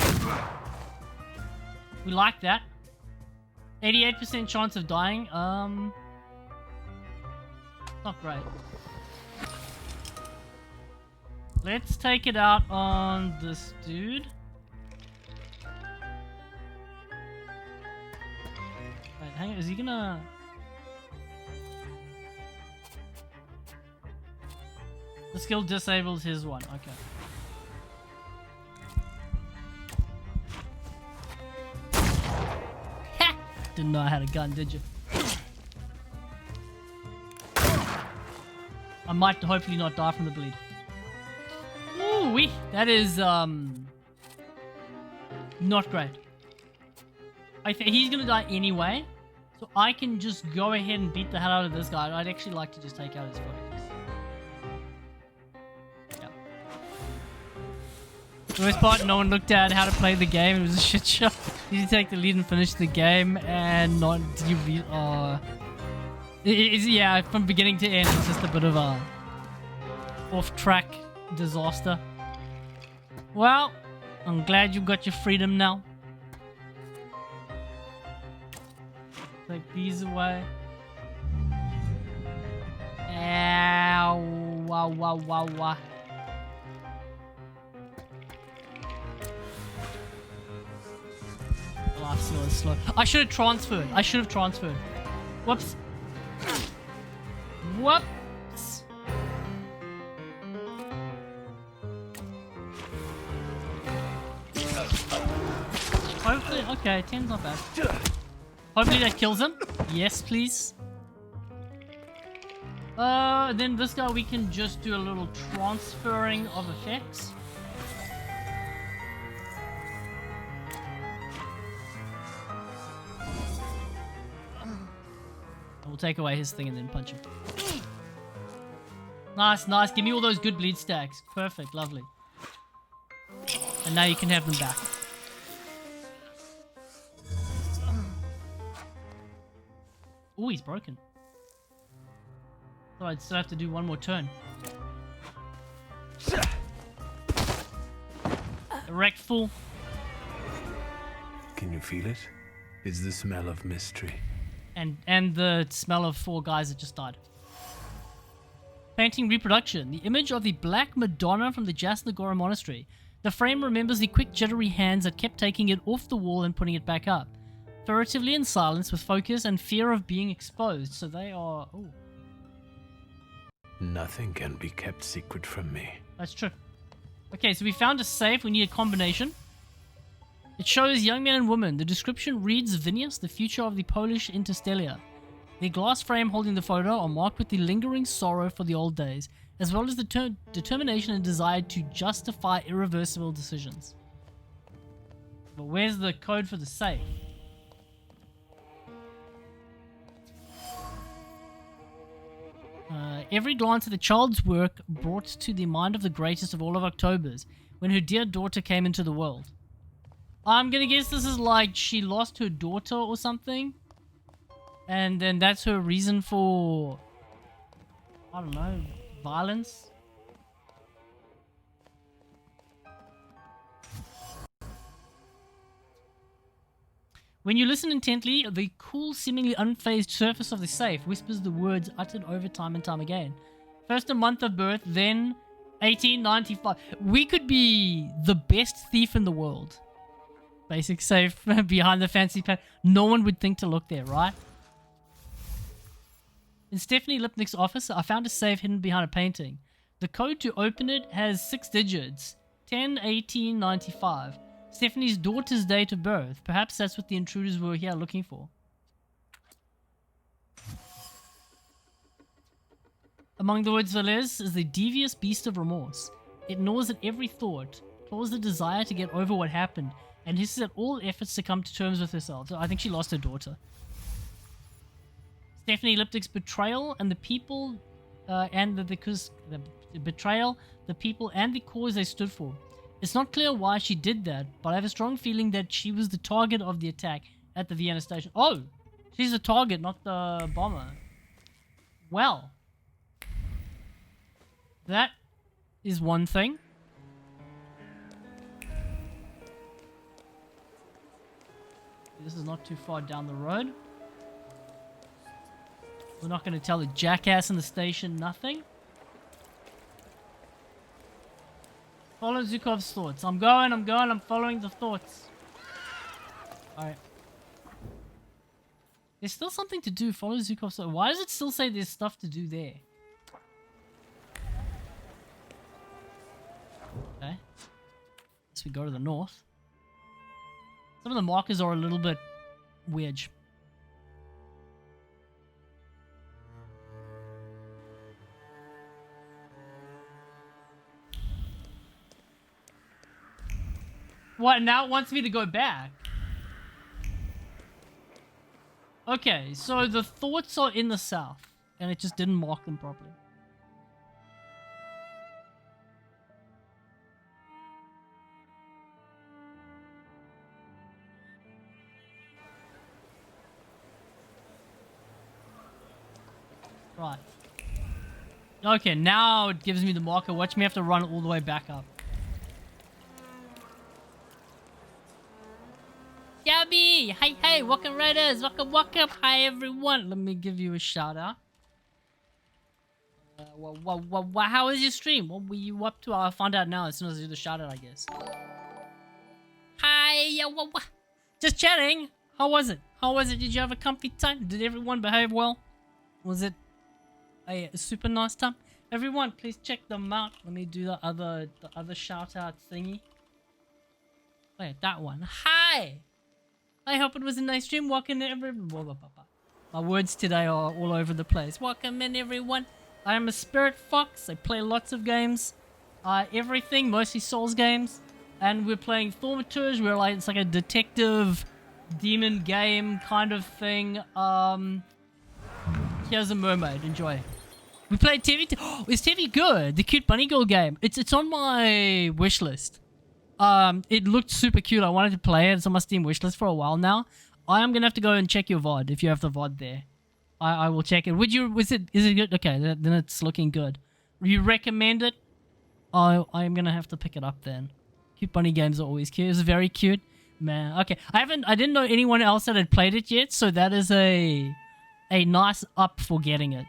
We like that. 88% chance of dying. Not great. Let's take it out on this dude. Wait, hang on, is he gonna... The skill disables his one, okay. Ha! Didn't know I had a gun, did you? might hopefully not die from the bleed. Ooh wee, that is not great. I think he's gonna die anyway, so I can just go ahead and beat the hell out of this guy. I'd actually like to just take out his focus. Yeah. The worst part, no one looked at how to play the game. It was a shit show. Did you take the lead and finish the game, and not did you read? Yeah, from beginning to end, it's just a bit of a off-track disaster. Well, I'm glad you got your freedom now. Take these away. Ow, wow, wow, wow, wow. Life steal is slow. I should have transferred. Whoops. Whoops. Hopefully, okay, 10's not bad. Hopefully that kills him. Yes, please. Then this guy we can just do a little transferring of effects. We'll take away his thing and then punch him. Nice, nice. Give me all those good bleed stacks. Perfect, lovely. And now you can have them back. Oh, he's broken. So I'd still have to do one more turn. Erect full. Can you feel it? It's the smell of mystery. And the smell of 4 guys that just died. Painting reproduction. The image of the Black Madonna from the Jasnagora Monastery. The frame remembers the quick jittery hands that kept taking it off the wall and putting it back up. Furtively in silence with focus and fear of being exposed. So they are... Oh. Nothing can be kept secret from me. That's true. Okay, so we found a safe. We need a combination. It shows young men and women. The description reads Vinius, the future of the Polish Interstellia. The glass frame holding the photo are marked with the lingering sorrow for the old days, as well as the determination and desire to justify irreversible decisions. But where's the code for the safe? Every glance at the child's work brought to the mind of the greatest of all of Octobers, when her dear daughter came into the world. I'm gonna guess this is like she lost her daughter or something. And then that's her reason for, I don't know, violence. When you listen intently, the cool, seemingly unfazed surface of the safe whispers the words uttered over time and time again. First a month of birth, then 1895. We could be the best thief in the world. Basic safe behind the fancy pan. No one would think to look there, right? In Stephanie Lipnick's office, I found a safe hidden behind a painting. The code to open it has 6 digits. 10/1895. Stephanie's daughter's date of birth. Perhaps that's what the intruders were here looking for. Among the words Velez is the devious beast of remorse. It gnaws at every thought, claws the desire to get over what happened, and hisses at all efforts to come to terms with herself. So I think she lost her daughter. Stephanie Lipnick's betrayal and the people, the betrayal, the people, and the cause they stood for. It's not clear why she did that, but I have a strong feeling that she was the target of the attack at the Vienna station. Oh, she's the target, not the bomber. Well, that is one thing. This is not too far down the road. We're not going to tell the jackass in the station nothing. Follow Zukov's thoughts. I'm following the thoughts. Alright. There's still something to do. Follow Zukov's thoughts. Why does it still say there's stuff to do there? Okay. Guess we go to the north. Some of the markers are a little bit weird. What, now it wants me to go back? Okay, so the thoughts are in the south, and it just didn't mark them properly. Right. Okay, now it gives me the marker. Watch me have to run all the way back up. Gabby! Hey, hey, welcome Raiders! Welcome, welcome! Hi, everyone! Let me give you a shout out. How was your stream? What were you up to? I'll find out now as soon as I do the shout out, I guess. Hi! Just chatting! How was it? How was it? Did you have a comfy time? Did everyone behave well? Was it a super nice time? Everyone, please check them out. Let me do the other shout out thingy. Wait, that one. Hi! I hope it was a nice stream. Welcome everyone. My words today are all over the place. Welcome in everyone. I am a spirit fox. I play lots of games. Everything, mostly Souls games. And we're playing Thaumaturge. It's like a detective demon game kind of thing. Here's a mermaid. Enjoy. We played Tevi. Oh, is Tevi good? The cute bunny girl game. It's on my wish list. It looked super cute. I wanted to play it. It's on my Steam wishlist for a while now. I am gonna have to go and check your VOD if you have the VOD there. I will check it. Is it good? Okay, then it's looking good. You recommend it? I am gonna have to pick it up then. Cute bunny games are always cute. It's very cute, man. Okay, I didn't know anyone else that had played it yet, so that is a nice up for getting it.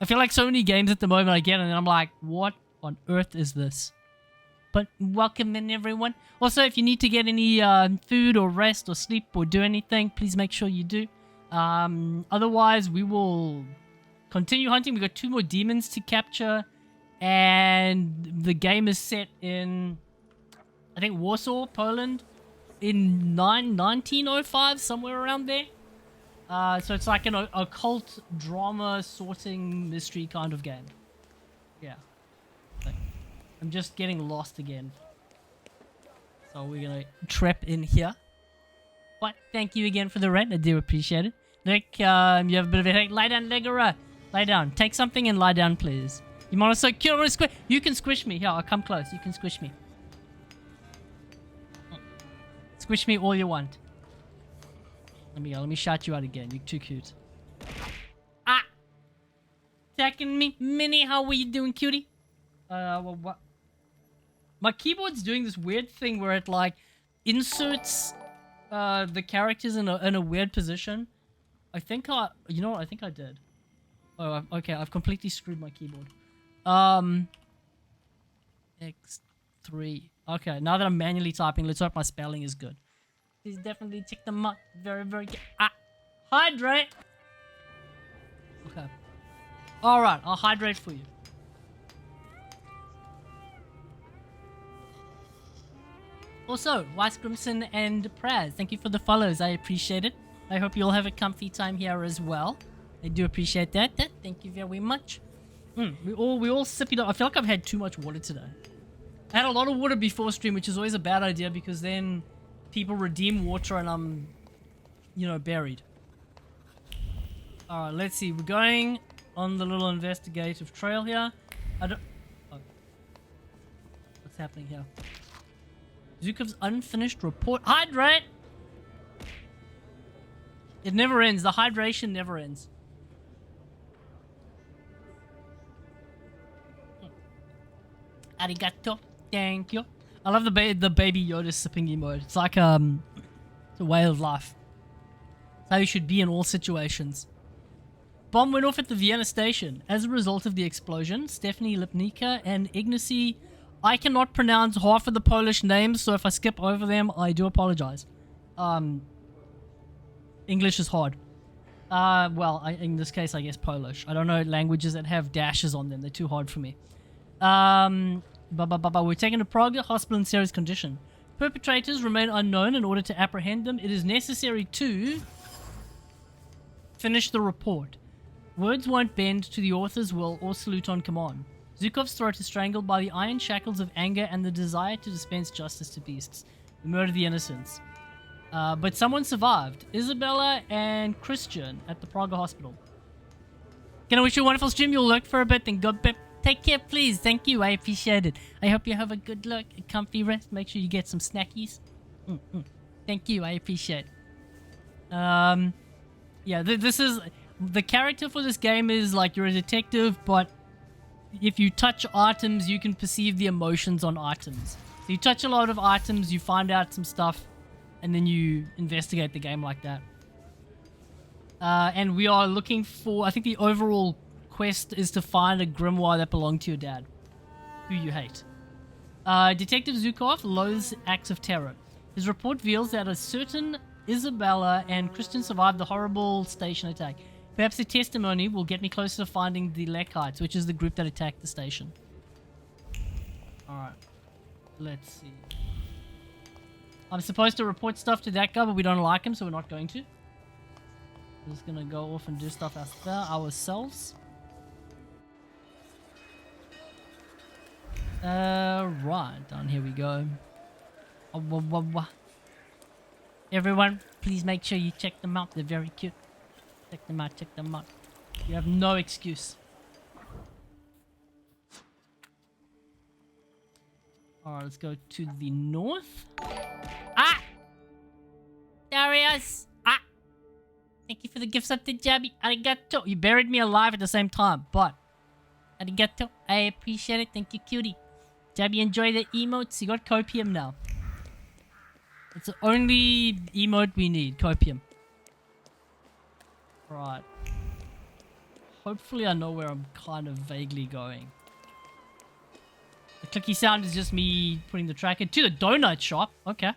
I feel like so many games at the moment I get and I'm like, what on earth is this? But welcome in everyone. Also, if you need to get any food or rest or sleep or do anything, please make sure you do. Otherwise, we will continue hunting. We got 2 more demons to capture, and the game is set in, I think, Warsaw, Poland, in 1905, somewhere around there. So it's like an occult drama sorting mystery kind of game. Yeah. I'm just getting lost again. So we're gonna trap in here. But thank you again for the rent. I do appreciate it. Nick, you have a bit of a headache. Lie down, Legora. Lie down. Take something and lie down, please. You want to so cute? I want to squish. You can squish me. Here, I'll come close. You can squish me. Squish me all you want. Let me shout you out again. You're too cute. Ah! Attacking me. Minnie, how are you doing, cutie? Well, what? My keyboard's doing this weird thing where it, like, inserts the characters in a weird position. I think you know what? I think I did. Oh, okay. I've completely screwed my keyboard. X3. Okay, now that I'm manually typing, let's hope my spelling is good. Please definitely check them out. Very, very good. Ah! Hydrate! Okay. Alright, I'll hydrate for you. Also, Weiss Grimson and Praz, thank you for the follows. I appreciate it. I hope you all have a comfy time here as well. I do appreciate that. Thank you very much. We all sip it up. I feel like I've had too much water today. I had a lot of water before stream, which is always a bad idea because then people redeem water and I'm, buried. Alright, let's see. We're going on the little investigative trail here. Oh. What's happening here? Zukov's unfinished report. Hydrate! It never ends. The hydration never ends. Arigato. Thank you. I love the baby Yoda sipping emote. It's like it's a way of life. It's how you should be in all situations. Bomb went off at the Vienna station. As a result of the explosion, Stephanie Lipnicka and Ignacy... I cannot pronounce half of the Polish names, so if I skip over them, I do apologize. English is hard. Well, in this case, I guess Polish. I don't know languages that have dashes on them. They're too hard for me. We're taken to Prague hospital in serious condition. Perpetrators remain unknown. In order to apprehend them, it is necessary to finish the report. Words won't bend to the author's will or salute on command. Zukov's throat is strangled by the iron shackles of anger and the desire to dispense justice to beasts. the murder of the innocents. But someone survived. Isabella and Christian at the Praga hospital. Gonna wish you a wonderful stream. You'll lurk for a bit and go bip. Take care, please. Thank you. I appreciate it. I hope you have a good look, a comfy rest. Make sure you get some snackies. Thank you. I appreciate it. Yeah, this is... The character for this game is like you're a detective, but if you touch items, you can perceive the emotions on items. So you touch a lot of items, you find out some stuff, and then you investigate the game like that. And we are looking for... I think the overall quest is to find a grimoire that belonged to your dad, who you hate. Detective Zukov loathes acts of terror. His report reveals that a certain Isabella and Christian survived the horrible station attack. Perhaps the testimony will get me closer to finding the Lekites, which is the group that attacked the station. Alright. Let's see. I'm supposed to report stuff to that guy, but we don't like him, so we're not going to. We're just gonna go off and do stuff ourselves. Right. Down here we go. Everyone, please make sure you check them out. They're very cute. Check them out, check them out. You have no excuse. Alright, let's go to the north. Ah! Darius! Ah! Thank you for the gifts up to Jabby. Arigato. You buried me alive at the same time, but... Arigato. I appreciate it. Thank you, cutie. Jabby, enjoy the emotes. You got copium now. It's the only emote we need, copium. Right. Hopefully I know where I'm kind of vaguely going. The clicky sound is just me putting the tracker to the donut shop. Okay.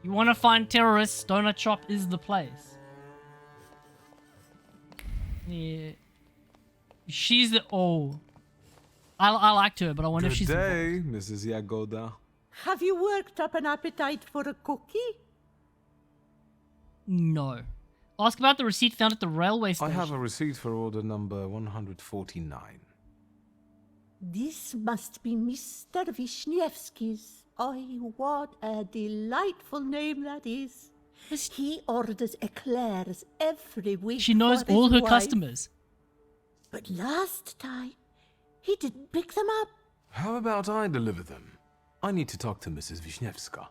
You want to find terrorists, donut shop is the place. Yeah. She's the... Oh. I liked her, but I wonder if she's... Good day, Mrs. Yagoda. Have you worked up an appetite for a cookie? No. Ask about the receipt found at the railway station. I have a receipt for order number 149. This must be Mr. Wisniewski's. Oh, what a delightful name that is. He orders eclairs every week. She knows for his all her wife. customers. But last time, he didn't pick them up. How about I deliver them? I need to talk to Mrs. Wisniewska.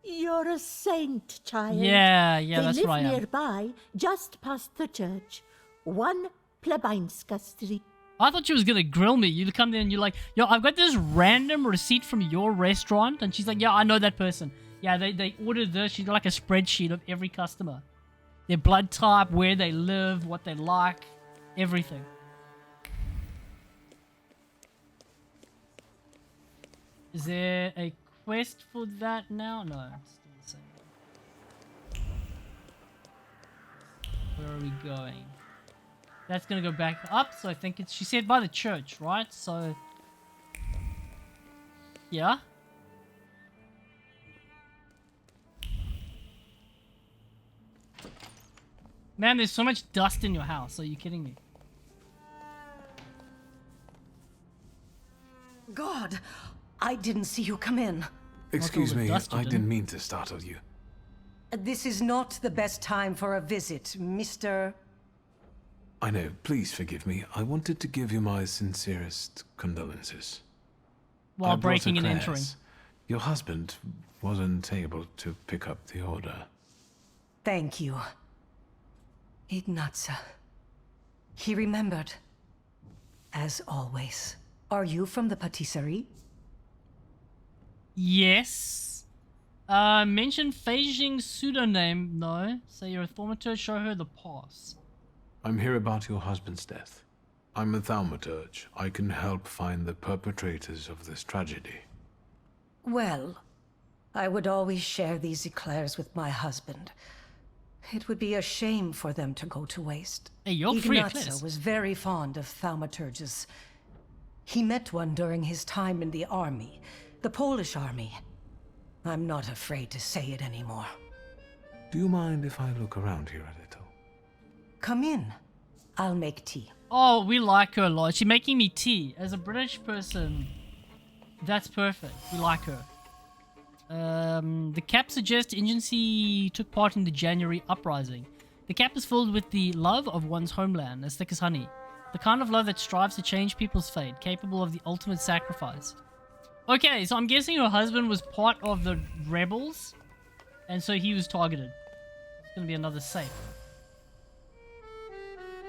You're a saint, child. Yeah, that's They right. live nearby, just past the church. 1 Plebeinska Street. I thought she was gonna grill me. You come there and you're like, yo, I've got this random receipt from your restaurant. And she's like, yeah, I know that person. Yeah, they ordered this. She's got like a spreadsheet of every customer. Their blood type, where they live, what they like, everything. Is there a quest for that now? No, it's still the same. Where are we going? That's gonna go back up, so I think it's... She said by the church, right? So... Yeah? Man, there's so much dust in your house. Are you kidding me? God, I didn't see you come in. Excuse me, I didn't mean to startle you. This is not the best time for a visit, Mr. I know, please forgive me. I wanted to give you my sincerest condolences. While I brought breaking and eclairs. entering. Your husband wasn't able to pick up the order. Thank you. Ignatza. He remembered. As always. Are you from the patisserie? Yes. Mention Feijing's pseudonym. No. Say you're a thaumaturge. Show her the pass. I'm here about your husband's death. I'm a thaumaturge. I can help find the perpetrators of this tragedy. Well, I would always share these eclairs with my husband. It would be a shame for them to go to waste. Hey, you're free Ignatza eclairs. was very fond of thaumaturges. He met one during his time in the army, the Polish army. I'm not afraid to say it anymore. Do you mind if I look around here a little? Come in. I'll make tea. Oh, we like her a lot. She's making me tea. As a British person, that's perfect. We like her. The cap suggests agency took part in the January uprising. The cap is filled with the love of one's homeland, as thick as honey. The kind of love that strives to change people's fate, capable of the ultimate sacrifice. Okay, so I'm guessing her husband was part of the rebels, and so he was targeted. It's gonna be another safe.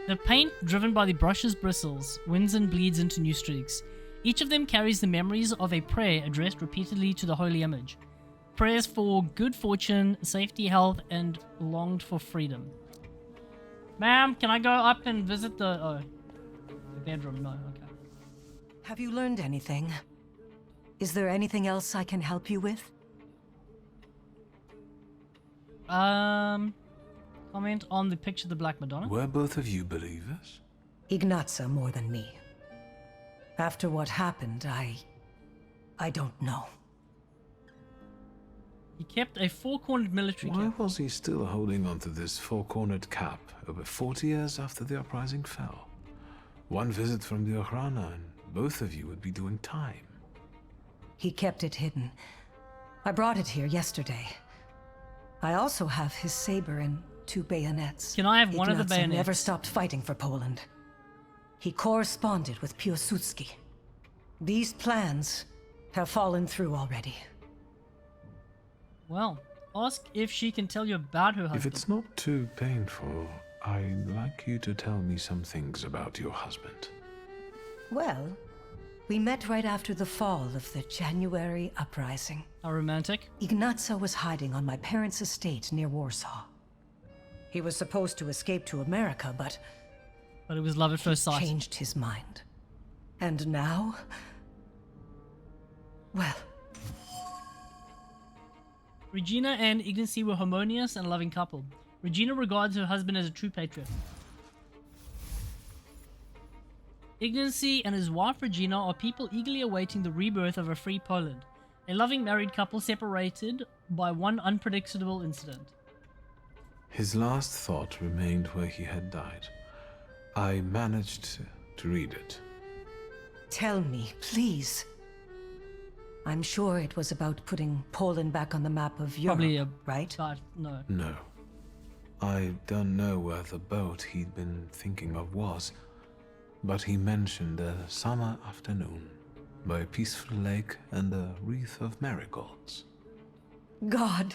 The paint, driven by the brush's bristles, wins and bleeds into new streaks. Each of them carries the memories of a prayer addressed repeatedly to the holy image. Prayers for good fortune, safety, health, and longed for freedom. Ma'am, can I go up and visit the bedroom? No, okay. Have you learned anything? Is there anything else I can help you with? Comment on the picture of the Black Madonna. Were both of you believers? Ignatza more than me. After what happened, I don't know. He kept a four-cornered military cap. Why was he still holding onto this four-cornered cap over 40 years after the uprising fell? One visit from the Okhrana and both of you would be doing time. He kept it hidden. I brought it here yesterday. I also have his saber and 2 bayonets. Can I have one of the Ignatza bayonets? never stopped fighting for Poland. He corresponded with Piłsudski. These plans have fallen through already. Well, ask if she can tell you about her husband. If it's not too painful, I'd like you to tell me some things about your husband. Well, we met right after the fall of the January uprising. How romantic. Ignatza was hiding on my parents' estate near Warsaw. He was supposed to escape to America, but it was love at first sight. Changed his mind. And now? Well, Regina and Ignacy were harmonious and a loving couple. Regina regards her husband as a true patriot. Ignacy and his wife Regina are people eagerly awaiting the rebirth of a free Poland. A loving married couple separated by one unpredictable incident. His last thought remained where he had died. I managed to read it. tell me, please. I'm sure it was about putting Poland back on the map of Europe, Probably right? No. No. I don't know where the boat he'd been thinking of was, but he mentioned a summer afternoon by a peaceful lake and a wreath of marigolds. God.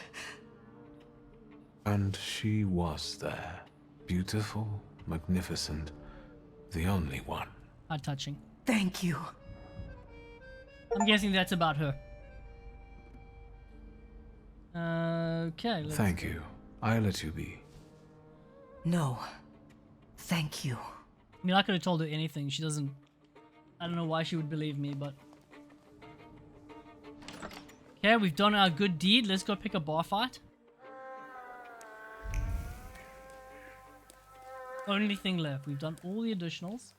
And she was there. Beautiful, magnificent, the only one. Heart touching. Thank you. I'm guessing that's about her. Okay. Thank you. I'll let you be. No. Thank you. I mean, I could have told her anything. She doesn't... I don't know why she would believe me, but... Okay, we've done our good deed. Let's go pick a bar fight. Only thing left. We've done all the additionals.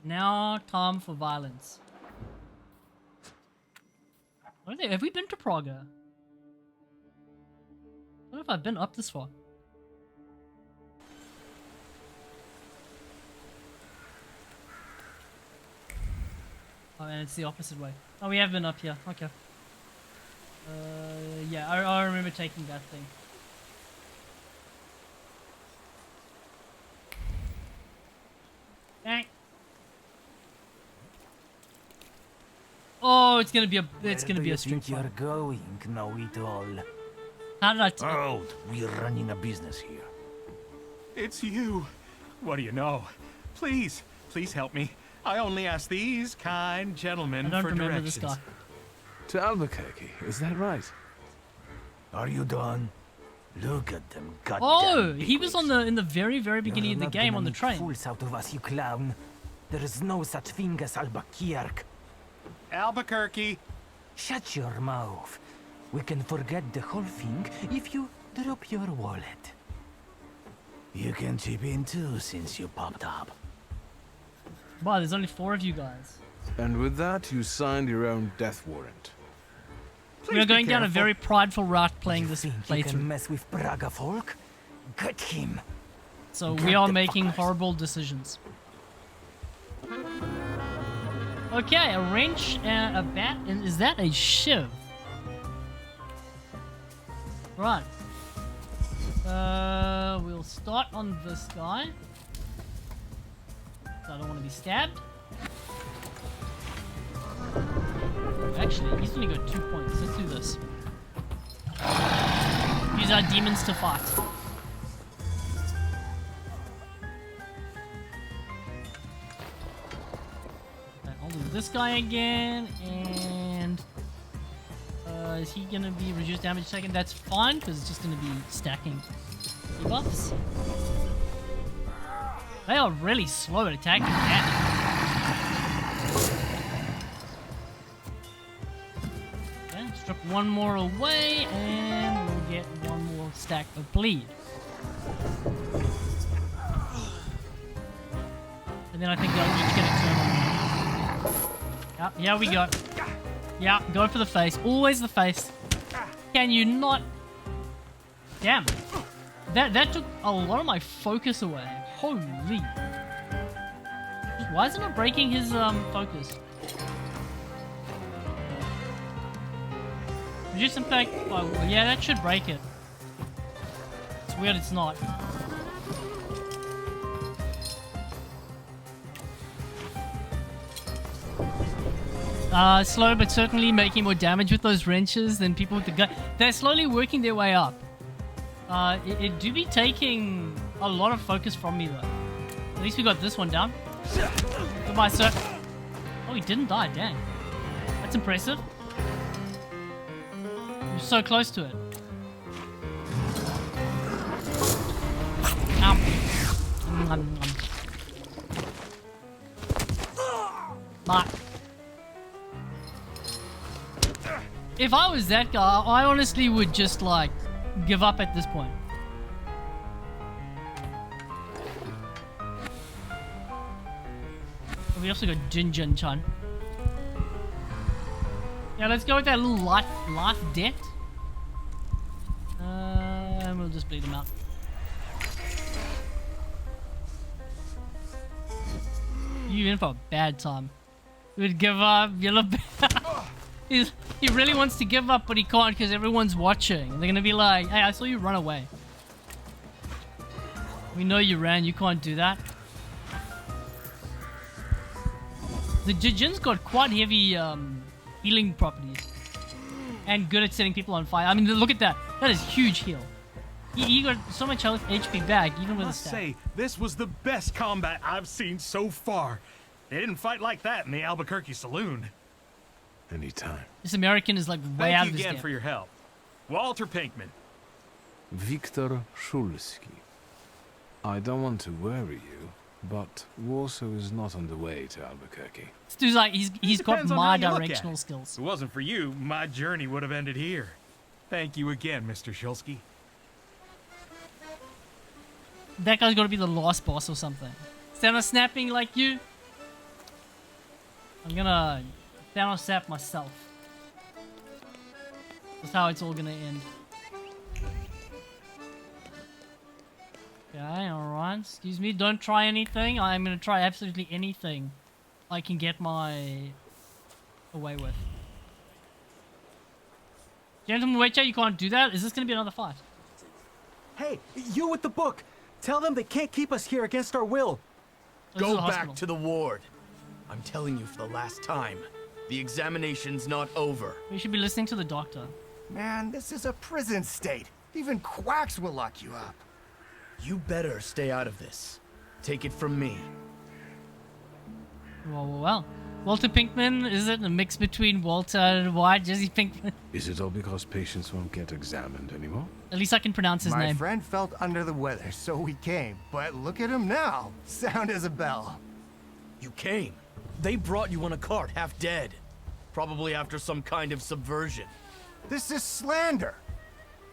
Now, time for violence. What are they? Have we been to Prague? I don't know if I've been up this far. Oh, and it's the opposite way. Oh, we have been up here. Okay. Yeah, I remember taking that thing. Bang. Oh, it's gonna be a street fight. You're going, know-it-all. How did I Out. We're running a business here. It's you. What do you know? Please, please help me. I only ask these kind gentlemen for directions. To Albuquerque, is that right? Are you done? Look at them, goddamn. Oh, he was on in the very beginning of the game on the train. Fools out of us, you clown. There is no such thing as Albuquerque. Albuquerque. Shut your mouth. We can forget the whole thing if you drop your wallet. You can chip in too since you popped up. Wow, there's only 4 of you guys. And with that, you signed your own death warrant. We're going down a very prideful route playing this You playthrough. can mess with Praga folk? Get him. So we are making horrible decisions. Okay, a wrench and a bat. And is that a shiv? Right. We'll start on this guy. I don't want to be stabbed. Actually, he's only got 2 points. Let's do this. Use our demons to fight. Okay, I'll do this guy again, and is he gonna be reduced damage second? That's fine, because it's just gonna be stacking debuffs. They are really slow at attacking that. Okay, strip one more away, and we'll get one more stack of bleed. And then I think they'll each get a turn on. Yep, yeah, we got. Yeah, go for the face. Always the face. Can you not? Damn. That took a lot of my focus away. Holy. Why isn't it breaking his focus? Reduce impact. Oh, yeah, that should break it. It's weird it's not. Slow but certainly making more damage with those wrenches than people with the gun. They're slowly working their way up. It do be taking a lot of focus from me though. At least we got this one down. Goodbye, sir. Oh, he didn't die, dang. That's impressive. You're so close to it. But if I was that guy, I honestly would just like give up at this point. We also got Jinjin Chan. Yeah, let's go with that little life debt. And we'll just bleed him out. You in for a bad time. We'd give up. Yellow. He really wants to give up, but he can't because everyone's watching. They're gonna be like, "Hey, I saw you run away. We know you ran. You can't do that." The Jin's got quite heavy healing properties and good at setting people on fire. I mean, look at that. That is huge heal. He got so much health HP back, even with a staff. I must say, this was the best combat I've seen so far. They didn't fight like that in the Albuquerque Saloon. Anytime. This American is like way out of Thank his you again depth. for your help. Walter Pinkman. Viktor Shulsky. I don't want to worry you, but Warsaw is not on the way to Albuquerque. This dude's like, he's got Depends on my how you look at directional it. skills. If it wasn't for you, my journey would have ended here. Thank you again, Mr. Shulsky. That guy's gotta be the last boss or something. Thanos snapping like you? I'm gonna Thanos snap myself. That's how it's all gonna end. Okay, alright. Excuse me, don't try anything. I'm gonna try absolutely anything I can get my away with. Gentleman Witcher, you can't do that. Is this gonna be another fight? Hey, you with the book! Tell them they can't keep us here against our will. Go back to the ward. I'm telling you for the last time. The examination's not over. We should be listening to the doctor. Man, this is a prison state. Even quacks will lock you up. You better stay out of this. Take it from me. Well. Walter Pinkman, is it a mix between Walter and White, Jesse Pinkman? Is it all because patients won't get examined anymore? At least I can pronounce his My name. friend felt under the weather, so we came. But look at him now. Sound as a bell. You came. They brought you on a cart, half dead. Probably after some kind of subversion. This is slander.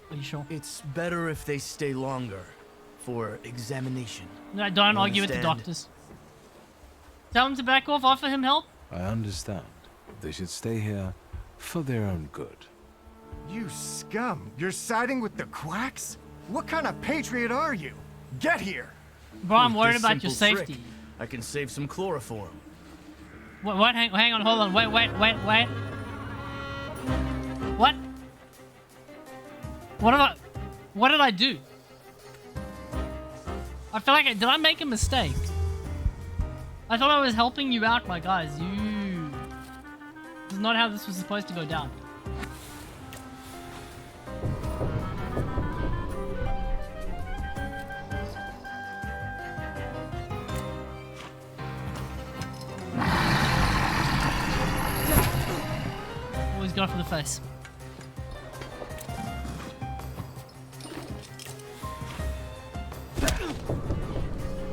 Are you sure? It's better if they stay longer. For examination. No, don't You argue with the understand? doctors. Tell him to back off, offer him help. I understand. They should stay here for their own good. You scum. You're siding with the quacks? What kind of patriot are you? Get here. Bro, I'm With worried this about your simple trick, safety. I can save some chloroform. What? Hang on, hold on. Wait. What? What did I do? I feel like did I make a mistake? I thought I was helping you out, my guys. This is not how this was supposed to go down. Always got for the face.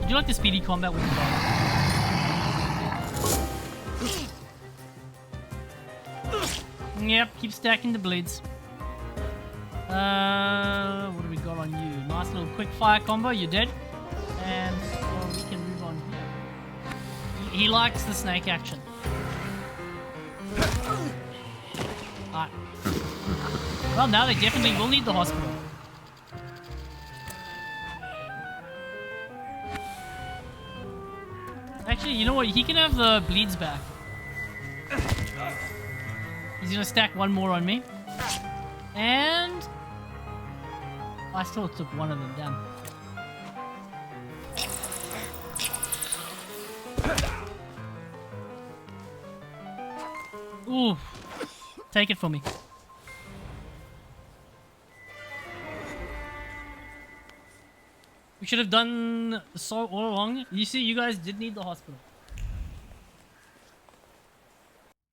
Would you like the speedy combat with the dog? Yep, keep stacking the bleeds. What do we got on you? Nice little quick fire combo, you're dead. And we can move on here. He likes the snake action. Alright. Well, now they definitely will need the hospital. Actually, you know what? He can have the bleeds back. He's gonna stack one more on me. And... I still took one of them, damn. Ooh. Take it from me. We should have done so all along. You see, you guys did need the hospital.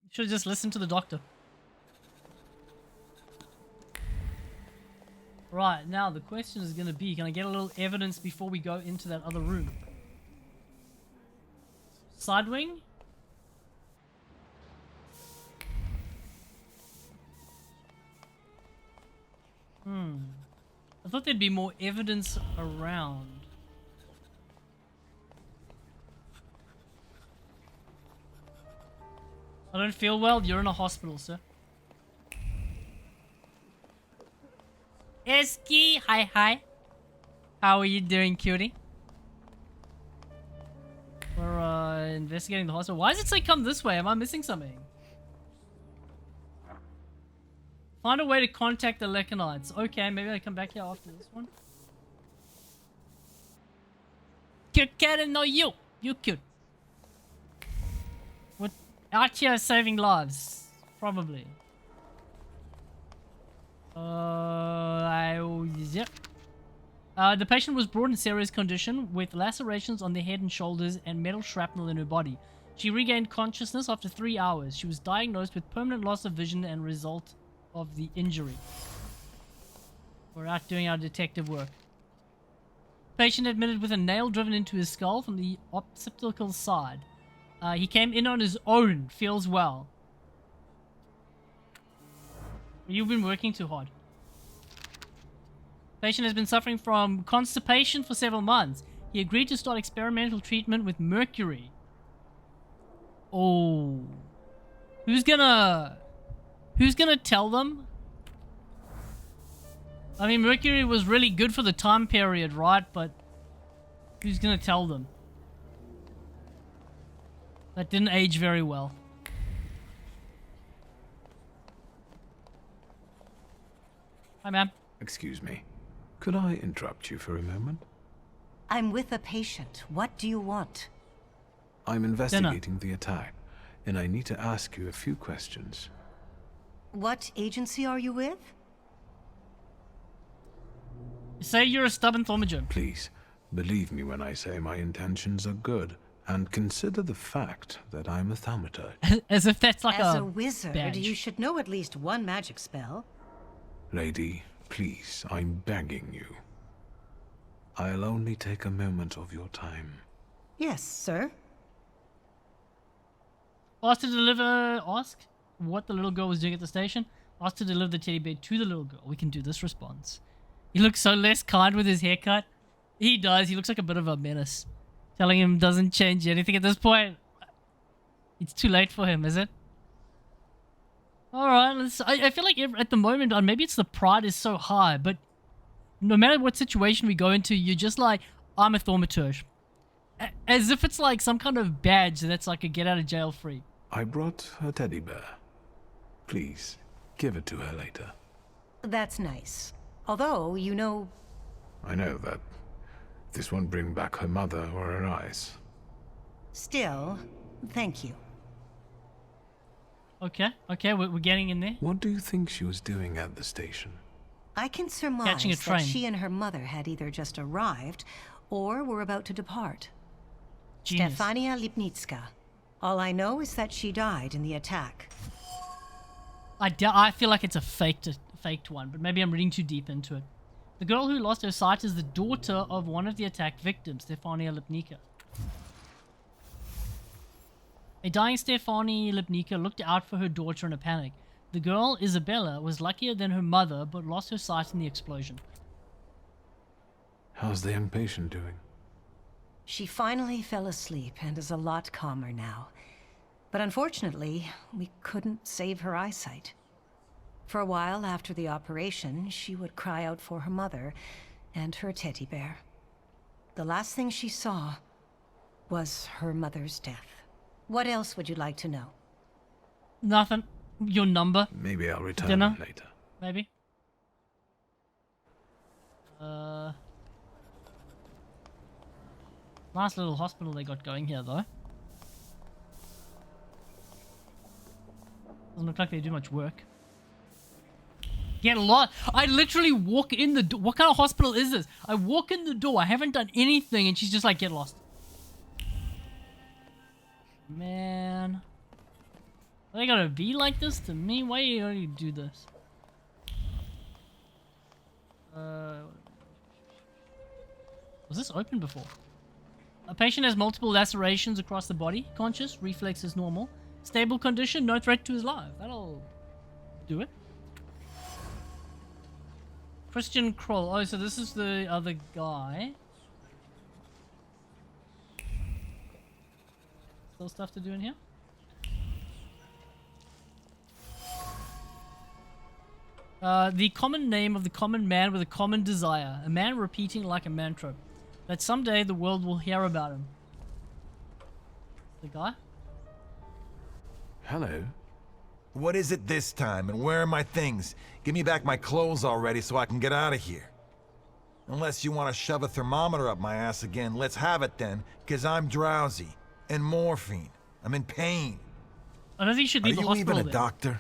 You should have just listened to the doctor. Right, now the question is going to be, can I get a little evidence before we go into that other room? Side wing? I thought there'd be more evidence around. I don't feel well. You're in a hospital, sir. Eski, hi. How are you doing, cutie? We're investigating the hospital. Why does it say come this way? Am I missing something? Find a way to contact the Lekanites. Okay, maybe I come back here after this one. Cute cat and no you. You cute. What? Out here saving lives. Probably. Yep. The patient was brought in serious condition with lacerations on the head and shoulders and metal shrapnel in her body. She regained consciousness after 3 hours. She was diagnosed with permanent loss of vision and result of the injury. We're out doing our detective work. Patient admitted with a nail driven into his skull from the occipital side. He came in on his own. Feels well. You've been working too hard. Patient has been suffering from constipation for several months. He agreed to start experimental treatment with mercury. Oh. Who's gonna tell them? I mean, mercury was really good for the time period, right? But who's gonna tell them? That didn't age very well. Hi, ma'am. Excuse me. Could I interrupt you for a moment? I'm with a patient. What do you want? I'm investigating the attack, and I need to ask you a few questions. What agency are you with? Say you're a stubborn Thaumaturge. Please, believe me when I say my intentions are good, and consider the fact that I'm a Thaumaturge. As if that's like As a wizard, badge. you should know at least one magic spell. Lady, please, I'm begging you. I'll only take a moment of your time. Yes, sir. Ask what the little girl was doing at the station. Ask to deliver the teddy bear to the little girl. We can do this response. He looks so less kind with his haircut. He does. He looks like a bit of a menace. Telling him doesn't change anything at this point. It's too late for him, is it? Alright, I feel like at the moment, maybe it's the pride is so high, but no matter what situation we go into, you're just like, I'm a Thaumaturge. As if it's like some kind of badge that's like a get out of jail free. I brought her teddy bear. Please, give it to her later. That's nice. Although, you know... I know that this won't bring back her mother or her eyes. Still, thank you. Okay, we're getting in there. What do you think she was doing at the station? I can surmise Catching a train. that she and her mother had either just arrived or were about to depart. Genius. Stefania Lipnitska. All I know is that she died in the attack. I feel like it's a faked one, but maybe I'm reading too deep into it. The girl who lost her sight is the daughter of one of the attack victims, Stefania Lipnica. A dying Stefania Lipnica looked out for her daughter in a panic. The girl, Isabella, was luckier than her mother, but lost her sight in the explosion. How's the young patient doing? She finally fell asleep and is a lot calmer now. But unfortunately, we couldn't save her eyesight. For a while after the operation, she would cry out for her mother and her teddy bear. The last thing she saw was her mother's death. What else would you like to know? Nothing. Your number? Maybe I'll return Dinner? later. Maybe. Nice little hospital they got going here, though. Doesn't look like they do much work. Get a lot. I literally walk in the door. What kind of hospital is this? I walk in the door. I haven't done anything, and she's just like, get lost. Man. Are they gotta be like this to me? Why do you do this? Was this open before? A patient has multiple lacerations across the body. Conscious, reflexes normal. Stable condition, no threat to his life. That'll do it. Christian Kroll. Oh, so this is the other guy. Still stuff to do in here? The common name of the common man with a common desire. A man repeating like a mantra. That someday the world will hear about him. The guy? Hello. What is it this time, and where are my things? Give me back my clothes already so I can get out of here. Unless you want to shove a thermometer up my ass again, let's have it then, because I'm drowsy. And morphine. I'm in pain. I don't think you should leave the hospital. Are you even a doctor?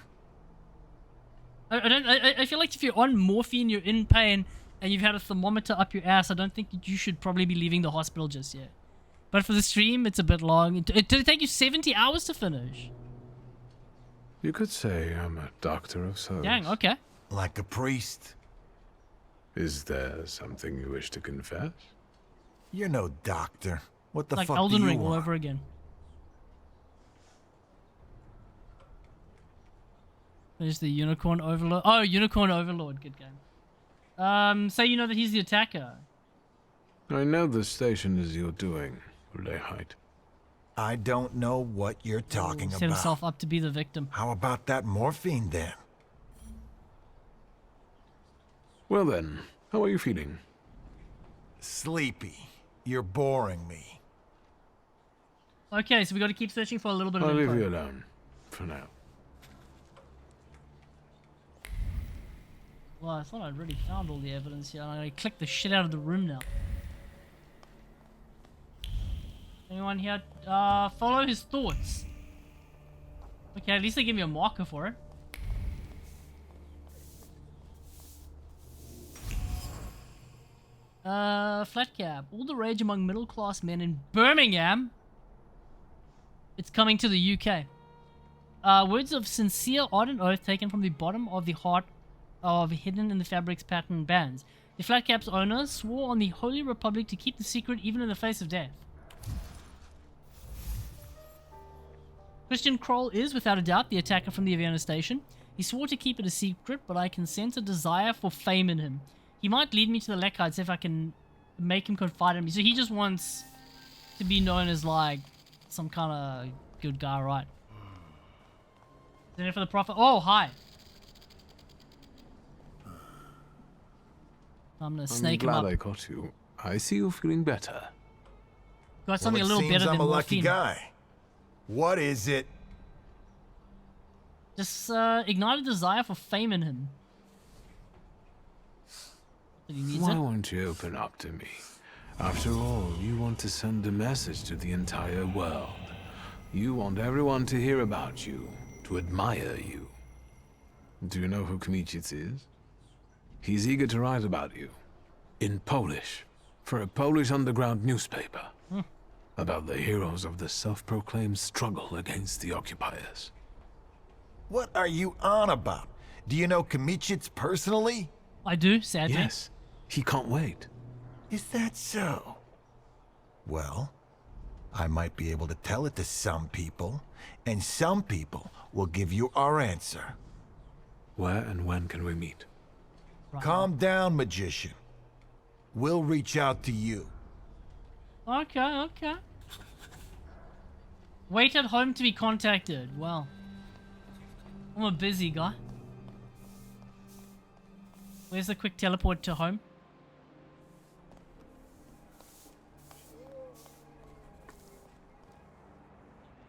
I feel like if you're on morphine, you're in pain, and you've had a thermometer up your ass, I don't think that you should probably be leaving the hospital just yet. But for the stream, it's a bit long. Did it take you 70 hours to finish? You could say I'm a doctor of souls. Dang, okay. Like a priest. Is there something you wish to confess? You're no doctor. What the like fuck Elden do you Ring want? all over again. There's the Unicorn Overlord. Oh, Unicorn Overlord. Good game. Say you know that he's the attacker. I know the station is your doing, Lehite. I don't know what you're talking Set about. himself up to be the victim. How about that morphine then? Well then, how are you feeling? Sleepy. You're boring me. Okay, so we got to keep searching for a little bit of I'll info. leave you alone, for now. Well, I thought I'd already found all the evidence here. I'm going to click the shit out of the room now. Anyone here? Follow his thoughts. Okay, at least they give me a marker for it. Flat cap. All the rage among middle-class men in Birmingham. It's coming to the UK. Words of sincere, ardent oath taken from the bottom of the heart of Hidden in the Fabric's pattern bands. The flat cap's owner swore on the Holy Republic to keep the secret even in the face of death. Christian Kroll is, without a doubt, the attacker from the Vienna station. He swore to keep it a secret, but I can sense a desire for fame in him. He might lead me to the Lechites if I can make him confide in me. So he just wants to be known as, like, some kind of good guy, right? Is it for the Prophet? Oh, hi. I'm gonna snake him up. I'm glad I caught you. I see you're feeling better. Got something Well, a little seems better I'm than a lucky morphine. guy. What is it? Just ignite a desire for fame in him. But he needs Why it. won't you open up to me? After all, you want to send a message to the entire world. You want everyone to hear about you, to admire you. Do you know who Kmicic is? He's eager to write about you. In Polish. For a Polish underground newspaper. About the heroes of the self-proclaimed struggle against the occupiers. What are you on about? Do you know Kmicic personally? I do, sadly. Yes. He can't wait. Is that so? Well, I might be able to tell it to some people, and some people will give you our answer. Where and when can we meet? Calm down, magician. We'll reach out to you. Okay, okay. Wait at home to be contacted. Well, I'm a busy guy. Where's the quick teleport to home?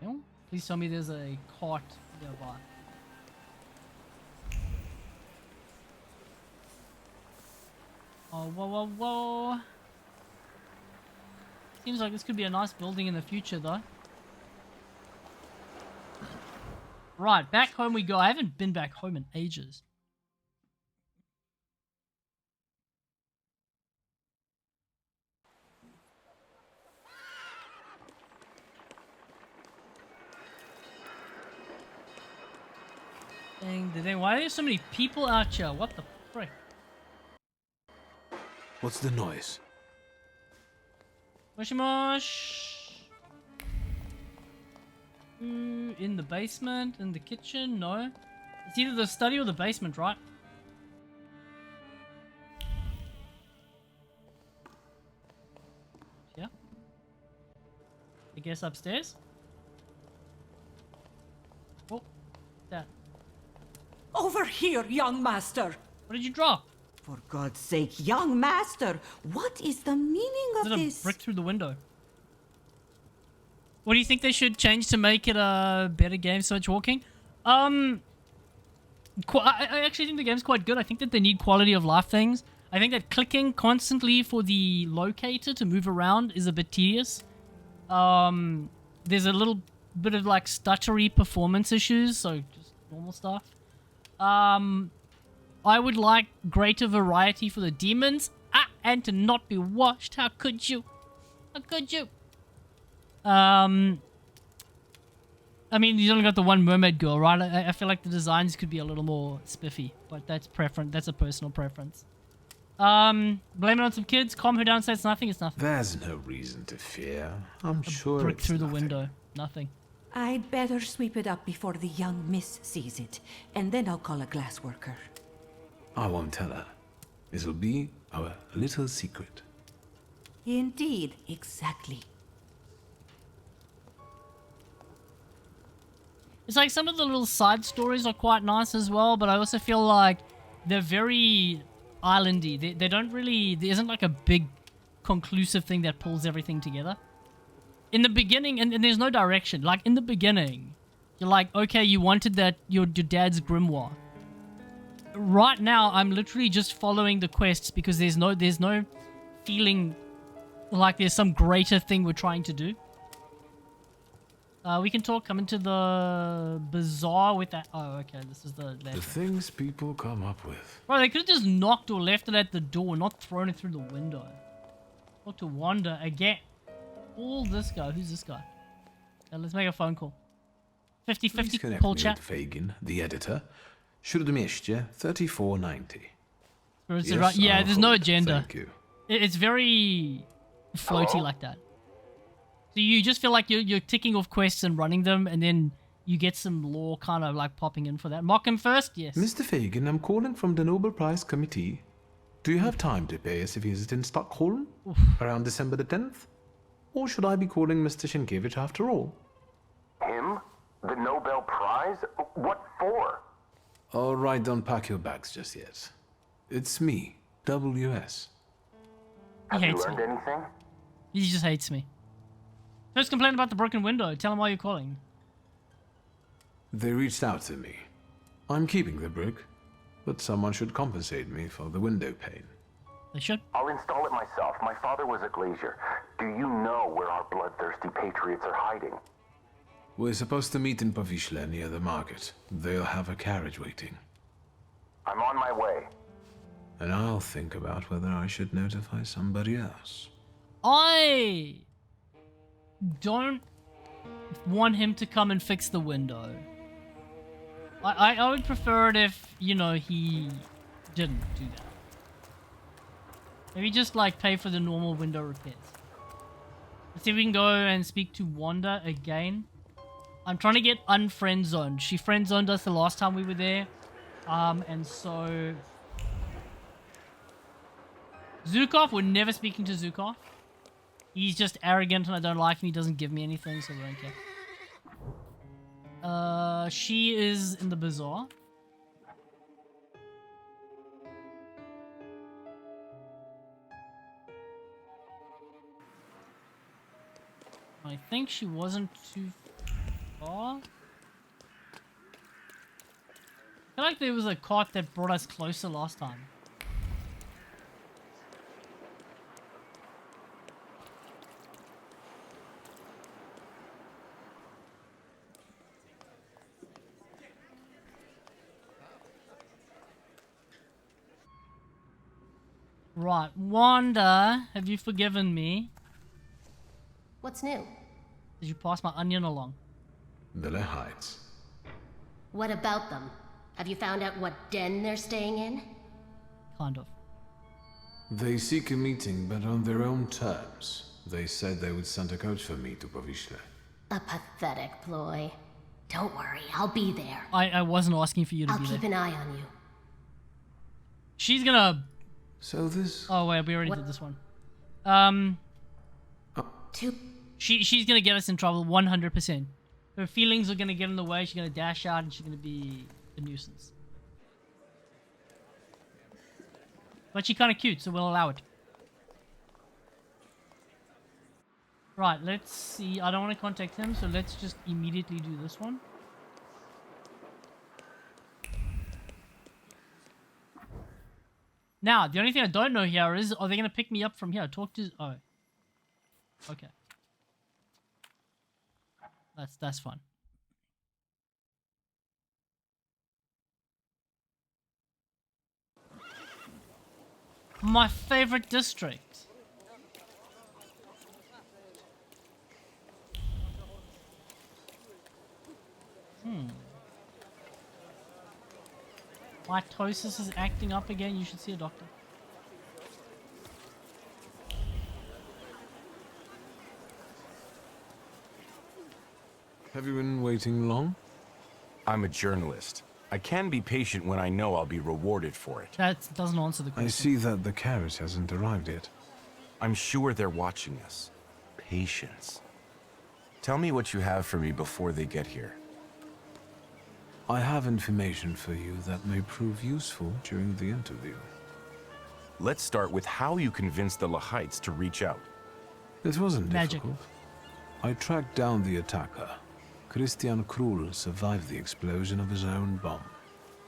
No? Please tell me there's a cart nearby. Oh, whoa, whoa, whoa. Seems like this could be a nice building in the future, though. Right, back home we go. I haven't been back home in ages. Dang, why are there so many people out here? What the frick? What's the noise? Moshi mosh. In the basement, in the kitchen, no. It's either the study or the basement, right? Yeah. I guess upstairs. Oh, that. Over here, young master. What did you drop? For God's sake, young master, what is the meaning of Is it a this? brick through the window? What do you think they should change to make it a better game so much walking? I actually think the game's quite good. I think that they need quality of life things. I think that clicking constantly for the locator to move around is a bit tedious. There's a little bit of like stuttery performance issues, so just normal stuff. I would like greater variety for the demons. And to not be washed. How could you? How could you? I mean, you only got the one mermaid girl, right? I feel like the designs could be a little more spiffy, but that's preference. That's a personal preference. Blame it on some kids. Calm her down. Say it's nothing. It's nothing. There's no reason to fear. I'm sure Brick it's through the nothing. window. Nothing. I'd better sweep it up before the young miss sees it, and then I'll call a glass worker. I won't tell her. This'll be our little secret. Indeed, exactly. It's like some of the little side stories are quite nice as well, but I also feel like they're very islandy. They don't really... There isn't like a big conclusive thing that pulls everything together. In the beginning, and there's no direction. Like, in the beginning, you're like, okay, you wanted that, your dad's grimoire. Right now, I'm literally just following the quests because there's no feeling like there's some greater thing we're trying to do. We can come into the bazaar with that. Oh, okay, this is the left. The things people come up with. Bro, they could have just knocked or left it at the door, not thrown it through the window. Not to wander again. All this guy. Who's this guy? Let's make a phone call. 50-50 call chat. Fagin, the editor. Śródmieście, 3490. Is it right? Yeah, there's no agenda. Thank you. It's very floaty like that. So you just feel like you're ticking off quests and running them, and then you get some lore kind of like popping in for that. Mock him first? Yes. Mr. Fagin, I'm calling from the Nobel Prize Committee. Do you have time to pay us a visit in Stockholm around December the 10th? Or should I be calling Mr. Sienkiewicz after all? Him? The Nobel Prize? What for? All right, don't pack your bags just yet. It's me, WS. He hates learned me. anything? He just hates me. First complaint about the broken window. Tell him why you're calling. They reached out to me. I'm keeping the brick, but someone should compensate me for the window pane. They should. I'll install it myself. My father was a glazier. Do you know where our bloodthirsty patriots are hiding? We're supposed to meet in Powiśle near the market. They'll have a carriage waiting. I'm on my way. And I'll think about whether I should notify somebody else. I don't want him to come and fix the window. I would prefer it if, you know, he didn't do that. Maybe just like pay for the normal window repairs. Let's see if we can go and speak to Wanda again. I'm trying to get unfriend zoned. She friend zoned us the last time we were there. And so Zukov, we're never speaking to Zukov. He's just arrogant and I don't like him. He doesn't give me anything, so we don't care. She is in the bazaar. I think she wasn't too far. I feel like there was a cart that brought us closer last time. Right, Wanda, have you forgiven me? What's new? Did you pass my onion along? The Lehites. What about them? Have you found out what den they're staying in? Kind of. They seek a meeting, but on their own terms. They said they would send a coach for me to Powiśle. A pathetic ploy. Don't worry, I'll be there. I wasn't asking for you to I'll be there. keep an eye on you. She's gonna... So this... Oh wait, we already did this one. She's gonna get us in trouble 100%. Her feelings are gonna get in the way, she's gonna dash out and she's gonna be a nuisance. But she's kinda cute, so we'll allow it. Right, let's see. I don't want to contact him, so let's just immediately do this one. Now, the only thing I don't know here is, are they going to pick me up from here? Talk to... Oh. Okay. That's fun. My favorite district. Mitosis is acting up again. You should see a doctor. Have you been waiting long? I'm a journalist. I can be patient when I know I'll be rewarded for it. That doesn't answer the question. I see that the carriage hasn't arrived yet. I'm sure they're watching us. Patience. Tell me what you have for me before they get here. I have information for you that may prove useful during the interview. Let's start with how you convinced the Lehites to reach out. It wasn't difficult. I tracked down the attacker. Christian Krull survived the explosion of his own bomb.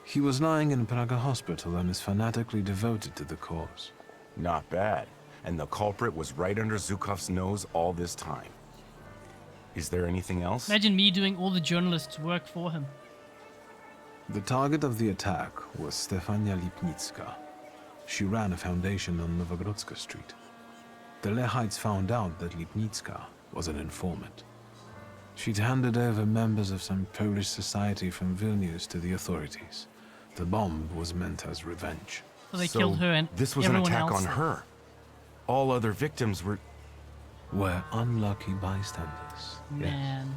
He was lying in Praga hospital and is fanatically devoted to the cause. Not bad. And the culprit was right under Zukov's nose all this time. Is there anything else? Imagine me doing all the journalists' work for him. The target of the attack was Stefania Lipnicka. She ran a foundation on Nowogrodzka Street. The Lehites found out that Lipnicka was an informant. She'd handed over members of some Polish society from Vilnius to the authorities. The bomb was meant as revenge. So they killed her and this was an everyone attack else. on her. All other victims were unlucky bystanders. Man. Yes.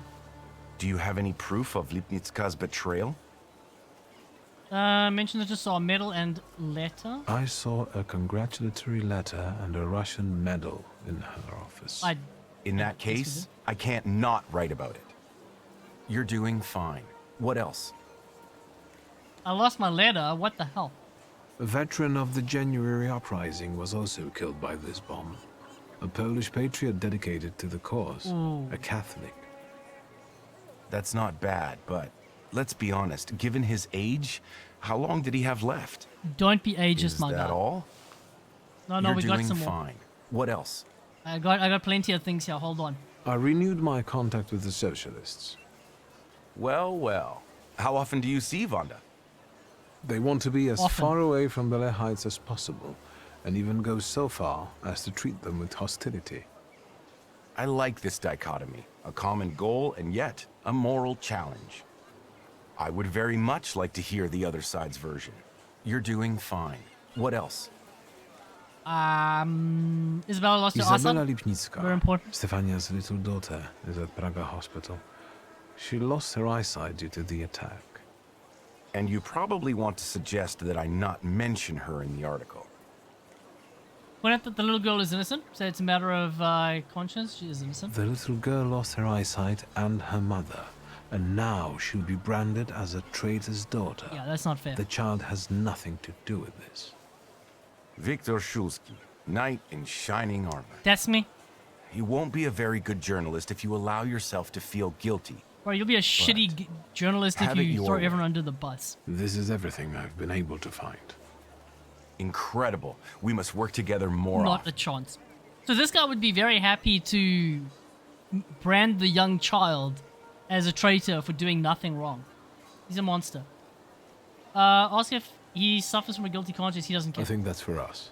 Do you have any proof of Lipnicka's betrayal? Mention that you saw a medal and letter. I saw a congratulatory letter and a Russian medal in her office. In that case, I can't not write about it. You're doing fine. What else? I lost my letter. What the hell? A veteran of the January uprising was also killed by this bomb. A Polish patriot dedicated to the cause. Ooh. A Catholic. That's not bad, but let's be honest. Given his age, how long did he have left? Don't be ageist, Is my guy. that all? No, You're we got doing some more. fine. What else? I got plenty of things here. Hold on. I renewed my contact with the socialists. Well, well. How often do you see Wanda? They want to be as Often. far away from Bel Air Heights as possible, and even go so far as to treat them with hostility. I like this dichotomy. A common goal and yet a moral challenge. I would very much like to hear the other side's version. You're doing fine. What else? Isabella lost her Izabela eyesight. Lipnicka, Very important. Stefania's little daughter, is at Praga Hospital. She lost her eyesight due to the attack. And you probably want to suggest that I not mention her in the article. Point out that the little girl is innocent. Say it's a matter of conscience. She is innocent. The little girl lost her eyesight and her mother, and now she'll be branded as a traitor's daughter. Yeah, that's not fair. The child has nothing to do with this. Viktor Shulsky, knight in shining armor. That's me. You won't be a very good journalist if you allow yourself to feel guilty. Bro, you'll be a shitty journalist if have it you your throw way. everyone under the bus. This is everything I've been able to find. Incredible. We must work together more Not often. a chance. So this guy would be very happy to brand the young child as a traitor for doing nothing wrong. He's a monster. Ask if he suffers from a guilty conscience. He doesn't care. I think that's for us.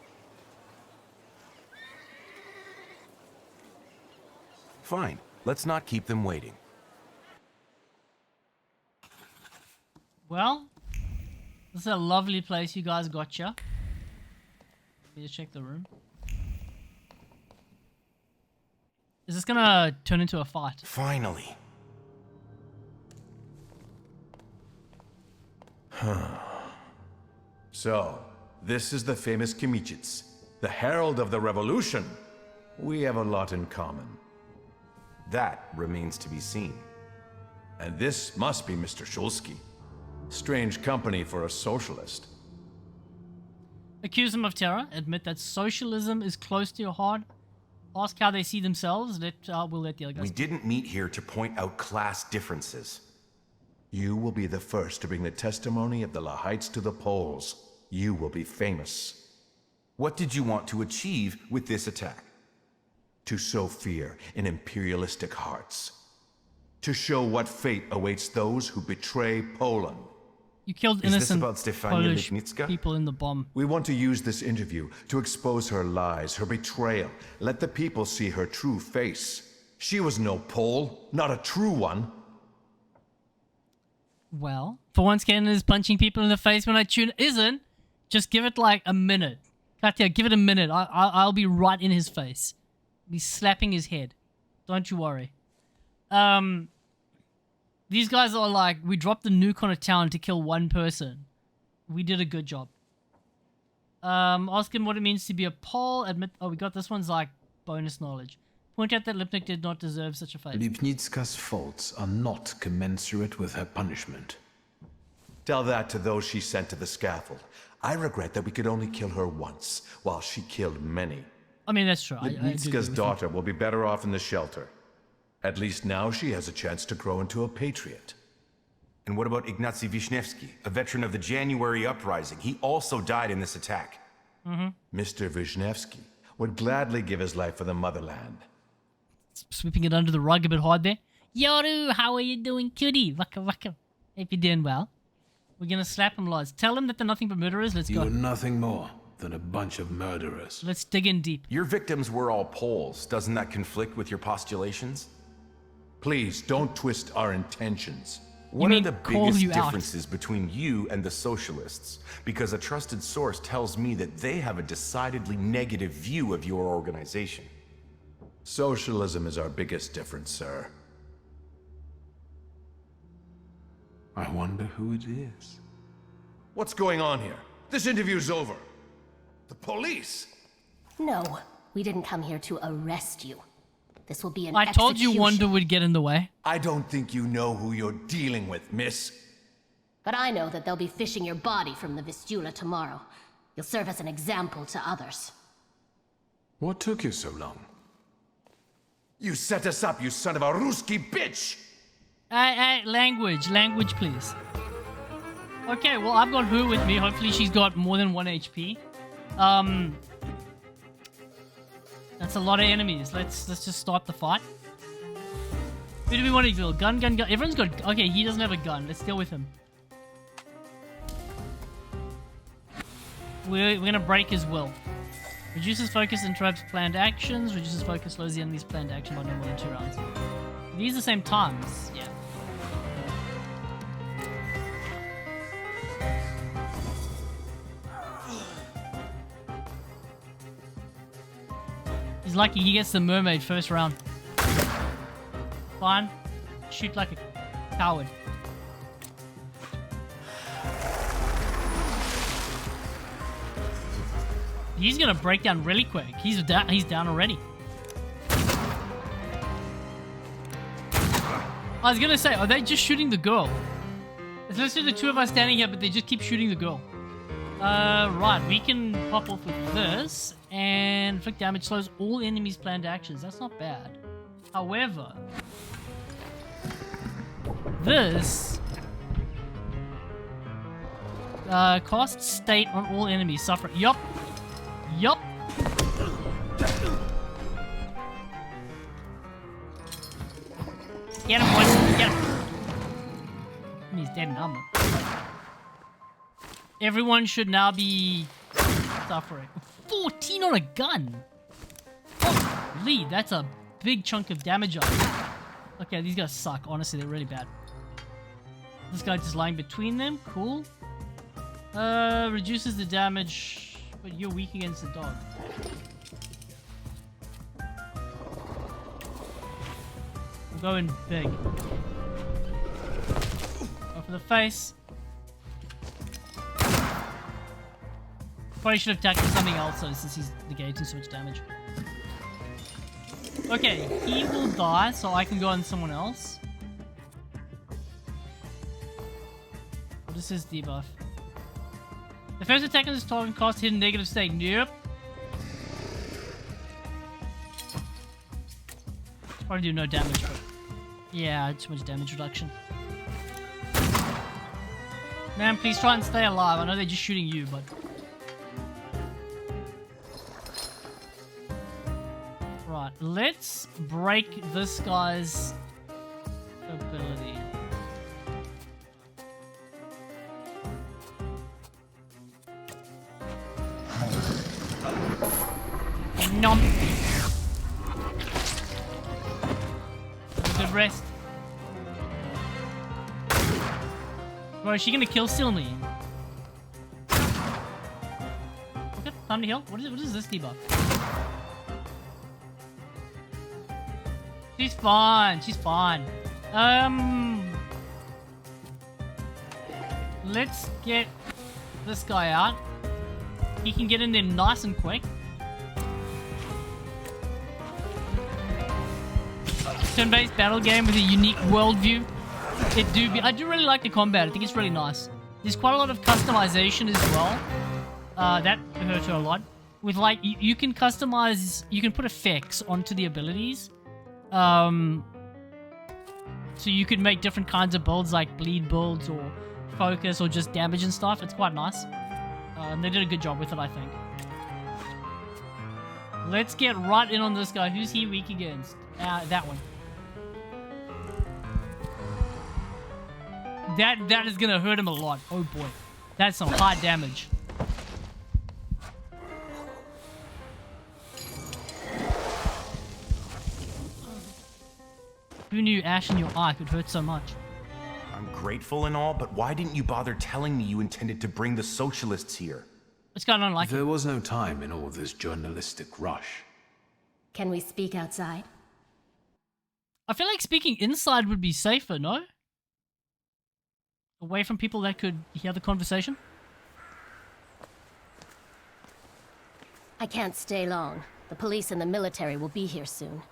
Fine. Let's not keep them waiting. Well, this is a lovely place you guys got ya. Let me just check the room. Is this gonna turn into a fight? Finally. So, this is the famous Kimichits, the herald of the revolution. We have a lot in common. That remains to be seen. And this must be Mr. Shulsky. Strange company for a socialist. Accuse them of terror. Admit that socialism is close to your heart. Ask how they see themselves. We'll let the other guys. We didn't meet here to point out class differences. You will be the first to bring the testimony of the Lahites to the polls. You will be famous. What did you want to achieve with this attack? To sow fear in imperialistic hearts. To show what fate awaits those who betray Poland. You killed Is this innocent about Stefania Polish Lipnicka? people in the bomb. We want to use this interview to expose her lies, her betrayal. Let the people see her true face. She was no Pole, not a true one. Well, for once, Ken is punching people in the face when I tune isn't. Just give it like a minute. Katya, give it a minute. I'll be right in his face. Be slapping his head. Don't you worry. These guys are like, we dropped the nuke on a town to kill one person. We did a good job. Ask him what it means to be a Pole. Admit, we got this one's like bonus knowledge. Point out that Lipnik did not deserve such a fate. Lipnicka's faults are not commensurate with her punishment. Tell that to those she sent to the scaffold. I regret that we could only kill her once, while she killed many. I mean, that's true. Lipnicka's daughter will be better off in the shelter. At least now she has a chance to grow into a patriot. And what about Ignacy Wisniewski, a veteran of the January uprising? He also died in this attack. Mr. Wisniewski would gladly give his life for the motherland. Sweeping it under the rug a bit hard there. Yoru, how are you doing, cutie? Waka waka. If you're doing well. We're gonna slap him, lads. Tell him that they're nothing but murderers. Let's go. You're nothing more than a bunch of murderers. Let's dig in deep. Your victims were all Poles. Doesn't that conflict with your postulations? Please, don't twist our intentions. What are the biggest you out. differences between you and the socialists? Because a trusted source tells me that they have a decidedly negative view of your organization. Socialism is our biggest difference, sir. I wonder who it is. What's going on here? This interview's over. The police! No, we didn't come here to arrest you. This will be an I told you execution. Wanda would get in the way. I don't think you know who you're dealing with, miss. But I know that they'll be fishing your body from the Vistula tomorrow. You'll serve as an example to others. What took you so long? You set us up, you son of a Ruski bitch! Hey, language, please. Okay, well, I've got her with me. Hopefully she's got more than 1 HP. That's a lot of enemies. Let's just start the fight. Who do we want to kill? Gun. Everyone's got... Okay, he doesn't have a gun. Let's deal with him. We're gonna break his will. Reduces focus, interrupts planned actions. Reduces focus, slows the enemy's planned action by no more than 2 rounds. These are the same times. Yeah. He's lucky he gets the mermaid first round. Fine. Shoot like a coward. He's gonna break down really quick. He's down already. I was gonna say, are they just shooting the girl? It's literally the 2 of us standing here, but they just keep shooting the girl. Right, we can pop off with this, and inflict damage, slows all enemies' planned actions. That's not bad. However, this costs state on all enemies suffering. Yup. Get him, boys. Get him. He's dead in armor. Everyone should now be suffering. 14 on a gun. Holy, that's a big chunk of damage on him. Okay, these guys suck. Honestly, they're really bad. This guy just lying between them. Cool. Reduces the damage, but you're weak against the dog. I'm going big. Go for the face. Probably should have tackled something else though, since he's negating so much damage. Okay, he will die, so I can go on someone else. What is his debuff? The first attack on this target costs hidden negative state. Nope. Probably do no damage, but yeah, too much damage reduction. Man, please try and stay alive. I know they're just shooting you, but right, let's break this guy's ability. Nom. Good rest. Bro, is she gonna kill steal me? Okay, time to heal. What is this debuff? She's fine. She's fine. Let's get this guy out. He can get in there nice and quick. Turn-based battle game with a unique worldview. I do really like the combat. I think it's really nice. There's quite a lot of customization as well. That hurt her a lot. With like, you can customize, you can put effects onto the abilities. So you could make different kinds of builds, like bleed builds or focus or just damage and stuff. It's quite nice. And they did a good job with it, I think. Let's get right in on this guy. Who's he weak against? That one. That is gonna hurt him a lot. Oh boy. That's some hard damage. Who knew ash in your eye could hurt so much? I'm grateful and all, but why didn't you bother telling me you intended to bring the socialists here? What's going on, like? There was no time in all this journalistic rush. Can we speak outside? I feel like speaking inside would be safer, no? Away from people that could hear the conversation? I can't stay long. The police and the military will be here soon.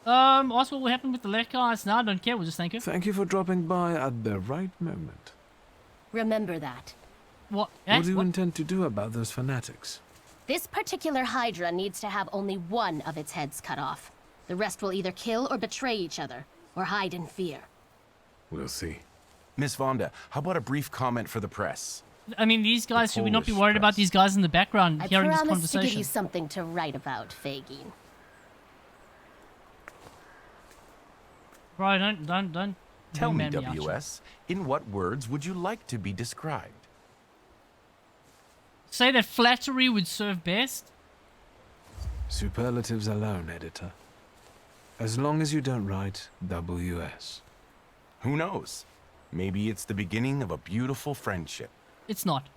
Ask what will happen with the left guys. No, I don't care. We'll just thank you. Thank you for dropping by at the right moment. Remember that. What? What do you intend to do about those fanatics? This particular Hydra needs to have only one of its heads cut off. The rest will either kill or betray each other, or hide in fear. We'll see. Miss Vonda, how about a brief comment for the press? I mean, these guys, should we not be Polish worried about these guys in the background hearing this I promise to conversation? give you something to write about, Fagin. Bro, don't. Tell me, man out, WS, in what words would you like to be described? Say that flattery would serve best? Superlatives alone, editor. As long as you don't write WS. Who knows? Maybe it's the beginning of a beautiful friendship. It's not.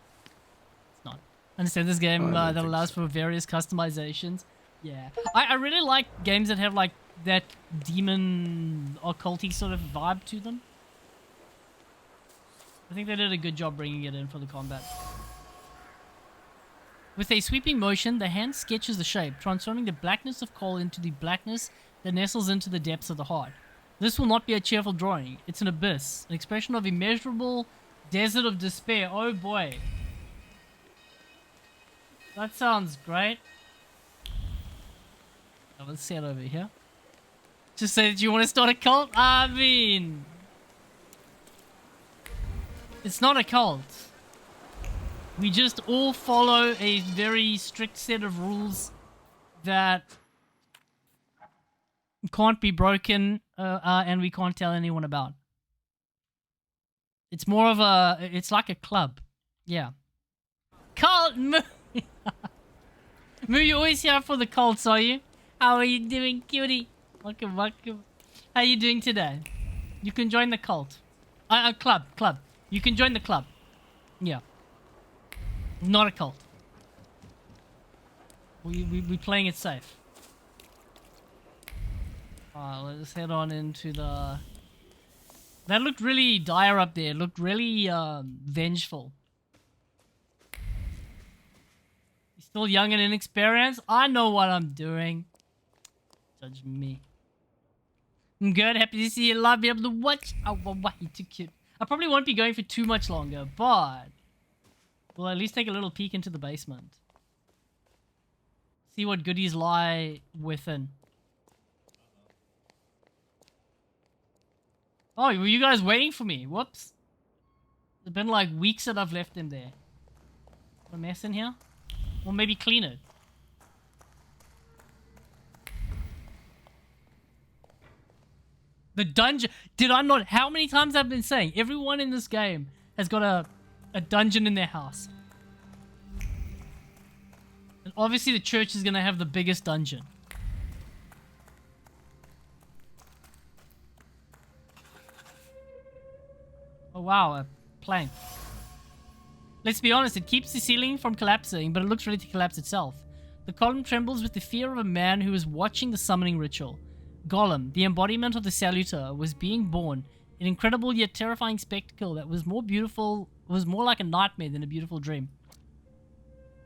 It's not. Understand this game that allows for various customizations. Yeah. I really like games that have like that demon occulty sort of vibe to them. I think they did a good job bringing it in for the combat. With a sweeping motion, the hand sketches the shape, transforming the blackness of coal into the blackness that nestles into the depths of the heart. This will not be a cheerful drawing. It's an abyss, an expression of immeasurable desert of despair. Oh boy. That sounds great. Now let's see it over here. Just say that you want to start a cult? I mean... It's not a cult. We just all follow a very strict set of rules that can't be broken and we can't tell anyone about. It's more of a... It's like a club. Yeah. Cult! Moo, you're always here for the cults, are you? How are you doing, cutie? Welcome, welcome. How are you doing today? You can join the cult. Club. You can join the club. Yeah. Not a cult. We playing it safe. Alright, let's head on into the... That looked really dire up there. It looked really vengeful. He's still young and inexperienced. I know what I'm doing. Judge me. I'm good. Happy to see you live. Be able to watch. Oh, wow, you're too cute. I probably won't be going for too much longer, but we'll at least take a little peek into the basement. See what goodies lie within. Oh, were you guys waiting for me? Whoops. It's been like weeks that I've left them there. A mess in here? Or maybe clean it. The dungeon. Did I not? How many times I've been saying everyone in this game has got a dungeon in their house. And obviously the church is going to have the biggest dungeon. Oh wow, a plank. Let's be honest, it keeps the ceiling from collapsing, but it looks ready to collapse itself. The column trembles with the fear of a man who is watching the summoning ritual. Gollum, the embodiment of the Salutor, was being born, an incredible yet terrifying spectacle that was more like a nightmare than a beautiful dream.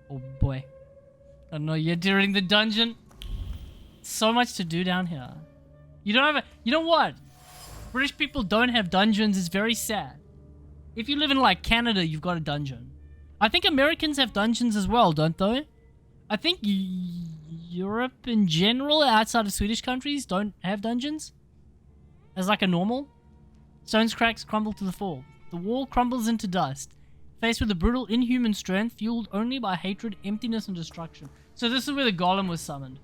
Oh boy. I don't know, you're entering the dungeon. So much to do down here. You don't have you know what? British people don't have dungeons, it's very sad. If you live in like Canada, you've got a dungeon. I think Americans have dungeons as well, don't they? I think Europe in general, outside of Swedish countries, don't have dungeons. As like a normal. Stone's cracks crumble to the fall. The wall crumbles into dust. Faced with a brutal, inhuman strength, fueled only by hatred, emptiness, and destruction. So this is where the golem was summoned.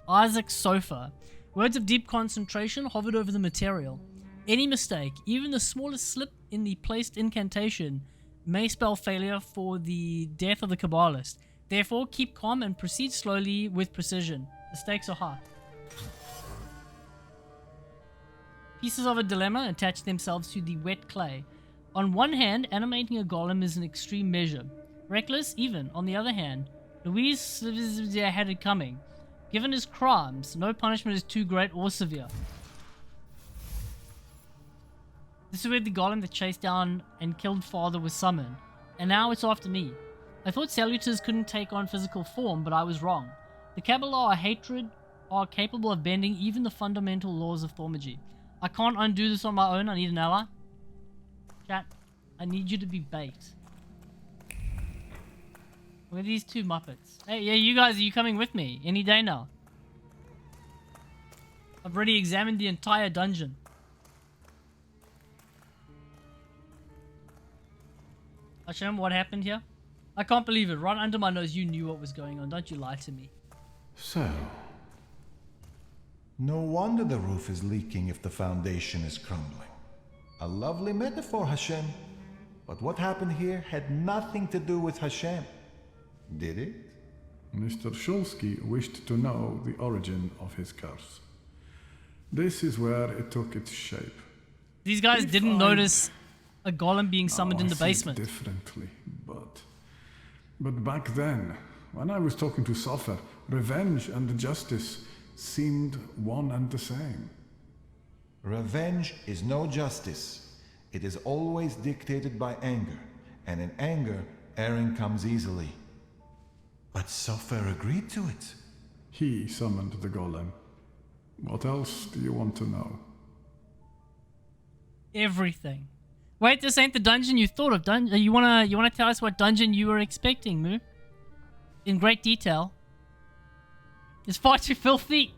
Isaac's sofa. Words of deep concentration hovered over the material. Any mistake, even the smallest slip in the placed incantation, may spell failure for the death of the Kabbalist. Therefore, keep calm and proceed slowly with precision. The stakes are high. Pieces of a dilemma attach themselves to the wet clay. On one hand, animating a golem is an extreme measure. Reckless, even. On the other hand, Louise had it coming. Given his crimes, no punishment is too great or severe. This is where the golem that chased down and killed father was summoned. And now it's after me. I thought Salutors couldn't take on physical form, but I was wrong. The Kabbalah are capable of bending even the fundamental laws of thaumaturgy. I can't undo this on my own, I need an ally. Chat, I need you to be bait. Where are these two Muppets? Hey, yeah, you guys, are you coming with me? Any day now. I've already examined the entire dungeon. Hashem, what happened here? I can't believe it. Right under my nose, you knew what was going on. Don't you lie to me. So... No wonder the roof is leaking if the foundation is crumbling. A lovely metaphor, Hashem. But what happened here had nothing to do with Hashem. Did it? Mr. Shulsky wished to know the origin of his curse. This is where it took its shape. These guys didn't notice a golem being summoned in the basement. Differently, but back then, when I was talking to Soffer, revenge and justice seemed one and the same. Revenge is no justice. It is always dictated by anger, and in anger, erring comes easily. But Soffer agreed to it. He summoned the golem. What else do you want to know? Everything. Wait, this ain't the dungeon you thought of. You wanna tell us what dungeon you were expecting, Moo? In great detail. It's far too filthy.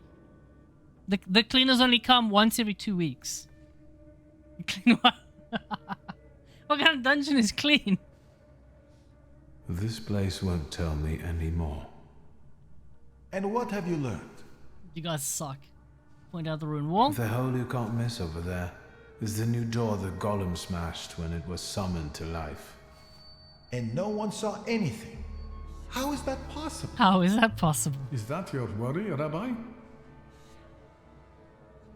The cleaners only come once every 2 weeks. What kind of dungeon is clean? This place won't tell me anymore. And what have you learned? You guys suck. Point out the ruined wall. The hole you can't miss over there is the new door the golem smashed when it was summoned to life. And no one saw anything. How is that possible? How is that possible? Is that your worry, Rabbi?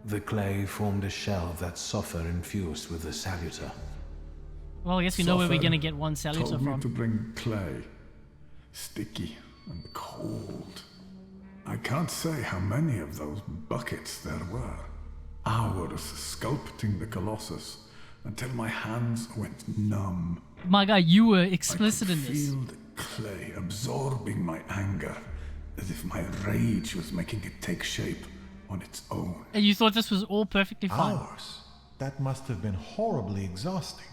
The clay formed a shell that Soffer infused with the saluter. Well, I guess we know where we're gonna get one saluter told me from. to bring clay. Sticky and cold. I can't say how many of those buckets there were. Hours sculpting the Colossus until my hands went numb. My guy, you were explicit in this. Feel the clay absorbing my anger, as if my rage was making it take shape on its own. And you thought this was all perfectly fine. Hours? That must have been horribly exhausting.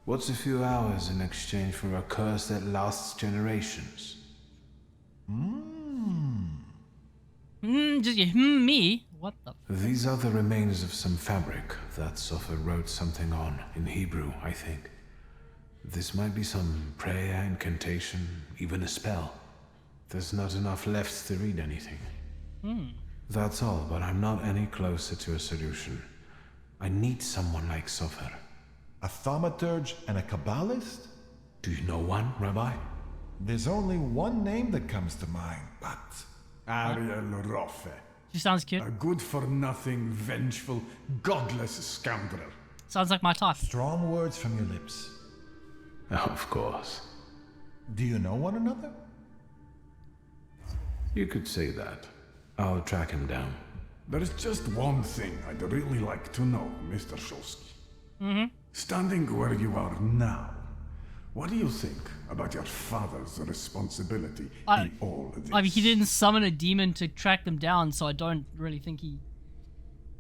What's a few hours in exchange for a curse that lasts generations? Just me? What the? These are the remains of some fabric that Soffer wrote something on, in Hebrew, I think. This might be some prayer, incantation, even a spell. There's not enough left to read anything. That's all, but I'm not any closer to a solution. I need someone like Soffer. A thaumaturge and a Kabbalist? Do you know one, Rabbi? There's only one name that comes to mind, but... Ariel Roffe. She sounds cute. A good-for-nothing, vengeful, godless scoundrel. Sounds like my type. Strong words from your lips. Of course. Do you know one another? You could say that. I'll track him down. There's just one thing I'd really like to know, Mr. Shulsky. Standing where you are now, what do you think about your father's responsibility in all of this? I mean, he didn't summon a demon to track them down, so I don't really think he...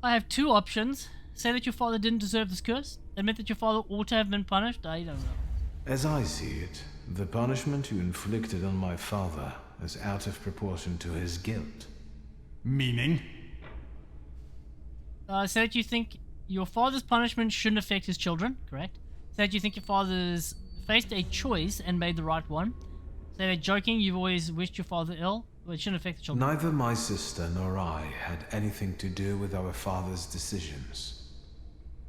I have two options. Say that your father didn't deserve this curse. Admit that your father ought to have been punished. I don't know. As I see it, the punishment you inflicted on my father is out of proportion to his guilt. Meaning? Say that you think your father's punishment shouldn't affect his children, correct? Say that you think your father's faced a choice and made the right one. Say that joking, you've always wished your father ill, but it shouldn't affect the children. Neither my sister nor I had anything to do with our father's decisions.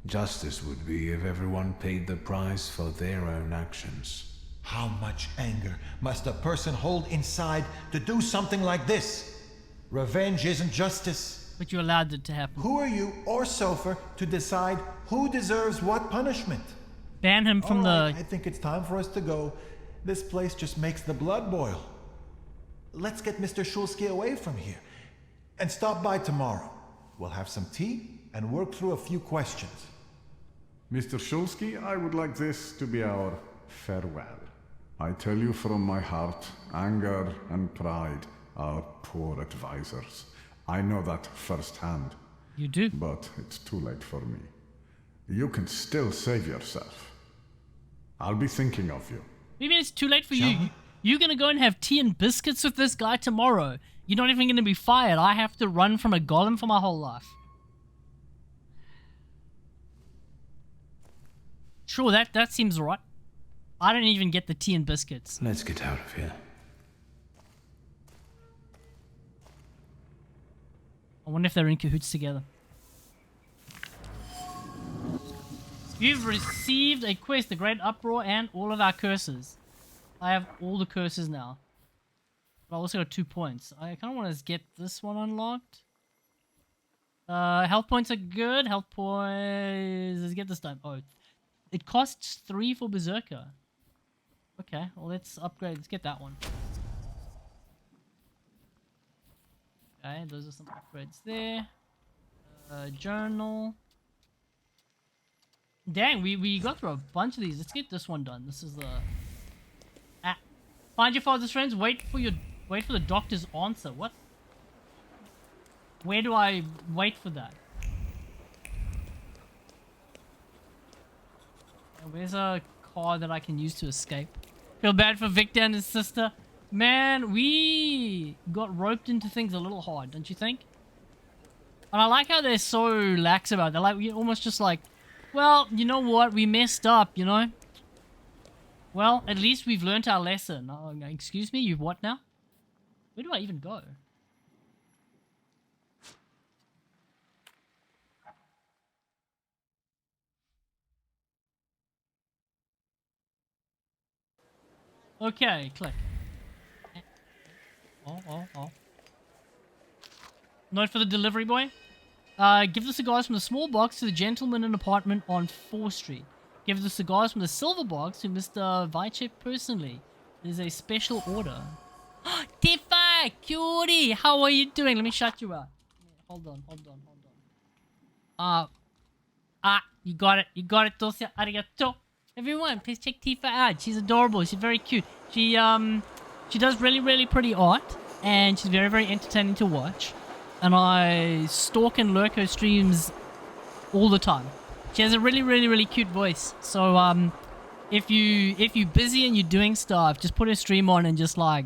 Justice would be if everyone paid the price for their own actions. How much anger must a person hold inside to do something like this? Revenge isn't justice. But you allowed it to happen. Who are you or Soffer to decide who deserves what punishment? Ban him from I think it's time for us to go. This place just makes the blood boil. Let's get Mr. Shulsky away from here. And stop by tomorrow. We'll have some tea and work through a few questions. Mr. Shulsky, I would like this to be our farewell. I tell you from my heart, anger and pride are poor advisors. I know that firsthand. You do? But it's too late for me. You can still save yourself. I'll be thinking of you. Maybe it's too late for you. You're gonna go and have tea and biscuits with this guy tomorrow. You're not even gonna be fired. I have to run from a golem for my whole life. Sure, that seems right. I don't even get the tea and biscuits. Let's get out of here. I wonder if they're in cahoots together. You've received a quest, the Great Uproar, and all of our curses. I have all the curses now. But I also got 2 points. I kind of want to get this one unlocked. Health points are good. Health points... Let's get this time. Oh, it costs 3 for Berserker. Okay, well let's upgrade. Let's get that one. Okay, those are some upgrades there. Journal. Dang, we got through a bunch of these. Let's get this one done. This is the... Find your father's friends. Wait for the doctor's answer. What? Where do I wait for that? Where's a car that I can use to escape? Feel bad for Victor and his sister. Man, we got roped into things a little hard, don't you think? And I like how they're so lax about it. They're like, almost just like, well, you know what? We messed up, you know? Well, at least we've learnt our lesson. Oh, excuse me, you've what now? Where do I even go? Okay, click. Oh. Note for the delivery boy. Give the cigars from the small box to the gentleman in apartment on 4th Street. Give the cigars from the silver box to Mr. Vychep personally. There's a special order. Tifa! Cutie! How are you doing? Let me shut you out. Hold on. You got it. You got it, Tosia. Arigato. Everyone, please check Tifa out. She's adorable. She's very cute. She does really, really pretty art. And she's very, very entertaining to watch. And I stalk and lurk her streams all the time. She has a really, really, really cute voice. So, if you're busy and you're doing stuff, just put her stream on and just, like,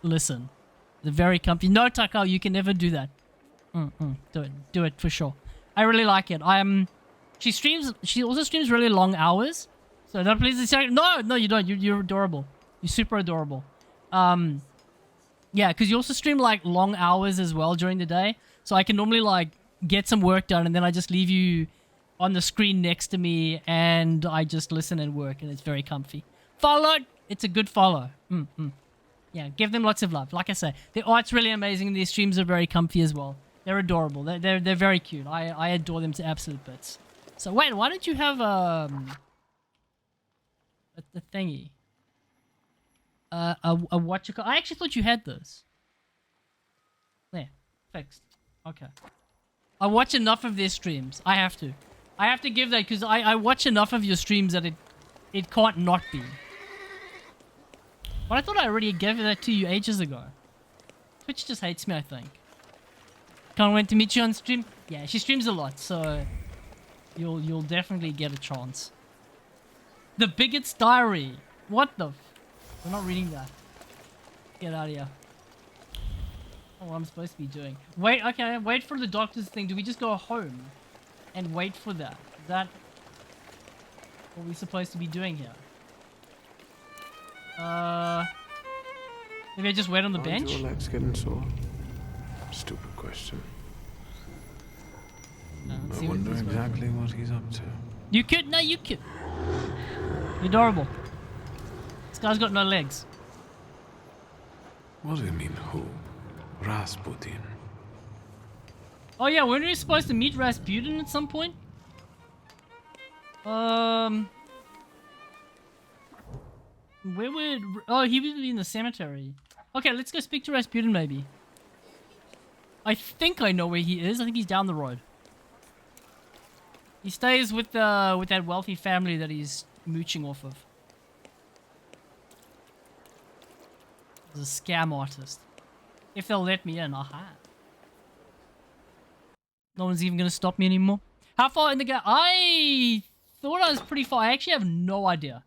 listen. They're very comfy. No, Takao, you can never do that. Do it for sure. I really like it. She also streams really long hours. So don't please say, no, you don't. You're adorable. You're super adorable. Yeah, because you also stream, like, long hours as well during the day. So I can normally, like, get some work done and then I just leave you on the screen next to me and I just listen and work and it's very comfy. Follow! It's a good follow. Yeah, give them lots of love. Like I say, their art's really amazing and their streams are very comfy as well. They're adorable. They're very cute. I adore them to absolute bits. So wait, why don't you have the thingy? A what you call? I actually thought you had this. There, fixed. Okay. I watch enough of their streams. I have to give that because I watch enough of your streams that it can't not be. But I thought I already gave that to you ages ago. Twitch just hates me, I think. Can't wait to meet you on stream. Yeah, she streams a lot, so you'll definitely get a chance. The Bigot's Diary. What the? We're not reading that. Get out of here. Oh, what I'm supposed to be doing. Wait, okay, wait for the doctor's thing. Do we just go home and wait for that? Is that what we're supposed to be doing here? Maybe I just wait on the bench? Your legs getting sore? Stupid question. I wonder exactly what he's up to. You could? No, you could. You're adorable. This guy's got no legs. What do you mean, who? Rasputin. Oh yeah, weren't we supposed to meet Rasputin at some point? Where would... Oh, he would be in the cemetery. Okay, let's go speak to Rasputin maybe. I think I know where he is. I think he's down the road. He stays with that wealthy family that he's mooching off of. He's a scam artist. If they'll let me in, aha. No one's even gonna stop me anymore. How far in the game? I thought I was pretty far. I actually have no idea.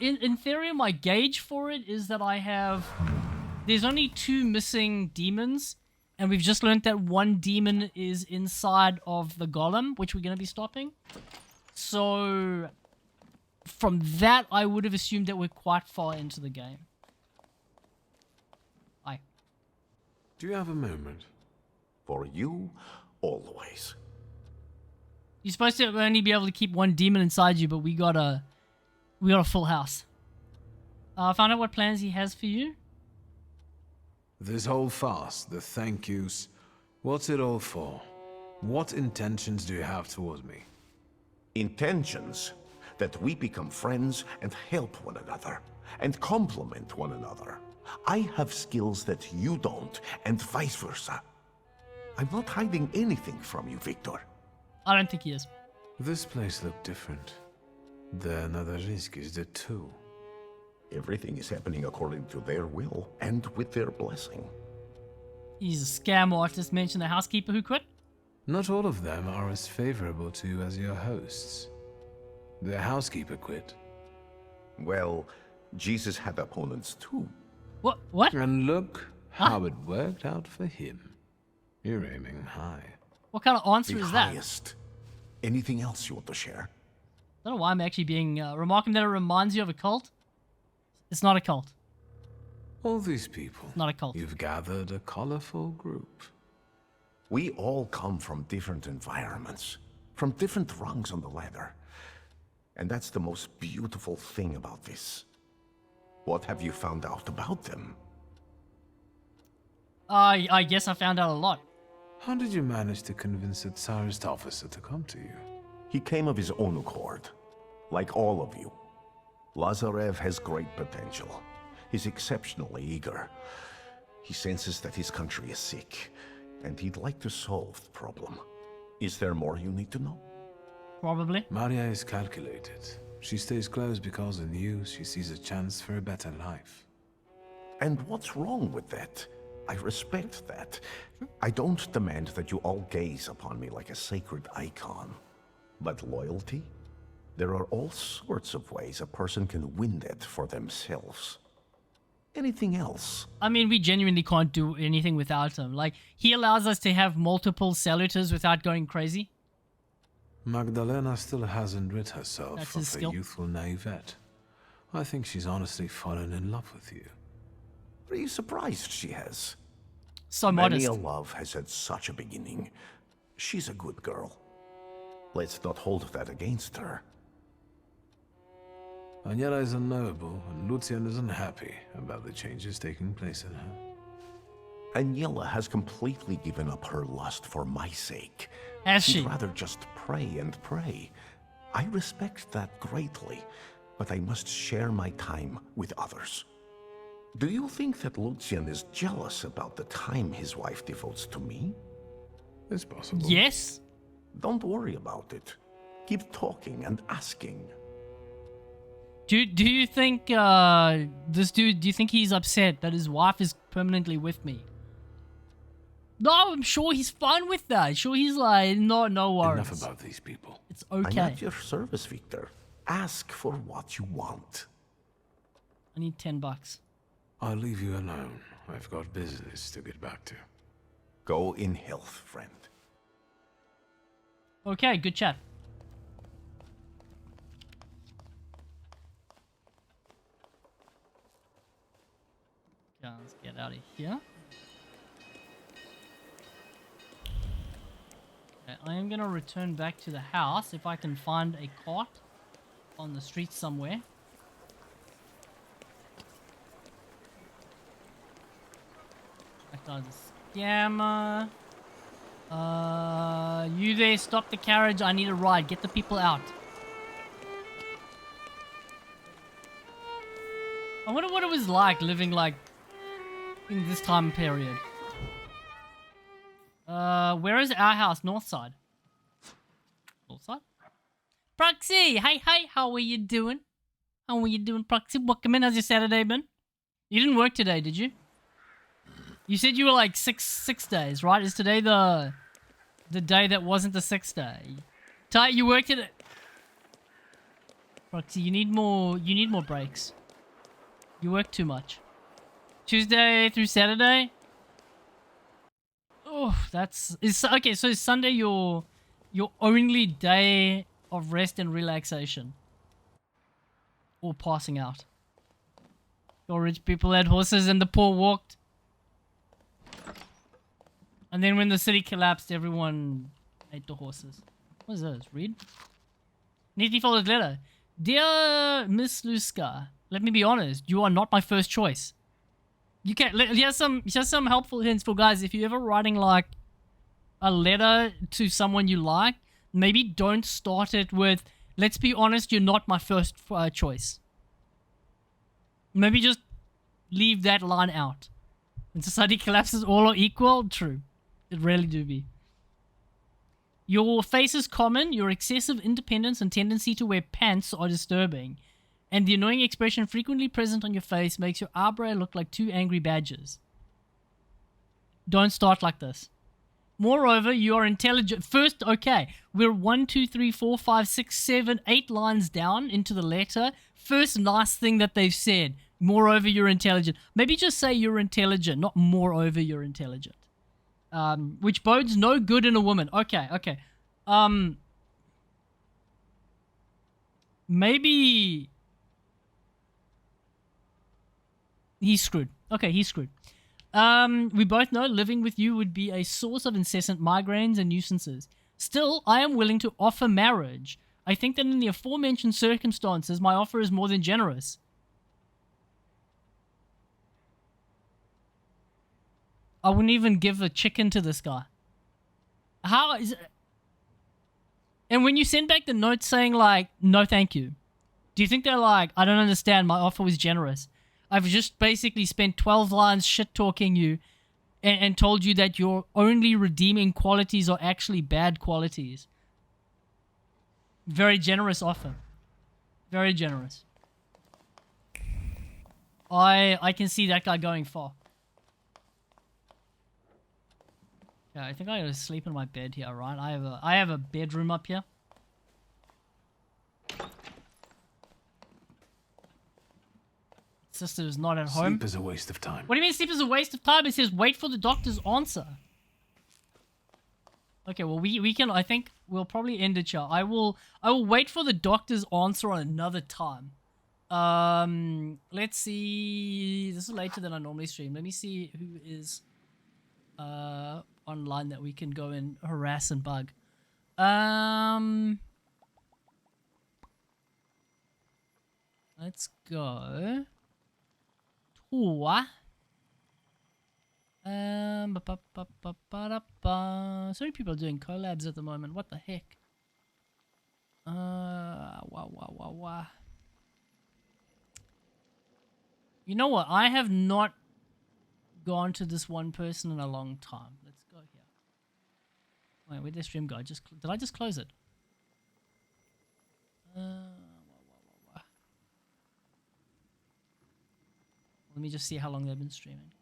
In theory, my gauge for it is that there's only 2 missing demons, and we've just learned that 1 demon is inside of the golem, which we're going to be stopping. So, from that, I would have assumed that we're quite far into the game. Aye. Do you have a moment? For you, always. You're supposed to only be able to keep 1 demon inside you, but we got a full house. Found out what plans he has for you. This whole farce, the thank yous, what's it all for? What intentions do you have towards me? Intentions? That we become friends and help one another, and complement one another. I have skills that you don't, and vice versa. I'm not hiding anything from you, Victor. I don't think he is. This place looked different. The Nadariskis did too. Everything is happening according to their will, and with their blessing. He's a scam artist. Mentioned the housekeeper who quit. Not all of them are as favorable to you as your hosts. The housekeeper quit. Well, Jesus had opponents too. What? And look how it worked out for him. You're aiming high. What kind of answer the is that? Highest. Anything else you want to share? I don't know why I'm actually being remarking that it reminds you of a cult. It's not a cult. All these people. Not a cult. You've gathered a colorful group. We all come from different environments, from different rungs on the ladder. And that's the most beautiful thing about this. What have you found out about them? I guess I found out a lot. How did you manage to convince a Tsarist officer to come to you? He came of his own accord, like all of you. Lazarev has great potential. He's exceptionally eager. He senses that his country is sick, and he'd like to solve the problem. Is there more you need to know? Probably. Maria is calculated. She stays close because in you she sees a chance for a better life. And what's wrong with that? I respect that. I don't demand that you all gaze upon me like a sacred icon. But loyalty? There are all sorts of ways a person can win that for themselves. Anything else? I mean, we genuinely can't do anything without him. Like, he allows us to have multiple salutors without going crazy. Magdalena still hasn't rid herself That's his of skill. the youthful naivete. I think she's honestly fallen in love with you. Are you surprised she has? So Many modest. a love has had such a beginning. She's a good girl. Let's not hold that against her. Daniela is unknowable, and Lucian is unhappy about the changes taking place in her. Aniela has completely given up her lust for my sake. Has She'd she? rather just pray and pray. I respect that greatly, but I must share my time with others. Do you think that Lucian is jealous about the time his wife devotes to me? It's possible. Yes. Don't worry about it. Keep talking and asking. Do you think this dude? Do you think he's upset that his wife is permanently with me? No, I'm sure he's fine with that. Sure, he's like, no worries. Enough about these people. It's okay. I'm at your service, Victor. Ask for what you want. I need $10. I'll leave you alone. I've got business to get back to. Go in health, friend. Okay, good chat. Okay, let's get out of here. Okay, I am gonna return back to the house if I can find a cart on the street somewhere. That guy's a scammer. You there, stop the carriage. I need a ride. Get the people out. I wonder what it was like living like in this time period. Where is our house? North side. North side? Proxy! Hey, how are you doing? How are you doing, Proxy? Welcome in. How's your Saturday been? You didn't work today, did you? You said you were like six days, right? Is today the day that wasn't the 6th day? You worked it. Roxy, you need more breaks. You work too much. Tuesday through Saturday? Oh, okay, so is Sunday your only day of rest and relaxation? Or passing out? Your rich people had horses and the poor walked. And then when the city collapsed, everyone ate the horses. What is this? Read? Neatly folded letter. Dear Miss Luska, let me be honest, you are not my first choice. You can here's some helpful hints for guys. If you're ever writing like a letter to someone you like, maybe don't start it with, let's be honest, you're not my first choice. Maybe just leave that line out. When society collapses, all are equal. True. It really do be. Your face is common, your excessive independence and tendency to wear pants are disturbing, and the annoying expression frequently present on your face makes your eyebrow look like two angry badgers. Don't start like this. Moreover, you are intelligent. First, okay, we're 1, 2, 3, 4, 5, 6, 7, 8 lines down into the letter. First nice thing that they've said. Moreover, you're intelligent. Maybe just say you're intelligent, not moreover you're intelligent. Which bodes no good in a woman. Okay. Maybe he's screwed. Okay, he's screwed. We both know living with you would be a source of incessant migraines and nuisances. Still, I am willing to offer marriage. I think that in the aforementioned circumstances, my offer is more than generous. I wouldn't even give a chicken to this guy. How is it? And when you send back the note saying like, no thank you, do you think they're like, I don't understand, my offer was generous. I've just basically spent 12 lines shit-talking you and told you that your only redeeming qualities are actually bad qualities. Very generous offer. Very generous. I can see that guy going far. Yeah, I think I gotta sleep in my bed here, right? I have a bedroom up here. Sister is not at home. Sleep is a waste of time. What do you mean sleep is a waste of time? It says wait for the doctor's answer. Okay, well we can. I think we'll probably end it here. I will wait for the doctor's answer on another time. Let's see. This is later than I normally stream. Let me see who is online that we can go and harass and bug. Let's go. Tua. So many people are doing collabs at the moment. What the heck? Wow. You know what? I have not gone to this one person in a long time. Let's go here. Wait, where'd the stream go? Did I just close it? Let me just see how long they've been streaming.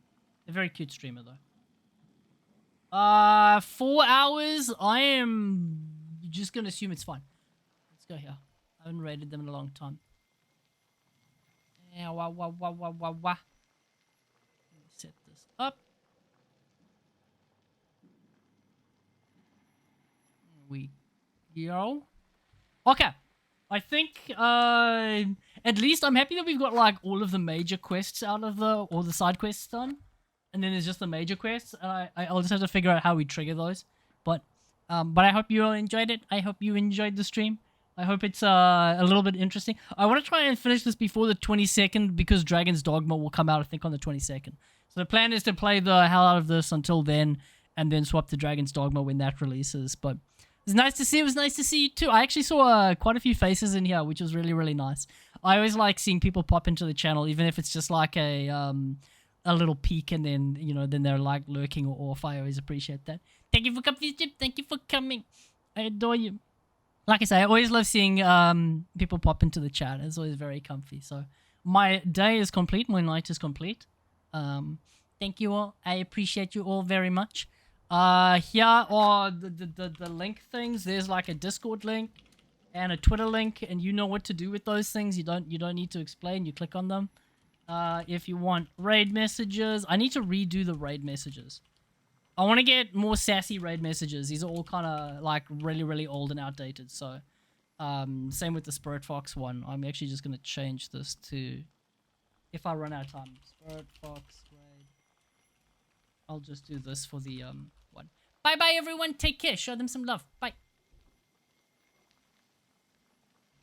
A very cute streamer though. 4 hours. I am just gonna assume it's fine. Let's go here. I haven't rated them in a long time. Yeah, Let me set this up. We go. Okay. I think at least I'm happy that we've got like all of the major quests out of all the side quests done. And then there's just the major quests, and I'll just have to figure out how we trigger those. But I hope you all enjoyed it. I hope you enjoyed the stream. I hope it's a little bit interesting. I want to try and finish this before the 22nd because Dragon's Dogma will come out, I think, on the 22nd. So the plan is to play the hell out of this until then, and then swap to Dragon's Dogma when that releases. But it's nice to see. It was nice to see you too. I actually saw quite a few faces in here, which was really, really nice. I always like seeing people pop into the channel, even if it's just like a little peek, and then then they're like lurking or off. I always appreciate that. Thank you for coming. Thank you for coming. I adore you. Like I say, I always love seeing people pop into the chat. It's always very comfy. So my day is complete. My night is complete. Thank you all. I appreciate you all very much. Here are the link things. There's like a Discord link. and a Twitter link, and you know what to do with those things. You don't need to explain. You click on them. If you want raid messages, I need to redo the raid messages. I want to get more sassy raid messages. These are all kind of like really old and outdated. So same with the Spirit Fox one. I'm actually just going to change this to, if I run out of time, Spirit Fox raid. I'll just do this for the one. Bye everyone, take care, show them some love, bye.